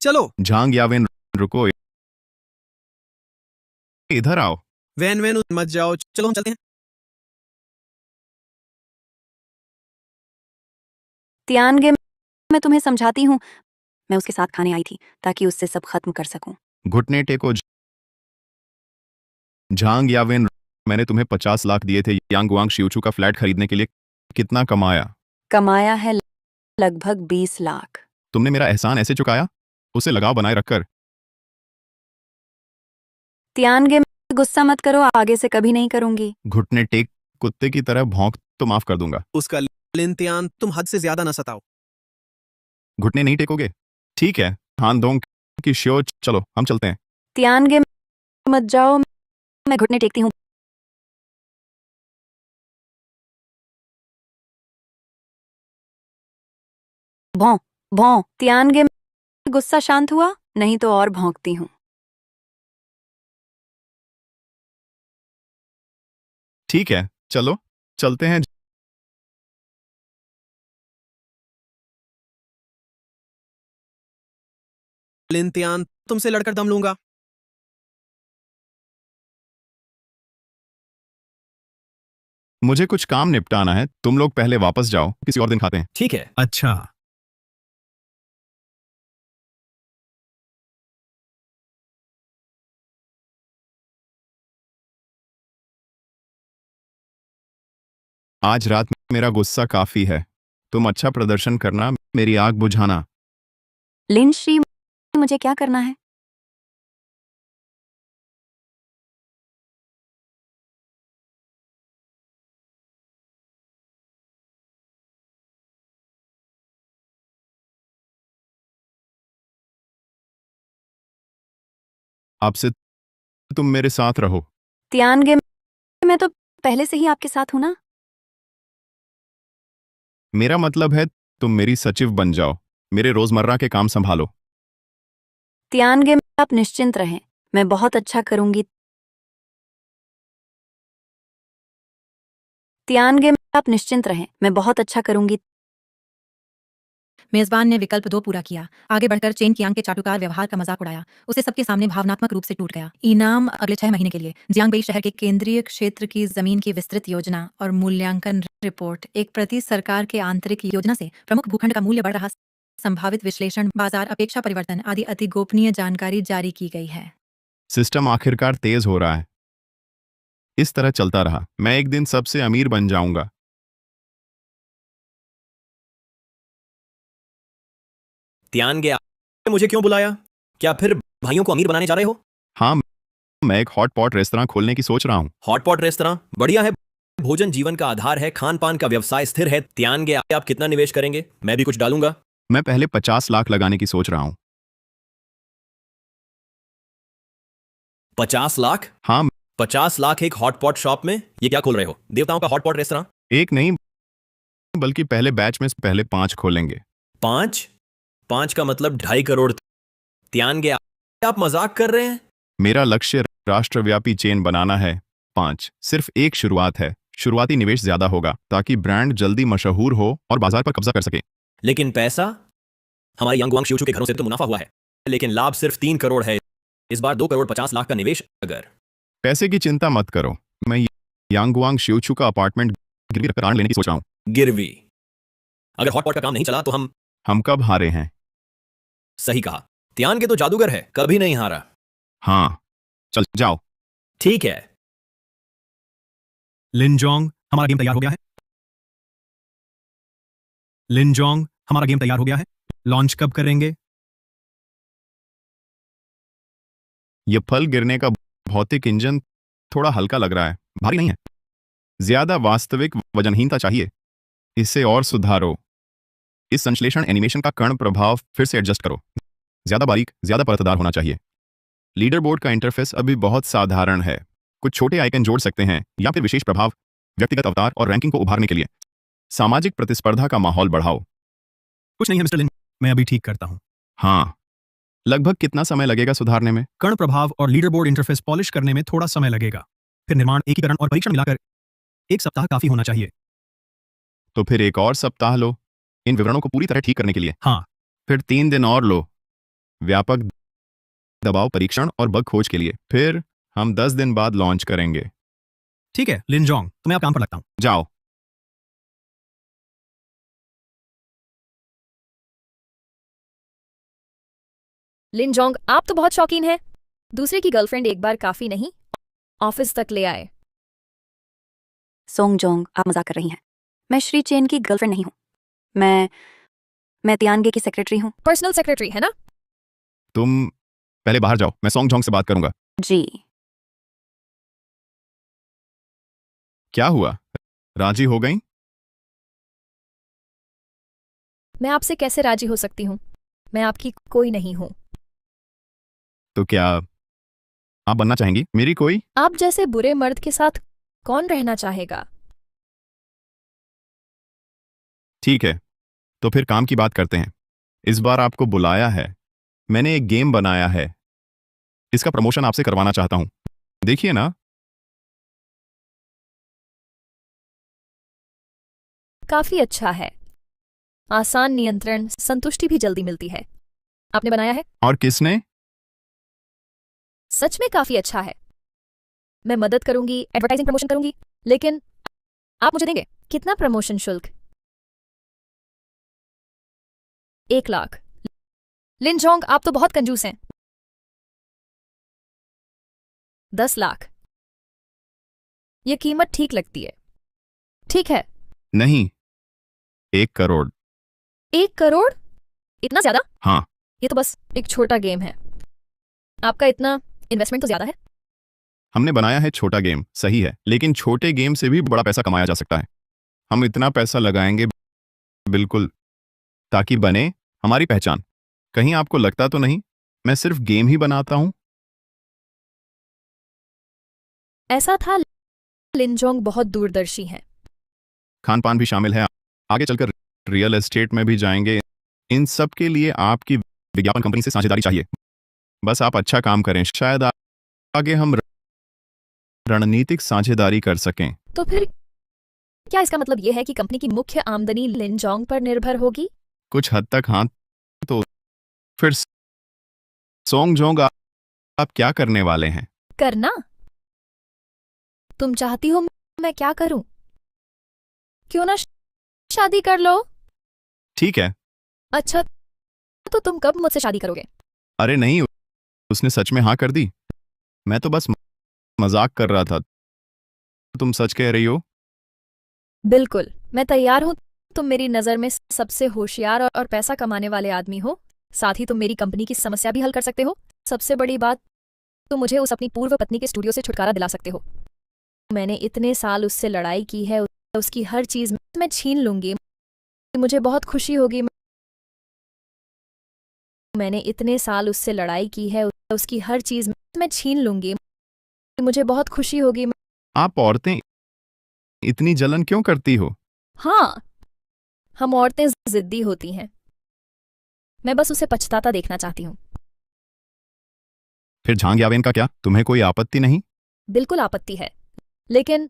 चलो। झांग यावेन, रुको, इधर आओ। वैन मत जाओ, चलो हम चलते हैं। तियानगे, मैं तुम्हें समझाती हूँ। मैं उसके साथ खाने आई थी ताकि उससे सब खत्म कर सकूं। घुटने टेको। झांग यावेन, मैंने तुम्हें 50 लाख दिए थे यांगगुआंग शियोचू का फ्लैट खरीदने के लिए। कितना कमाया? कमाया है लगभग 20 लाख। तुमने मेरा एहसान ऐसे चुकाया? उसे लगाव बनाए रखकर। तियानगे, गुस्सा मत करो, आगे से कभी नहीं करूंगी। घुटने टेक, कुत्ते की तरह भौंक तो माफ कर दूंगा। उसका लिन तियान, तुम हद से ज्यादा न सताओ। घुटने नहीं टेकोगे? ठीक है, हान दोंग की श्यो, चलो हम चलते हैं। तियानगे मत जाओ, मैं घुटने टेकती हूँ। भौं भौं। तियानगे, गुस्सा शांत हुआ? नहीं तो और भौंकती हूँ। ठीक है, चलो चलते हैं। लिन त्यान, तुमसे लड़कर दम लूंगा। मुझे कुछ काम निपटाना है, तुम लोग पहले वापस जाओ, किसी और दिन खाते हैं। ठीक है। अच्छा, आज रात मेरा गुस्सा काफी है, तुम अच्छा प्रदर्शन करना, मेरी आग बुझाना। लिन श्री, मुझे क्या करना है? आपसे तुम मेरे साथ रहो। त्यानगे, मैं तो पहले से ही आपके साथ हूं ना। मेरा मतलब है तुम मेरी सचिव बन जाओ, मेरे रोजमर्रा के काम संभालो। त्यानगे, आप निश्चिंत रहें, मैं बहुत अच्छा करूंगी। त्यानगे, आप निश्चिंत रहें, मैं बहुत अच्छा करूंगी। मेजबान ने विकल्प 2 पूरा किया। आगे बढ़कर चेन कियांग के चाटुकार व्यवहार का मजाक उड़ाया। उसे सबके सामने भावनात्मक रूप से टूट गया। इनाम अगले 6 महीने के लिए। जियांगबई शहर के केंद्रीय क्षेत्र की जमीन की विस्तृत योजना और मूल्यांकन रिपोर्ट। एक प्रति सरकार के आंतरिक योजना से प्रमुख भूखंड का मूल्य बढ़ रहा, संभावित विश्लेषण, बाजार अपेक्षा परिवर्तन आदि अति गोपनीय जानकारी जारी की गई है। सिस्टम आखिरकार तेज हो रहा है। इस तरह चलता रहा, मैं एक दिन सबसे अमीर बन जाऊंगा। त्यानगे, आपने मुझे क्यों बुलाया? क्या फिर भाइयों को अमीर बनाने जा रहे हो? हाँ, मैं एक हॉट पॉट रेस्तरां खोलने की सोच रहा हूँ। हॉटपॉट रेस्तरां बढ़िया है। भोजन जीवन का आधार है, खान पान का व्यवसाय स्थिर है। त्यानगे, आप कितना निवेश करेंगे? मैं भी कुछ डालूंगा। मैं पहले 50 लाख लगाने की सोच रहा हूँ। 50 लाख? हाँ, 50 लाख एक हॉटपॉट शॉप में? ये क्या खोल रहे हो, देवताओं का हॉटपॉट रेस्तरां? एक नहीं बल्कि पहले बैच में पहले 5 खोलेंगे। 5? 5 का मतलब 2.5 करोड़। त्यानगे, आप मजाक कर रहे हैं? मेरा लक्ष्य राष्ट्रव्यापी चेन बनाना है। 5 सिर्फ एक शुरुआत है। शुरुआती निवेश ज्यादा होगा ताकि ब्रांड जल्दी मशहूर हो और बाजार पर कब्जा कर सके। लेकिन पैसा? हमारे यांगवांग शिवचू के घरों से तो मुनाफा हुआ है, लेकिन लाभ सिर्फ 3 करोड़ है। इस बार 2 करोड़ 50 लाख का निवेश। अगर पैसे की चिंता मत करो, मैं यांगवांग शिवचू का अपार्टमेंट गिरवी रखकर ऋण लेने की सोच रहा हूँ। गिरवी? अगर हॉटपॉट का काम नहीं चला तो हम कब हारे हैं? सही कहा, त्यानगे तो जादूगर है, कभी नहीं हारा। हाँ, चल जाओ। ठीक है। लिन जोंग, हमारा गेम तैयार हो गया है। लिन जोंग, हमारा गेम तैयार हो गया है। लॉन्च कब करेंगे? यह फल गिरने का भौतिक इंजन थोड़ा हल्का लग रहा है, भारी नहीं है। ज्यादा वास्तविक वजनहीनता चाहिए, इसे और सुधारो। इस संश्लेषण एनिमेशन का कण प्रभाव फिर से एडजस्ट करो, ज्यादा बारीक, ज्यादा परतदार होना चाहिए। लीडर बोर्ड का इंटरफेस अभी बहुत साधारण है, कुछ छोटे आइकन जोड़ सकते हैं या फिर विशेष प्रभाव, व्यक्तिगत अवतार और रैंकिंग को उभारने के लिए। सामाजिक प्रतिस्पर्धा का माहौल बढ़ाओ। कुछ नहीं है मिस्टर लिन, मैं अभी ठीक करता हूं। हाँ, लगभग कितना समय लगेगा सुधारने में? कण प्रभाव और लीडर बोर्ड इंटरफेस पॉलिश करने में थोड़ा समय लगेगा। फिर निर्माण, एकीकरण और परीक्षण मिलाकर 1 सप्ताह काफी होना चाहिए। तो फिर एक और सप्ताह लो इन विवरणों को पूरी तरह ठीक करने के लिए। हाँ, फिर 3 दिन और लो व्यापक दबाव परीक्षण और बग खोज के लिए। फिर हम 10 दिन बाद लॉन्च करेंगे। ठीक है लिन जोंग, तो मैं अब काम पर लगता हूं। जाओ। लिन जोंग, आप तो बहुत शौकीन हैं। दूसरे की गर्लफ्रेंड एक बार काफी नहीं, ऑफिस तक ले आए। सोंग जोंग, आप मजाक कर रही हैं। मैं श्री चेन की गर्लफ्रेंड नहीं हूँ। मैं त्यानगे की सेक्रेटरी हूँ। पर्सनल सेक्रेटरी है ना? तुम पहले बाहर जाओ, मैं सोंग जोंग से बात करूंगा। जी। क्या हुआ, राजी हो गई? मैं आपसे कैसे राजी हो सकती हूँ? मैं आपकी कोई नहीं हूँ। तो क्या आप बनना चाहेंगी मेरी कोई? आप जैसे बुरे मर्द के साथ कौन रहना चाहेगा? ठीक है, तो फिर काम की बात करते हैं। इस बार आपको बुलाया है, मैंने एक गेम बनाया है, इसका प्रमोशन आपसे करवाना चाहता हूं। देखिए ना। काफी अच्छा है। आसान नियंत्रण, संतुष्टि भी जल्दी मिलती है। आपने बनाया है, और किसने? सच में काफी अच्छा है। मैं मदद करूंगी, एडवर्टाइजिंग प्रमोशन करूंगी, लेकिन आप मुझे देंगे कितना प्रमोशन शुल्क? 1 लाख। लिन जोंग, आप तो बहुत कंजूस हैं। 10 लाख। ये कीमत ठीक लगती है। ठीक है। नहीं, 1 करोड़। 1 करोड़? इतना ज्यादा? हाँ। ये तो बस एक छोटा गेम है। आपका इतना इन्वेस्टमेंट तो ज्यादा है। हमने बनाया है छोटा गेम, सही है, लेकिन छोटे गेम से भी बड़ा पैसा कमाया जा सकता है। हम इतना पैसा लगाएंगे, बिल्कुल, ताकि बने हमारी पहचान। कहीं आपको लगता तो नहीं मैं सिर्फ गेम ही बनाता हूं? ऐसा था। लिन जोंग बहुत दूरदर्शी हैं। खान पान भी शामिल है, आगे चलकर रियल एस्टेट में भी जाएंगे। इन सब के लिए आपकी विज्ञापन कंपनी से साझेदारी चाहिए। बस आप अच्छा काम करें, शायद आगे हम रणनीतिक साझेदारी कर सकें। तो फिर क्या इसका मतलब यह है कि कंपनी की मुख्य आमदनी लिन जोंग पर निर्भर होगी? कुछ हद तक हाँ। तो फिर सोंग जोंग, आप क्या करने वाले हैं? करना? तुम चाहती हो मैं क्या करूं? क्यों ना शादी कर लो? ठीक है। अच्छा, तो तुम कब मुझसे शादी करोगे? अरे नहीं, उसने सच में हाँ कर दी। मैं तो बस मजाक कर रहा था। तुम सच कह रही हो? बिल्कुल, मैं तैयार हूं। तुम मेरी नजर में सबसे होशियार और पैसा कमाने वाले आदमी हो। साथ ही तुम मेरी कंपनी की समस्या भी हल कर सकते हो। सबसे बड़ी बात, तुम मुझे उस अपनी पूर्व पत्नी के स्टूडियो से छुटकारा दिला सकते हो। मैंने इतने साल उससे लड़ाई की है, उसकी हर चीज मैं छीन लूंगी। मुझे बहुत खुशी होगी। मैंने इतने साल उससे लड़ाई की है, उसकी हर चीज मैं छीन लूंगी। मुझे बहुत खुशी होगी। आप औरतें इतनी जलन क्यों करती हो? हाँ, हम औरतें जिद्दी होती हैं। मैं बस उसे पछताता देखना चाहती हूँ। फिर झांग यावेन का क्या? तुम्हें कोई आपत्ति नहीं? बिल्कुल आपत्ति है, लेकिन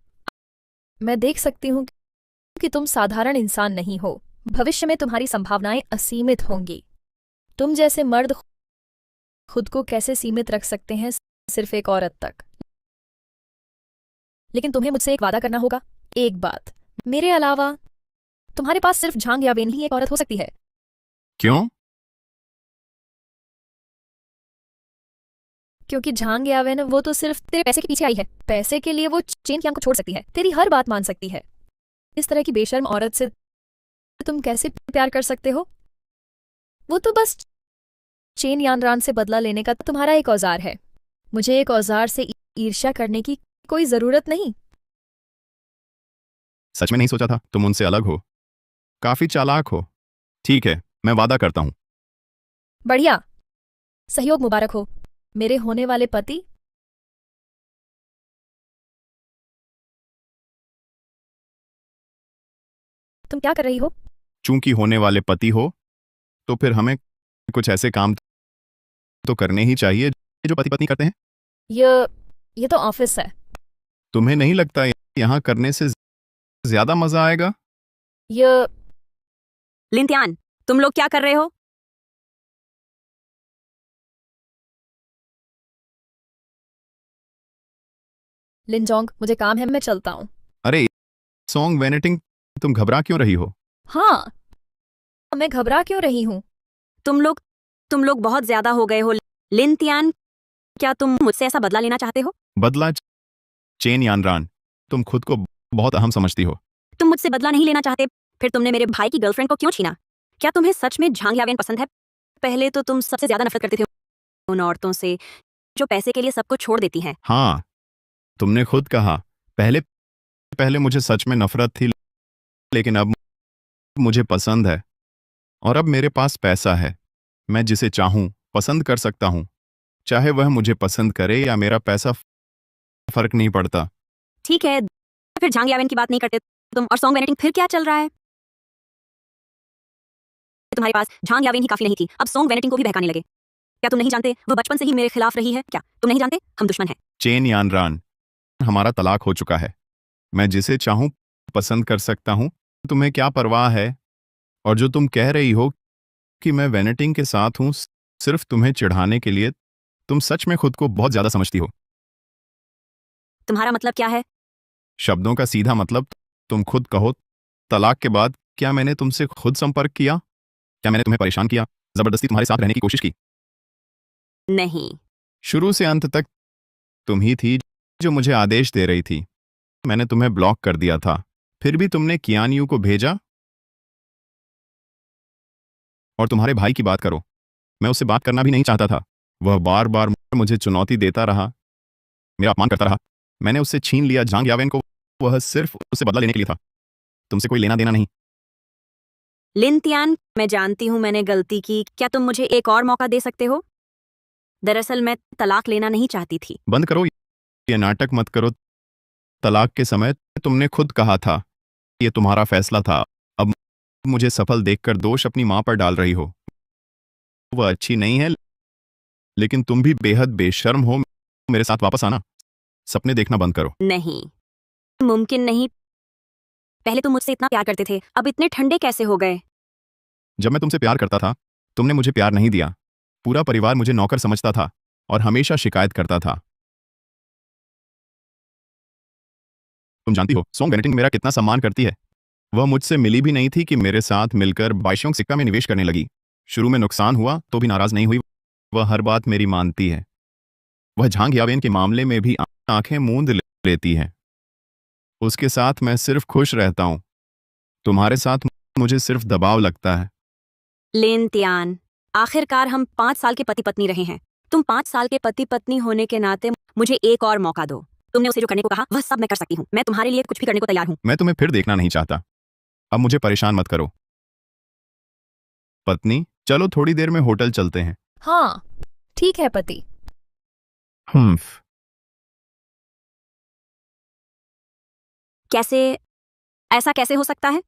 मैं देख सकती हूँ कि तुम साधारण इंसान नहीं हो। भविष्य में तुम्हारी संभावनाएं असीमित होंगी। तुम जैसे मर्द खुद को कैसे सीमित रख सकते हैं सिर्फ एक औरत तक? लेकिन तुम्हें मुझसे एक वादा करना होगा। एक बात, मेरे अलावा तुम्हारे पास सिर्फ झांग यावेन ही एक औरत हो सकती है। क्यों? क्योंकि झांग यावेन वो तो सिर्फ तेरे पैसे के पीछे आई है। पैसे के लिए वो चेन कियांग को छोड़ सकती है, तेरी हर बात मान सकती है। इस तरह की बेशर्म औरत से तुम कैसे प्यार कर सकते हो? वो तो बस चेन यानरान से बदला लेने का तुम्हारा एक औजार है। मुझे एक औजार से ईर्ष्या करने की कोई जरूरत नहीं। सच में नहीं सोचा था तुम उनसे अलग हो। काफी चालाक हो। ठीक है, मैं वादा करता हूं। बढ़िया, सहयोग मुबारक हो मेरे होने वाले पति। तुम क्या कर रही हो? चूंकि होने वाले पति हो, तो फिर हमें कुछ ऐसे काम तो करने ही चाहिए जो पति पत्नी करते हैं। ये तो ऑफिस है। तुम्हें नहीं लगता यहां करने से ज्यादा मजा आएगा? लिंत्यान, तुम लोग क्या कर रहे हो? लिनजोंग, मुझे काम है, मैं चलता हूँ। अरे सॉन्ग वेनेटिंग, तुम घबरा क्यों रही हो? हाँ, मैं घबरा क्यों रही हूँ? तुम लोग बहुत ज्यादा हो गए हो। लिंत्यान, क्या तुम मुझसे ऐसा बदला लेना चाहते हो? बदला? चेन यानरान, तुम खुद को बहुत अहम समझती हो। तुम मुझसे बदला नहीं लेना चाहते, फिर तुमने मेरे भाई की गर्लफ्रेंड को क्यों छीना? क्या तुम्हें सच में झांग यावेन पसंद है? पहले तो तुम सबसे ज्यादा नफरत करते थे उन औरतों से जो पैसे के लिए सब कुछ छोड़ देती हैं। हाँ, तुमने खुद कहा, पहले पहले मुझे सच में नफरत थी, लेकिन अब मुझे पसंद है। और अब मेरे पास पैसा है, मैं जिसे चाहूं पसंद कर सकता हूं। चाहे वह मुझे पसंद करे या मेरा पैसा, फर्क नहीं पड़ता। ठीक है, फिर झांग यावेन की बात नहीं करते तुम और सॉन्ग वेनेटिंग फिर क्या चल रहा है? तुम्हारे पास झांग यावेन ही काफी नहीं थी, अब सॉन्ग वेनेटिंग को भी बहकाने लगे। क्या तुम नहीं जानते वो बचपन से ही मेरे खिलाफ रही है? क्या तुम नहीं जानते हम दुश्मन हैं? चेन यानरान, हमारा तलाक हो चुका है। मैं जिसे चाहूं पसंद कर सकता हूं। तुम्हें क्या परवाह है? और जो तुम कह रही हो कि मैं वेनेटिंग के साथ हूं, सिर्फ तुम्हें चिढ़ाने के लिए। तुम सच में खुद को बहुत ज्यादा समझती हो। तुम्हारा मतलब क्या है? शब्दों का सीधा मतलब तुम खुद कहो। तलाक के बाद क्या मैंने तुमसे खुद संपर्क किया? क्या मैंने तुम्हें परेशान किया, जबरदस्ती तुम्हारे साथ रहने की कोशिश की? नहीं। शुरू से अंत तक तुम ही थी जो मुझे आदेश दे रही थी। मैंने तुम्हें ब्लॉक कर दिया था, फिर भी तुमने कियान यू को भेजा। और तुम्हारे भाई की बात करो, मैं उससे बात करना भी नहीं चाहता था। वह बार बार मुझे चुनौती देता रहा, मेरा अपमान करता रहा। मैंने उससे छीन लिया जांग यावेन को। वह सिर्फ उससे बदला लेने के लिए था, तुमसे कोई लेना देना नहीं। लिन तियान, मैं जानती हूँ मैंने गलती की। क्या तुम मुझे एक और मौका दे सकते हो? दरअसल मैं तलाक लेना नहीं चाहती थी। बंद करो ये नाटक, मत करो। तलाक के समय तुमने खुद कहा था ये तुम्हारा फैसला था। अब मुझे सफल देखकर दोष अपनी मां पर डाल रही हो। वह अच्छी नहीं है, लेकिन तुम भी बेहद बेशर्म हो। मेरे साथ वापस आना, सपने देखना बंद करो। नहीं, मुमकिन नहीं। पहले तुम मुझसे इतना प्यार करते थे, अब इतने ठंडे कैसे हो गए? जब मैं तुमसे प्यार करता था, तुमने मुझे प्यार नहीं दिया। पूरा परिवार मुझे नौकर समझता था और हमेशा शिकायत करता था। तुम जानती हो सोंग बेनेटिंग मेरा कितना सम्मान करती है। वह मुझसे मिली भी नहीं थी कि मेरे साथ मिलकर बाइशोंग सिक्का में निवेश करने लगी। शुरू में नुकसान हुआ तो भी नाराज नहीं हुई। वह हर बात मेरी मानती है। वह झांग यावेन के मामले में भी आंखें मूंद लेती है। उसके साथ मैं सिर्फ खुश रहता हूं। तुम्हारे साथ मुझे सिर्फ दबाव लगता है। लेन तियान, आखिरकार हम 5 साल के पति पत्नी रहे हैं। तुम 5 साल के पति पत्नी होने के नाते मुझे एक और मौका दो। तुमने उसे जो करने को कहा वह सब मैं कर सकती हूँ। मैं तुम्हारे लिए कुछ भी करने को तैयार हूँ। मैं तुम्हें फिर देखना नहीं चाहता। अब मुझे परेशान मत करो। पत्नी, चलो थोड़ी देर में होटल चलते हैं। हाँ, ठीक है पति। कैसे? ऐसा कैसे हो सकता है?